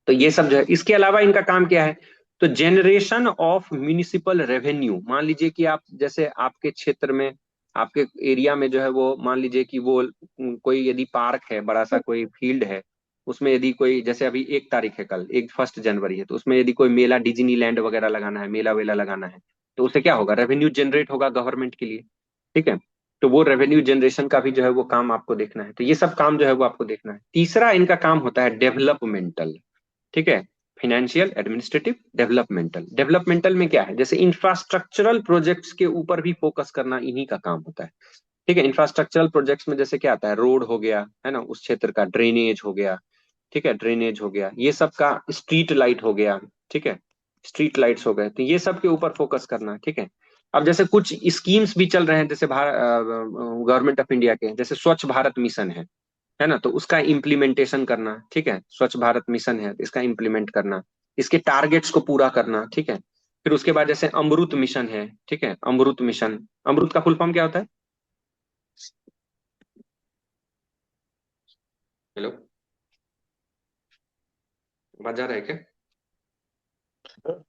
तो ये सब जो है, इसके अलावा इनका काम क्या है, तो जनरेशन ऑफ म्यूनिसिपल रेवेन्यू। मान लीजिए कि आप, जैसे आपके क्षेत्र में, आपके एरिया में जो है वो, मान लीजिए कि वो कोई यदि पार्क है, बड़ा सा कोई फील्ड है, उसमें यदि कोई, जैसे अभी 1 तारीख है, कल 1 जनवरी है, तो उसमें यदि कोई मेला, डिज्नीलैंड वगैरह लगाना है, मेला वेला लगाना है, तो उससे क्या होगा, रेवेन्यू जनरेट होगा गवर्नमेंट के लिए। ठीक है, तो वो रेवेन्यू जनरेशन का भी जो है वो काम आपको देखना है। तो ये सब काम जो है वो आपको देखना है। तीसरा इनका काम होता है डेवलपमेंटल। ठीक है, फाइनेंशियल, एडमिनिस्ट्रेटिव, डेवलपमेंटल। डेवलपमेंटल में क्या है, जैसे इंफ्रास्ट्रक्चरल प्रोजेक्ट्स के ऊपर भी फोकस करना इन्हीं का काम होता है। ठीक है, इंफ्रास्ट्रक्चरल प्रोजेक्ट्स में जैसे क्या आता है, रोड हो गया, है ना, उस क्षेत्र का ड्रेनेज हो गया। ठीक है, ड्रेनेज हो गया, ये सब का, स्ट्रीट लाइट हो गया। ठीक है, स्ट्रीट लाइट्स हो गए, तो ये सब के ऊपर फोकस करना। ठीक है, अब जैसे कुछ स्कीम्स भी चल रहे हैं, जैसे गवर्नमेंट ऑफ इंडिया के, जैसे स्वच्छ भारत मिशन है ना, तो उसका इम्प्लीमेंटेशन करना, ठीक है, स्वच्छ भारत मिशन है, इसका इम्प्लीमेंट करना, इसके टारगेट्स को पूरा करना, ठीक है। फिर उसके बाद जैसे अमृत मिशन है, ठीक है, अमृत मिशन, अमृत का फुल फॉर्म क्या होता है? हेलो, आवाज आ रहा है क्या?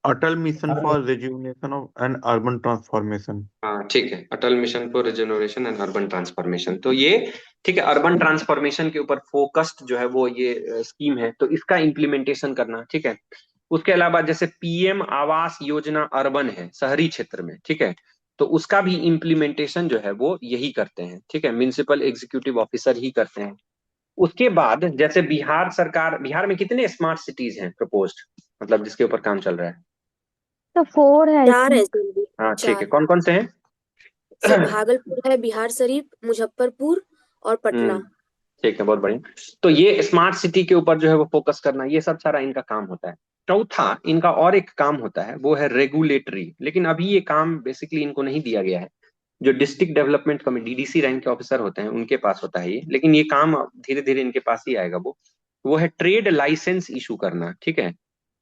Atal mission for rejuvenation of and urban transformation. हाँ ठीक है, Atal mission for regeneration and urban transformation, तो ये ठीक है, अर्बन ट्रांसफॉर्मेशन के ऊपर फोकस्ड जो है वो ये स्कीम है, तो इसका इम्प्लीमेंटेशन करना, ठीक है। उसके अलावा जैसे पीएम आवास योजना अर्बन है, शहरी क्षेत्र में, ठीक है, तो उसका भी इम्प्लीमेंटेशन जो है वो यही करते हैं, ठीक है, म्युनिसिपल एग्जीक्यूटिव ऑफिसर ही करते हैं। उसके बाद जैसे बिहार सरकार, बिहार में कितने स्मार्ट सिटीज हैं प्रपोज्ड, मतलब जिसके ऊपर काम चल रहा है? तो 4 है चार इसमें। है सर, हाँ ठीक है, चार। कौन कौन से हैं? सर भागलपुर है, बिहार शरीफ, मुजफ्फरपुर और पटना। ठीक है, बहुत बढ़िया। तो ये स्मार्ट सिटी के ऊपर जो है वो फोकस करना, ये सब सारा इनका काम होता है। चौथा इनका और एक काम होता है, वो है रेगुलेटरी, लेकिन अभी ये काम बेसिकली इनको नहीं दिया गया है। जो district development committee DDC rank के ऑफिसर होते हैं उनके पास होता है ये, लेकिन ये काम धीरे धीरे इनके पास ही आएगा। वो है ट्रेड लाइसेंस इशू करना, ठीक है,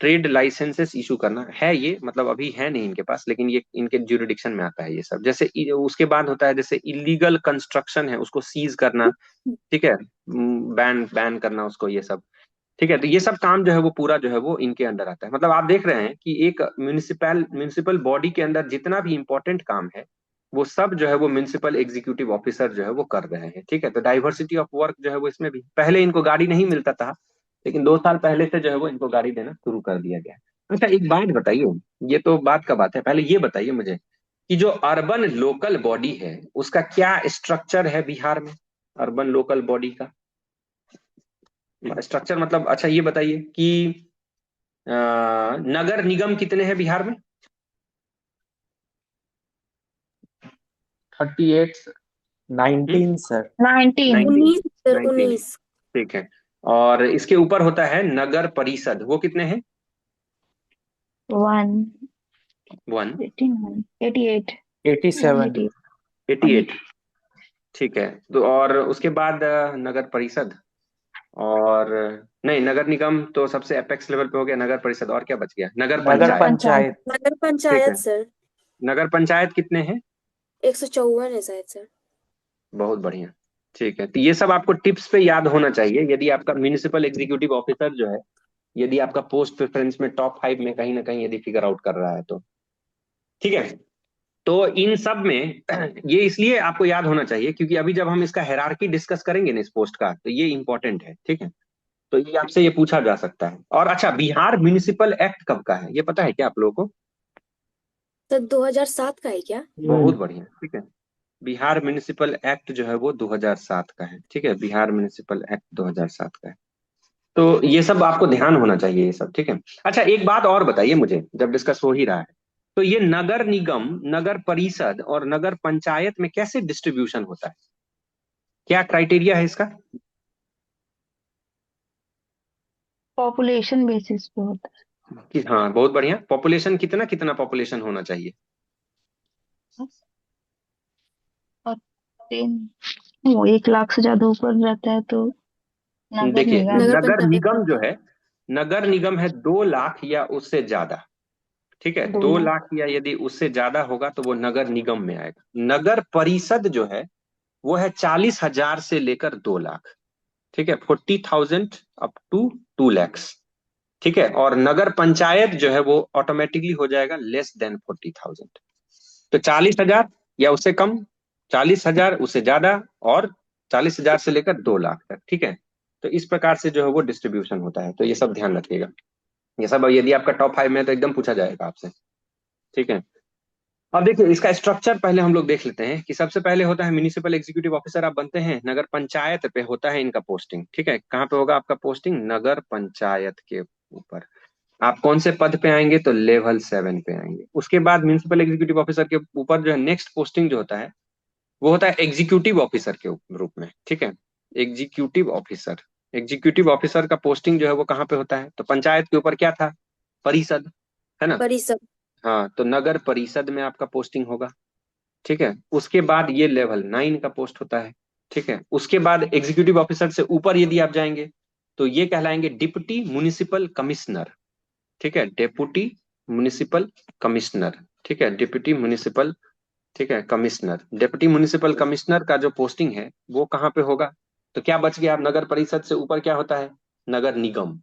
ट्रेड लाइसेंसेस इशू करना है ये, मतलब अभी है नहीं इनके पास, लेकिन ये इनके ज्यूरिडिक्शन में आता है ये सब। जैसे उसके बाद होता है जैसे इलीगल कंस्ट्रक्शन है उसको सीज करना, ठीक है, बैन बैन करना उसको, ये सब, ठीक है। तो ये सब काम जो है वो पूरा जो है वो इनके अंडर आता है। मतलब आप देख रहे हैं कि एक म्यूनिसिपल बॉडी के अंदर जितना भी इंपॉर्टेंट काम है वो सब जो है वो म्यूनिसिपल एग्जीक्यूटिव ऑफिसर जो है वो कर रहे हैं, ठीक है। तो डाइवर्सिटी ऑफ वर्क जो है वो इसमें भी, पहले इनको गाड़ी नहीं मिलता था, लेकिन 2 साल पहले से जो है वो इनको गाड़ी देना शुरू कर दिया गया है। अच्छा एक बात बताइए, ये तो बात का बात है, पहले ये बताइए मुझे कि जो अर्बन लोकल बॉडी है उसका क्या स्ट्रक्चर है बिहार में, अर्बन लोकल बॉडी का स्ट्रक्चर, मतलब अच्छा ये बताइए कि नगर निगम कितने हैं बिहार में? 38 19 सर। 19। 19 सर, 19, 19। ठीक है। और इसके ऊपर होता है नगर परिषद, वो कितने हैं? 1 1 89 88 87 88, ठीक है। तो और उसके बाद नगर परिषद और नहीं, नगर निगम तो सबसे एपेक्स लेवल पे हो गया, नगर परिषद और क्या बच गया? नगर नगर पंचायत, पंचायत। नगर ठीक पंचायत है। सर, नगर पंचायत कितने हैं? 154 है शायद सर। बहुत बढ़िया, ठीक है। तो ये सब आपको टिप्स पे याद होना चाहिए यदि आपका म्युनिसिपल एग्जीक्यूटिव ऑफिसर जो है, यदि आपका पोस्ट प्रेफरेंस में टॉप 5 में कहीं ना कहीं यदि फिगर आउट कर रहा है तो, ठीक है। तो इन सब में ये इसलिए आपको याद होना चाहिए क्योंकि अभी जब हम इसका हायरार्की डिस्कस करेंगे ना इस पोस्ट का, तो ये इंपॉर्टेंट है, ठीक है। तो ये आपसे ये पूछा जा सकता है। और अच्छा, बिहार म्युनिसिपल एक्ट कब का है ये पता है क्या आप लोगों को? सर 2007 का है क्या? बहुत बढ़िया, ठीक है। बिहार म्युनिसिपल एक्ट जो है वो 2007 का है, ठीक है, बिहार म्युनिसिपल एक्ट 2007 का है। तो ये सब आपको ध्यान होना चाहिए ये सब, ठीक है। अच्छा एक बात और बताइए मुझे, जब डिस्कस हो ही रहा है, तो ये नगर निगम, नगर परिषद और नगर पंचायत में कैसे डिस्ट्रीब्यूशन होता है, क्या क्राइटेरिया है इसका? पॉपुलेशन बेसिस पे होता कि हाँ बहुत बढ़िया, पॉपुलेशन कितना कितना पॉपुलेशन होना चाहिए? है। और 3 वो 1 लाख से ज्यादा ऊपर रहता है तो नगर देखिए निगम। नगर नगर पंचायत निगम जो होता है। है, नगर निगम है 2 लाख या उससे ज्यादा, ठीक है, 2 दो लाख। लाख या यदि उससे ज्यादा होगा तो वो नगर निगम में आएगा। नगर परिषद जो है वो है 40,000 से लेकर 2 लाख, ठीक है, 40,000 अप टू 2 lakhs, ठीक है। और नगर पंचायत जो है वो ऑटोमेटिकली हो जाएगा लेस देन 40,000। तो 40,000 या उससे कम, 40,000 उससे ज्यादा, और 40,000 से लेकर 2 लाख तक, ठीक है। तो इस प्रकार से जो है वो डिस्ट्रीब्यूशन होता है, तो ये सब ध्यान रखिएगा। ये सब यदि आपका टॉप 5 में है तो एकदम पूछा जाएगा आपसे, ठीक है। अब देखिए इसका स्ट्रक्चर पहले हम लोग देख लेते हैं कि सबसे पहले होता है म्युनिसिपल एग्जीक्यूटिव ऑफिसर, आप बनते हैं, नगर पंचायत पे होता है इनका पोस्टिंग, ठीक है। कहाँ पे होगा आपका पोस्टिंग? नगर पंचायत के ऊपर। आप कौन से पद पे आएंगे? तो लेवल 7 पे आएंगे। उसके बाद म्युनिसिपल एग्जीक्यूटिव ऑफिसर के ऊपर जो है नेक्स्ट पोस्टिंग जो होता है वो होता है एग्जीक्यूटिव ऑफिसर के रूप में, ठीक है, एग्जीक्यूटिव ऑफिसर। एग्जीक्यूटिव ऑफिसर का पोस्टिंग जो है वो कहाँ पे होता है? तो पंचायत के ऊपर क्या था? परिषद, है ना। परिषद। हाँ, तो नगर परिषद में आपका पोस्टिंग होगा। ठीक है, उसके बाद ये लेवल 9 का पोस्ट होता है। ठीक है, उसके बाद एग्जीक्यूटिव ऑफिसर से ऊपर यदि आप जाएंगे तो ये कहलाएंगे डिप्टी म्युनिसिपल कमिश्नर। ठीक है, डेप्यूटी म्युनिसिपल कमिश्नर। ठीक है, डिप्टी म्युनिसिपल, ठीक है, कमिश्नर। डिप्टी म्युनिसिपल कमिश्नर का जो पोस्टिंग है वो कहाँ पे होगा? तो क्या बच गया? आप नगर परिषद से ऊपर क्या होता है? नगर निगम।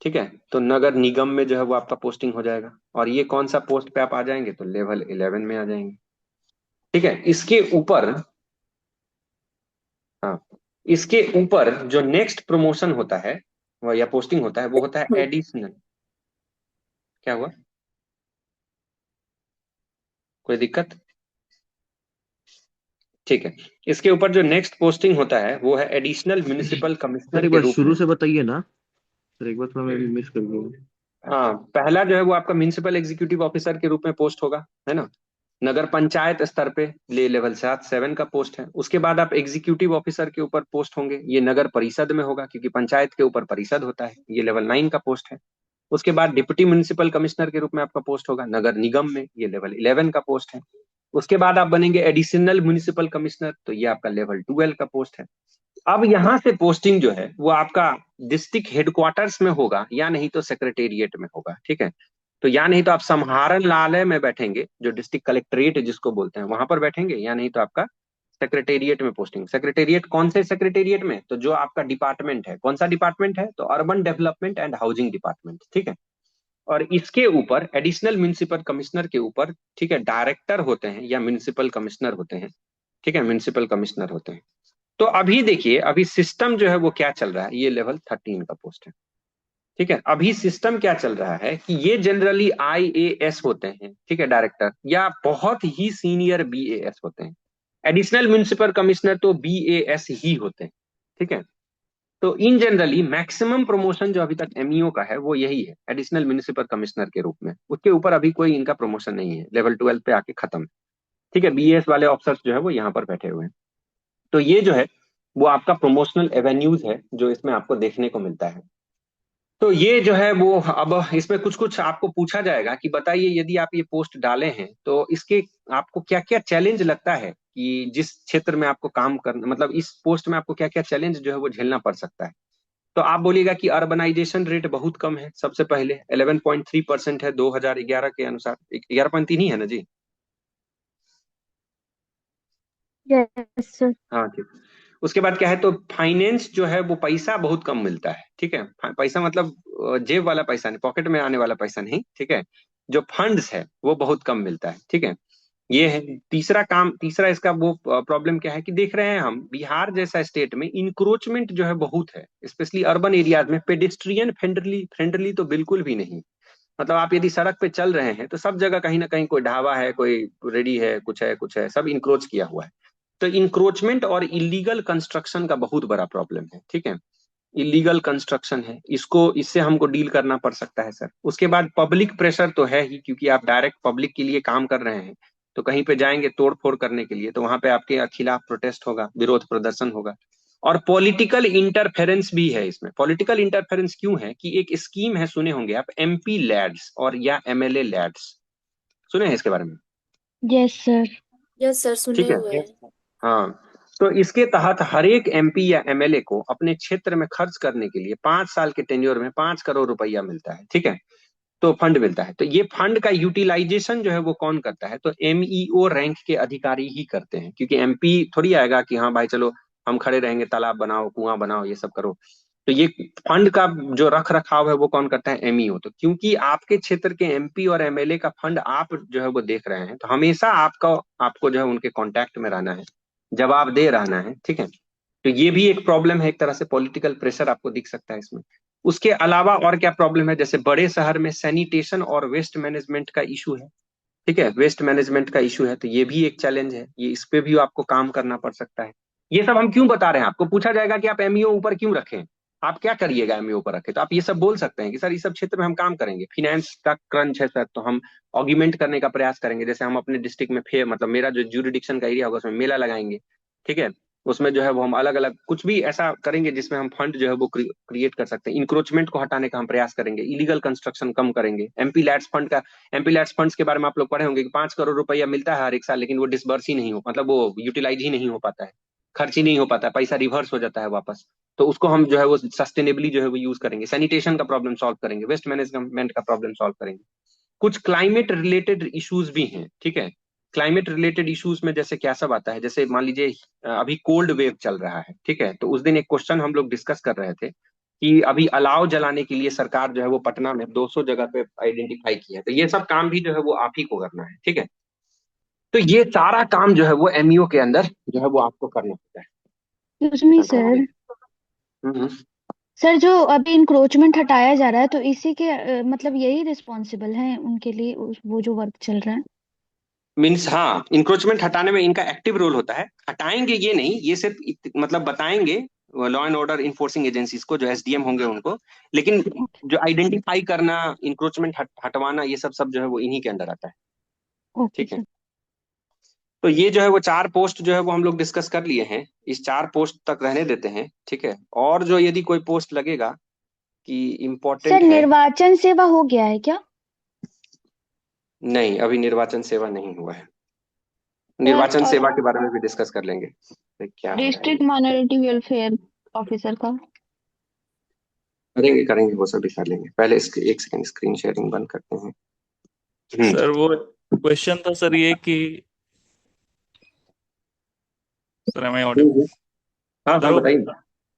ठीक है, तो नगर निगम में जो है वो आपका पोस्टिंग हो जाएगा, और ये कौन सा पोस्ट पे आप आ जाएंगे? तो लेवल 11 में आ जाएंगे। ठीक है, इसके ऊपर, हाँ, इसके ऊपर जो नेक्स्ट प्रमोशन होता है वो या पोस्टिंग होता है वो होता है एडिशनल। क्या हुआ? कोई दिक्कत? ठीक है, इसके ऊपर जो नेक्स्ट पोस्टिंग होता है वो है एडिशनल म्युनिसिपल सर कमिश्नर एक के बार रूप शुरू में। से बताइए ना सर, एक बार थोड़ा मैं मिस कर गया। हाँ, पहला जो है वो आपका म्युनिसिपल एग्जीक्यूटिव ऑफिसर के रूप में पोस्ट होगा, है ना? नगर पंचायत स्तर पे लेवल 7 का पोस्ट है। उसके बाद आप एग्जीक्यूटिव ऑफिसर के ऊपर पोस्ट होंगे, ये नगर परिषद में होगा क्योंकि पंचायत के ऊपर परिषद होता है, ये लेवल 9 का पोस्ट है। उसके बाद डिप्टी म्युनिसिपल कमिश्नर के रूप में आपका पोस्ट होगा नगर निगम में, ये लेवल 11 का पोस्ट है। उसके बाद आप बनेंगे एडिशनल म्युनिसिपल कमिश्नर, तो ये आपका लेवल 12 का पोस्ट है। अब यहां से पोस्टिंग जो है वो आपका डिस्ट्रिक्ट हेडक्वार्टर्स में होगा या नहीं तो सेक्रेटेरिएट में होगा। ठीक है, तो या नहीं तो आप समाहरणालय में बैठेंगे, जो डिस्ट्रिक्ट कलेक्ट्रेट जिसको बोलते हैं वहां पर बैठेंगे, या नहीं तो आपका सेक्रेटेरिएट में पोस्टिंग। सेक्रेटेरिएट कौन से सेक्रेटेरिएट में? तो जो आपका डिपार्टमेंट है, कौन सा डिपार्टमेंट है? तो urban development and housing department. ठीक है, और इसके ऊपर एडिशनल म्युनिसिपल कमिश्नर के ऊपर, ठीक है, डायरेक्टर होते हैं या म्युनिसिपल कमिश्नर होते हैं। ठीक है, म्युनिसिपल कमिश्नर होते हैं। तो अभी देखिए, अभी सिस्टम जो है वो क्या चल रहा है, ये लेवल 13 का पोस्ट है। ठीक है, अभी सिस्टम क्या चल रहा है कि ये जनरली IAS होते हैं, ठीक है, डायरेक्टर, या बहुत ही सीनियर BAS होते हैं। एडिशनल म्युनिसिपल कमिश्नर तो BAS ही होते हैं। ठीक है, तो इन जनरली मैक्सिमम प्रमोशन जो अभी तक MEO का है वो यही है, एडिशनल म्युनिसिपल कमिश्नर के रूप में। उसके ऊपर अभी कोई इनका प्रमोशन नहीं है, लेवल 12 पे आके खत्म है। ठीक है, BAS वाले ऑफिसर्स जो है वो यहाँ पर बैठे हुए हैं। तो ये जो है वो आपका प्रमोशनल एवेन्यूज है जो इसमें आपको देखने को मिलता है। तो ये जो है वो, अब इसमें कुछ कुछ आपको पूछा जाएगा कि बताइए यदि आप ये पोस्ट डाले हैं तो इसके आपको क्या क्या चैलेंज लगता है कि जिस क्षेत्र में आपको काम करना, मतलब इस पोस्ट में आपको क्या क्या चैलेंज जो है वो झेलना पड़ सकता है। तो आप बोलिएगा कि अर्बनाइजेशन रेट बहुत कम है, सबसे पहले 11.3% है 2011 के अनुसार। 11.3 ही है ना जी? Yes sir. हाँ ठीक। उसके बाद क्या है, तो फाइनेंस जो है वो पैसा बहुत कम मिलता है। ठीक है, पैसा मतलब जेब वाला पैसा नहीं, पॉकेट में आने वाला पैसा नहीं। ठीक है, जो फंड्स है वो बहुत कम मिलता है। ठीक है, ये है तीसरा काम। तीसरा इसका वो प्रॉब्लम क्या है कि देख रहे हैं हम बिहार जैसा स्टेट में इंक्रोचमेंट जो है बहुत है, स्पेशली अर्बन एरियाज में। पेडिस्ट्रियन फ्रेंडली फ्रेंडली तो बिल्कुल भी नहीं। मतलब आप यदि सड़क पे चल रहे हैं तो सब जगह कहीं ना कहीं कोई ढाबा है, कोई रेडी है, कुछ है, सब इंक्रोच किया हुआ है। तो इंक्रोचमेंट और इलीगल कंस्ट्रक्शन का बहुत बड़ा प्रॉब्लम है। ठीक है, इलीगल कंस्ट्रक्शन है, इसको इससे हमको डील करना पड़ सकता है सर। उसके बाद पब्लिक प्रेशर तो है ही, क्योंकि आप डायरेक्ट पब्लिक के लिए काम कर रहे हैं। तो कहीं पे जाएंगे तोड़ फोड़ करने के लिए, तो वहां पे आपके खिलाफ प्रोटेस्ट होगा, विरोध प्रदर्शन होगा। और पॉलिटिकल इंटरफेरेंस भी है इसमें। पॉलिटिकल इंटरफेरेंस क्यों है कि एक स्कीम है, सुने होंगे आप, MP लैड्स और या MLA लैड्स, सुने हैं इसके बारे में? Yes sir. यस सर, सुने ठीक है, हुए हैं। हाँ, तो इसके तहत हर एक MP या MLA को अपने क्षेत्र में खर्च करने के लिए 5 साल के टेन्योर में 5 करोड़ रुपया मिलता है। ठीक है, तो फंड मिलता है। तो ये फंड का यूटिलाइजेशन जो है वो कौन करता है? तो MEO रैंक के अधिकारी ही करते हैं, क्योंकि MP थोड़ी आएगा कि हाँ भाई चलो हम खड़े रहेंगे, तालाब बनाओ, कुआं बनाओ, ये सब करो। तो ये फंड का जो रख रखाव है वो कौन करता है? MEO। तो क्योंकि आपके क्षेत्र के MP और MLA का फंड आप जो है वो देख रहे हैं, तो हमेशा आपको जो है उनके कांटेक्ट में रहना है, जवाब दे रहना है। ठीक है, तो ये भी एक प्रॉब्लम है, एक तरह से पॉलिटिकल प्रेशर आपको दिख सकता है इसमें। उसके अलावा और क्या प्रॉब्लम है, जैसे बड़े शहर में सैनिटेशन और वेस्ट मैनेजमेंट का इशू है। ठीक है, वेस्ट मैनेजमेंट का इशू है, तो ये भी एक चैलेंज है, ये इस पे भी आपको काम करना पड़ सकता है। ये सब हम क्यों बता रहे हैं? आपको पूछा जाएगा कि आप MEO ऊपर क्यों रखें, आप क्या करिएगा MEO पर रखे, तो आप ये सब बोल सकते हैं कि सर इस सब क्षेत्र में हम काम करेंगे, फिनेंस का क्रंच है सर, तो हम ऑग्यूमेंट करने का प्रयास करेंगे। जैसे हम अपने डिस्ट्रिक्ट में मतलब मेरा जो ज्यूरिडिक्शन का एरिया होगा उसमें मेला लगाएंगे। ठीक है, उसमें जो है वो हम अलग अलग कुछ भी ऐसा करेंगे जिसमें हम फंड जो है वो क्रिएट कर सकते हैं। इंक्रोचमेंट को हटाने का हम प्रयास करेंगे, इलीगल कंस्ट्रक्शन कम करेंगे। एमपी लैड्स फंड्स के बारे में आप लोग पढ़े होंगे कि 5 करोड़ रुपया मिलता है हर एक साल, लेकिन वो डिसबर्स ही नहीं हो, मतलब वो यूटिलाइज ही नहीं हो पाता है, खर्च ही नहीं हो पाता है, पैसा रिवर्स हो जाता है वापस। तो उसको हम जो है वो सस्टेनेबली जो है वो यूज करेंगे, सैनिटेशन का प्रॉब्लम सॉल्व करेंगे, वेस्ट मैनेजमेंट का प्रॉब्लम सॉल्व करेंगे। कुछ क्लाइमेट रिलेटेड इश्यूज भी हैं, ठीक है। क्लाइमेट रिलेटेड इश्यूज में जैसे क्या सब आता है, जैसे मान लीजिए अभी कोल्ड वेव चल रहा है, ठीक है। तो उस दिन एक क्वेश्चन हम लोग डिस्कस कर रहे थे कि अभी अलाव जलाने के लिए सरकार जो है वो पटना में 200 जगह पे आइडेंटिफाई किया है। तो ये सब काम भी जो है वो आप ही को करना है, ठीक है। तो ये सारा काम जो है वो एमईओ के अंदर जो है वो आपको करना होता है। Excuse me sir. हम्म। सर जो अभी इंक्रोचमेंट हटाया जा रहा है तो इसी के मतलब यही रिस्पॉन्सिबल है उनके लिए वो जो वर्क चल रहा है। मीन्स हाँ, इंक्रोचमेंट हटाने में इनका एक्टिव रोल होता है। हटाएंगे ये नहीं, ये सिर्फ मतलब बताएंगे law and order enforcing agencies को, जो एसडीएम होंगे उनको। लेकिन जो आइडेंटिफाई करना, इंक्रोचमेंट हटवाना, ये सब सब जो है वो इन्हीं के अंदर आता है, ओके ठीक है। सर। तो ये जो है वो 4 पोस्ट जो है वो हम लोग डिस्कस कर लिए हैं, इस 4 पोस्ट तक रहने देते हैं, ठीक है। और जो यदि कोई पोस्ट लगेगा कि सर इम्पोर्टेंट है। निर्वाचन सेवा हो गया है क्या? नहीं, अभी निर्वाचन सेवा नहीं हुआ है। सर निर्वाचन और सेवा के बारे में भी डिस्कस कर लेंगे। क्या हो रहा है डिस्ट्रिक्ट ये? माइनॉरिटी वेलफेयर ऑफिसर का? करेंगे करेंगे, वो सब भी कर लेंगे। पहले इसके एक सेकंड स्क्रीन शेयरिंग बंद करते हैं। सर वो क्वेश्चन था सर ये कि सर हमें ऑडियो हाँ सर हाँ, वो बताइए।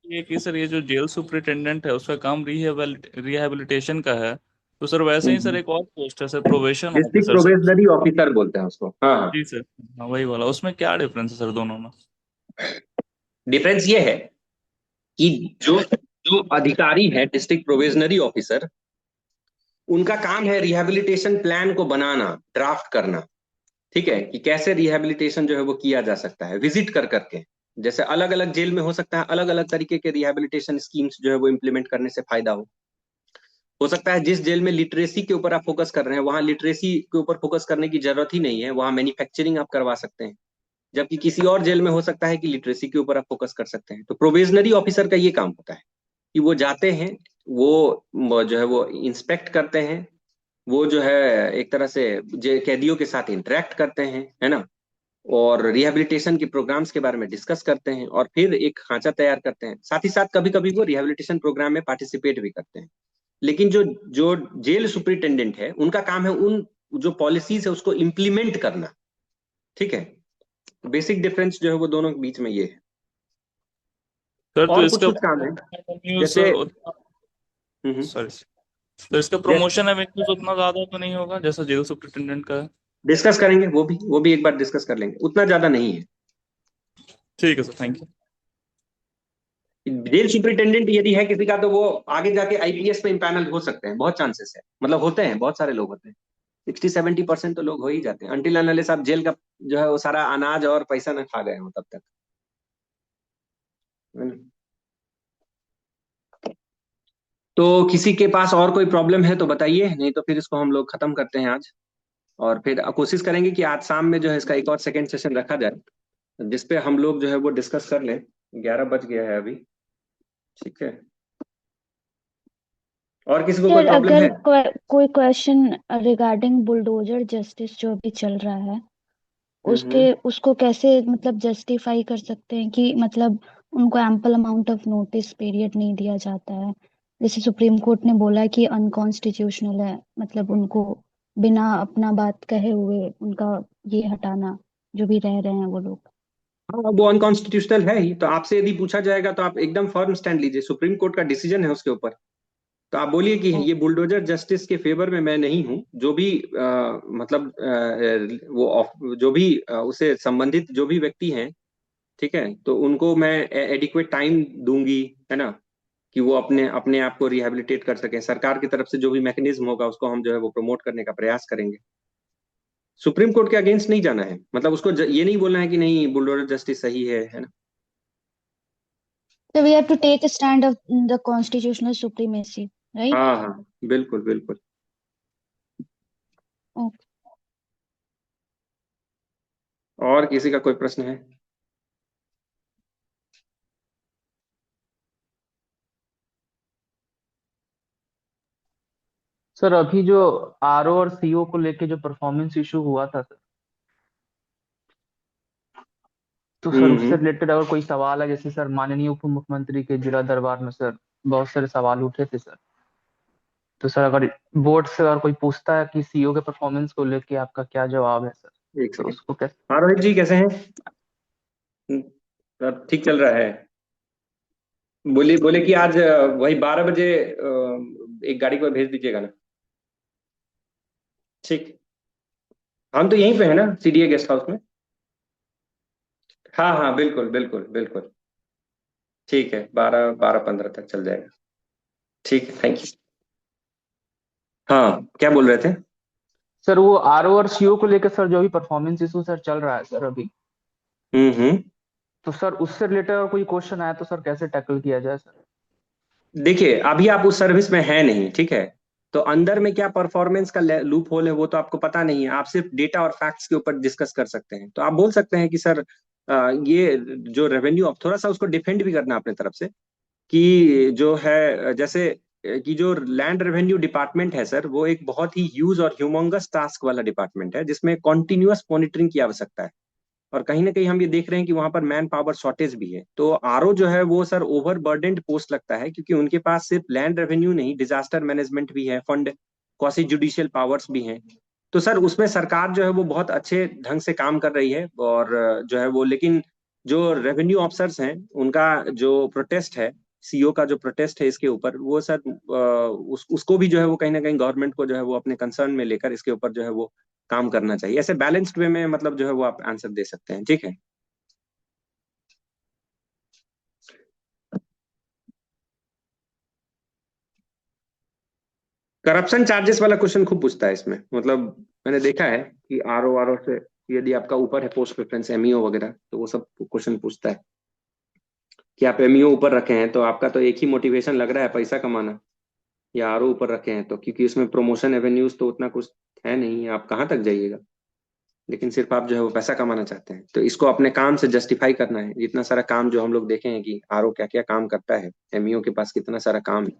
ये कि सर ये जो जेल सुपरिटेंडेंट है उसका काम रिहेबिलिटेशन का है, तो सर वैसे ही सर एक और पोस्ट है sir, probation district officer sir. Probationary officer बोलते हैं उसको। हाँ हाँ। जी सर, हाँ वही वाला। उसमें क्या डिफरेंस है सर दोनों में? डिफरेंस ये है कि जो जो अधिकारी है डिस्ट्रिक्ट प्रोबेशनरी ऑफिसर, उनका काम है रिहैबिलिटेशन प्लान को बनाना, ड्राफ्ट करना, ठीक है। कि कैसे रिहैबिलिटेशन जो है वो किया जा सकता है विजिट कर करके। जैसे अलग अलग जेल में हो सकता है अलग अलग तरीके के रिहैबिलिटेशन स्कीम्स जो है वो इम्प्लीमेंट करने से फायदा हो सकता है जिस जेल में लिटरेसी के ऊपर आप फोकस कर रहे हैं, वहां लिटरेसी के ऊपर फोकस करने की जरूरत ही नहीं है, वहां मैन्युफैक्चरिंग आप करवा सकते हैं। जबकि किसी और जेल में हो सकता है कि लिटरेसी के ऊपर आप फोकस कर सकते हैं। तो प्रोबेशनरी ऑफिसर का ये काम होता है कि वो जाते हैं, वो जो है वो इंस्पेक्ट करते हैं, वो जो है एक तरह से कैदियों के साथ इंटरेक्ट करते हैं, है ना। और रिहैबिलिटेशन के प्रोग्राम्स के बारे में डिस्कस करते हैं, और फिर एक खांचा तैयार करते हैं। साथ ही साथ कभी कभी वो रिहैबिलिटेशन प्रोग्राम में पार्टिसिपेट भी करते हैं। लेकिन जो जो जेल सुपरिटेंडेंट है, उनका काम है उन जो पॉलिसीज है उसको इम्प्लीमेंट करना, ठीक है। बेसिक डिफरेंस जो है वो दोनों के बीच में ये है। सर तो और कुछ इसका कुछ काम है सर जैसे। सॉरी, तो इसका प्रमोशन एवेन्यूज उतना ज्यादा तो नहीं होगा जैसा जेल सुपरिटेंडेंट का है? डिस्कस करेंगे, वो भी एक बार डिस्कस कर लेंगे, उतना ज्यादा नहीं है। ठीक है sir, thank you. Jail superintendent यदि है किसी का, तो वो आगे जाके आईपीएस में इम्पैनल हो सकते हैं, बहुत चांसेस है, मतलब होते हैं, बहुत सारे लोग होते हैं। 60-70% तो लोग हो ही जाते हैं, अनटिल अनलेस आप जेल का जो है वो सारा अनाज और पैसा न खा गए हो तब तक, है ना? तो किसी के पास और कोई प्रॉब्लम है तो बताइए, नहीं तो फिर इसको हम लोग खत्म करते हैं आज। और फिर कोशिश करेंगे कि आज शाम में जो है इसका एक और सेकंड सेशन रखा जाए, जिसपे हम लोग जो है वो डिस्कस कर लें। 11 बज गया है अभी, ठीक है। और किसी को कोई सर प्रॉब्लम अगर है? कोई क्वेश्चन रिगार्डिंग बुलडोजर जस्टिस जो अभी चल रहा है उसके हम्म। उसको कैसे मतलब जस्टिफाई कर सकते हैं कि मतलब उनको ample amount of notice period नहीं दिया जाता है? जैसे सुप्रीम कोर्ट ने बोला है कि अनकॉन्स्टिट्यूशनल है, मतलब उनको बिना अपना बात कहे हुए उनका ये हटाना, जो भी रह रहे हैं वो लोग। हाँ, वो अनकॉन्स्टिट्यूशनल है ही। तो आपसे यदि पूछा जाएगा तो आप एकदम फर्म स्टैंड लीजिए, सुप्रीम कोर्ट का डिसीजन है उसके ऊपर। तो आप बोलिए कि ये बुलडोजर जस्टिस के फेवर में मैं नहीं हूँ। जो भी मतलब जो भी उसे संबंधित जो भी व्यक्ति हैं, ठीक है, तो उनको मैं एडिक्वेट टाइम दूंगी, है ना। कि वो अपने अपने आप को रिहेबिलिटेट कर सकें। सरकार की तरफ से जो भी मैकेनिज्म होगा उसको हम जो है वो प्रमोट करने का प्रयास करेंगे। सुप्रीम कोर्ट के अगेंस्ट नहीं जाना है, मतलब उसको ये नहीं बोलना है कि नहीं बुलडोजर जस्टिस सही है ना। So we have to take a stand of the constitutional supremacy, right? हाँ हाँ, बिल्कुल बिल्कुल। Okay. और किसी का कोई प्रश्न है? सर अभी जो आरओ और सीओ को लेके जो परफॉर्मेंस इशू हुआ था सर, तो सर उससे हम्म। रिलेटेड अगर कोई सवाल है, जैसे सर माननीय उप मुख्यमंत्री के जिला दरबार में सर बहुत सारे सवाल उठे थे सर, तो सर अगर बोर्ड से अगर कोई पूछता है कि सीईओ के परफॉर्मेंस को लेके आपका क्या जवाब है सर, एक तो सेकेंड। उसको कैसे। हाँ रोहित जी कैसे हैं? सब ठीक चल रहा है? बोलिए बोले कि आज वही 12 बजे एक गाड़ी को भेज दीजिएगा ना। ठीक। हम तो यहीं पे है ना, सीडीए गेस्ट हाउस में। हाँ हाँ बिल्कुल बिल्कुल बिल्कुल। ठीक है, 12 12:15 तक चल जाएगा। ठीक है, थैंक यू। हाँ क्या बोल रहे थे? सर वो आरओ और सीओ को लेकर सर जो भी परफॉर्मेंस इशू सर चल रहा है सर अभी, हम्म। तो सर उससे रिलेटेड अगर कोई क्वेश्चन आया तो सर कैसे टैकल किया जाए सर। देखिए अभी आप उस सर्विस में है नहीं, ठीक है? तो अंदर में क्या परफॉर्मेंस का लूप होल है वो तो आपको पता नहीं है। आप सिर्फ डेटा और फैक्ट्स के ऊपर डिस्कस कर सकते हैं। तो आप बोल सकते हैं कि सर ये जो रेवेन्यू, अब थोड़ा सा उसको डिफेंड भी करना अपने तरफ से, कि जो है जैसे कि जो लैंड रेवेन्यू डिपार्टमेंट है सर, वो एक बहुत ही ह्यूज और ह्यूमंगस टास्क वाला डिपार्टमेंट है जिसमें कॉन्टिन्यूअस मॉनिटरिंग की आवश्यकता है। और कहीं ना कहीं हम ये देख रहे हैं कि वहां पर मैन पावर शॉर्टेज भी है। तो आरओ जो है वो सर ओवर बर्डेंड पोस्ट लगता है, क्योंकि उनके पास सिर्फ लैंड रेवेन्यू नहीं, डिजास्टर मैनेजमेंट भी है, फंड क्वासी जुडिशियल पावर्स भी हैं। तो सर उसमें सरकार जो है वो बहुत अच्छे ढंग से काम कर रही है। और जो है वो, लेकिन जो रेवेन्यू ऑफिसर्स हैं उनका जो प्रोटेस्ट है, सीओ का जो प्रोटेस्ट है इसके ऊपर, वो सर उसको भी जो है वो कहीं ना कहीं गवर्नमेंट को जो है वो अपने कंसर्न में लेकर इसके ऊपर जो है वो काम करना चाहिए। ऐसे बैलेंस्ड वे में मतलब जो है वो आप आंसर दे सकते हैं, ठीक है? करप्शन चार्जेस वाला क्वेश्चन खूब पूछता है इसमें। मतलब मैंने देखा है कि आरओ से यदि आपका ऊपर है पोस्ट प्रेफरेंस, एमईओ वगैरह, तो वो सब क्वेश्चन पूछता है कि आप एमईओ ऊपर रखे हैं तो आपका तो एक ही मोटिवेशन लग रहा है, पैसा कमाना। या आरओ ऊपर रखे हैं तो क्योंकि उसमें प्रमोशन एवेन्यूज तो उतना कुछ है नहीं, आप कहाँ तक जाइएगा। लेकिन सिर्फ आप जो है वो पैसा कमाना चाहते हैं, तो इसको अपने काम से जस्टिफाई करना है। इतना सारा काम जो हम लोग देखे हैं कि आरओ क्या क्या काम करता है, एमईओ के पास कितना सारा काम है,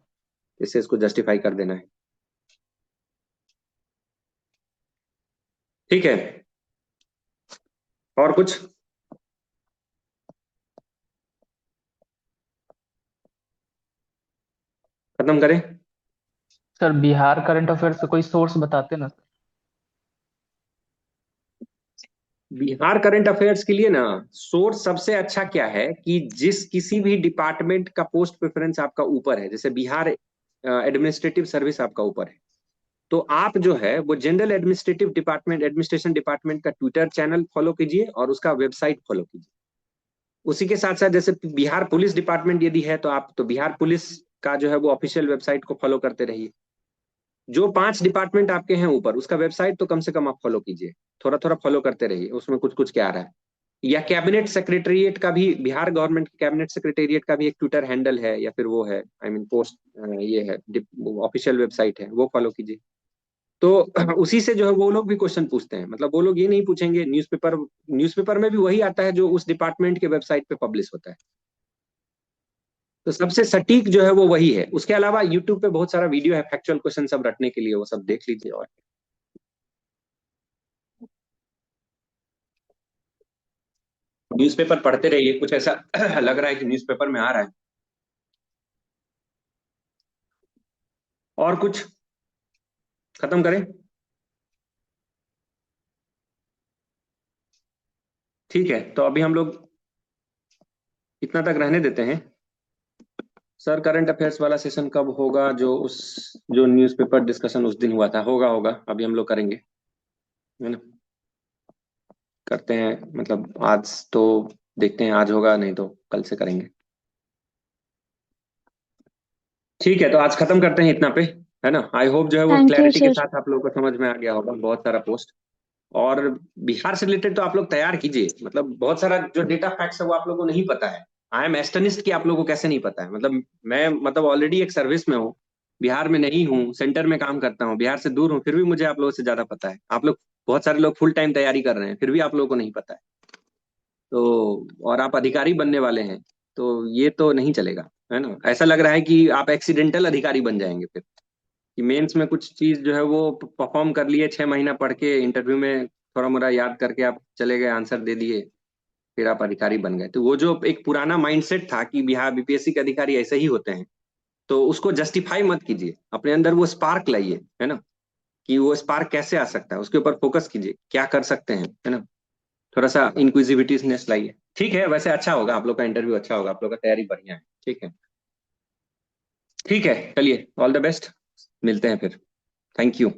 इससे इसको जस्टिफाई कर देना है। ठीक है, और कुछ खत्म करें? सर बिहार करंट अफेयर्स से कोई सोर्स बताते ना सर। बिहार करंट अफेयर्स के लिए ना सोर्स सबसे अच्छा क्या है कि जिस किसी भी डिपार्टमेंट का पोस्ट प्रेफरेंस आपका ऊपर है, जैसे बिहार एडमिनिस्ट्रेटिव सर्विस आपका ऊपर है, तो आप जो है वो general administrative department, administration department का ट्विटर चैनल फॉलो कीजिए और उसका वेबसाइट फॉलो कीजिए। उसी के साथ साथ जैसे बिहार पुलिस डिपार्टमेंट यदि है तो आप तो बिहार पुलिस का जो है वो ऑफिशियल वेबसाइट को फॉलो करते रहिए। जो 5 डिपार्टमेंट आपके हैं ऊपर, उसका वेबसाइट तो कम से कम आप फॉलो कीजिए, थोड़ा थोड़ा फॉलो करते रहिए, उसमें कुछ कुछ क्या आ रहा है। या कैबिनेट सेक्रेटेरिएट का भी, बिहार गवर्नमेंट कैबिनेट सेक्रेटेरिएट का भी एक ट्विटर हैंडल है, या फिर वो है, आई मीन पोस्ट, ये है ऑफिशियल वेबसाइट है, वो फॉलो कीजिए। तो उसी से जो है वो लोग भी क्वेश्चन पूछते हैं। मतलब वो लोग ये नहीं पूछेंगे न्यूज़पेपर, न्यूज़पेपर में भी वही आता है जो उस डिपार्टमेंट के वेबसाइट पे पब्लिश होता है। तो सबसे सटीक जो है वो वही है। उसके अलावा यूट्यूब पे बहुत सारा वीडियो है फैक्चुअल क्वेश्चन सब रटने के लिए, वो सब देख लीजिए। और न्यूज़पेपर पढ़ते रहिए, कुछ ऐसा लग रहा है कि न्यूज़पेपर में आ रहा है। और कुछ खत्म करें? ठीक है, तो अभी हम लोग इतना तक रहने देते हैं। सर करंट अफेयर्स वाला सेशन कब होगा? जो न्यूज़पेपर डिस्कशन उस दिन हुआ था, होगा होगा, अभी हम लोग करेंगे, है ना? करते हैं, मतलब आज तो देखते हैं, आज होगा नहीं तो कल से करेंगे। ठीक है, तो आज खत्म करते हैं इतना पे, है ना? आई होप जो है वो थैंक यू क्लैरिटी के सर। साथ आप लोगों को समझ में आ गया होगा। बहुत सारा पोस्ट और बिहार से रिलेटेड तो आप लोग तैयार कीजिए। मतलब बहुत सारा जो डेटा फैक्ट्स है वो आप लोगों को नहीं पता है। आई एम एस्टनिस्ट कि आप लोगों को कैसे नहीं पता है। मतलब मैं मतलब ऑलरेडी एक सर्विस में हूँ, बिहार में नहीं हूँ, सेंटर में काम करता हूँ, बिहार से दूर हूँ, फिर भी मुझे आप लोगों से ज्यादा पता है। आप लोग, बहुत सारे लोग फुल टाइम तैयारी कर रहे हैं, फिर भी आप लोगों को नहीं पता है। तो और आप अधिकारी बनने वाले हैं, तो ये तो नहीं चलेगा, है ना? ऐसा लग रहा है कि आप एक्सीडेंटल अधिकारी बन जाएंगे फिर, कि मेंस में कुछ चीज जो है वो परफॉर्म कर लिए, 6 महीना पढ़ के इंटरव्यू में थोड़ा मोड़ा याद करके आप चले गए, आंसर दे दिए, फिर आप अधिकारी बन गए। तो वो जो एक पुराना माइंडसेट था कि बिहार बीपीएससी के अधिकारी ऐसे ही होते हैं, तो उसको जस्टिफाई मत कीजिए, अपने अंदर वो स्पार्क लाइए, है ना, कि वो स्पार्क कैसे आ सकता है, उसके ऊपर फोकस कीजिए, क्या कर सकते हैं, है ना, थोड़ा सा इंक्विजिटिवनेस लाइए। ठीक है, वैसे अच्छा होगा, आप लोग का इंटरव्यू अच्छा होगा, आप लोग का तैयारी बढ़िया है। ठीक है, ठीक है, चलिए, ऑल द बेस्ट, मिलते हैं फिर। Thank you.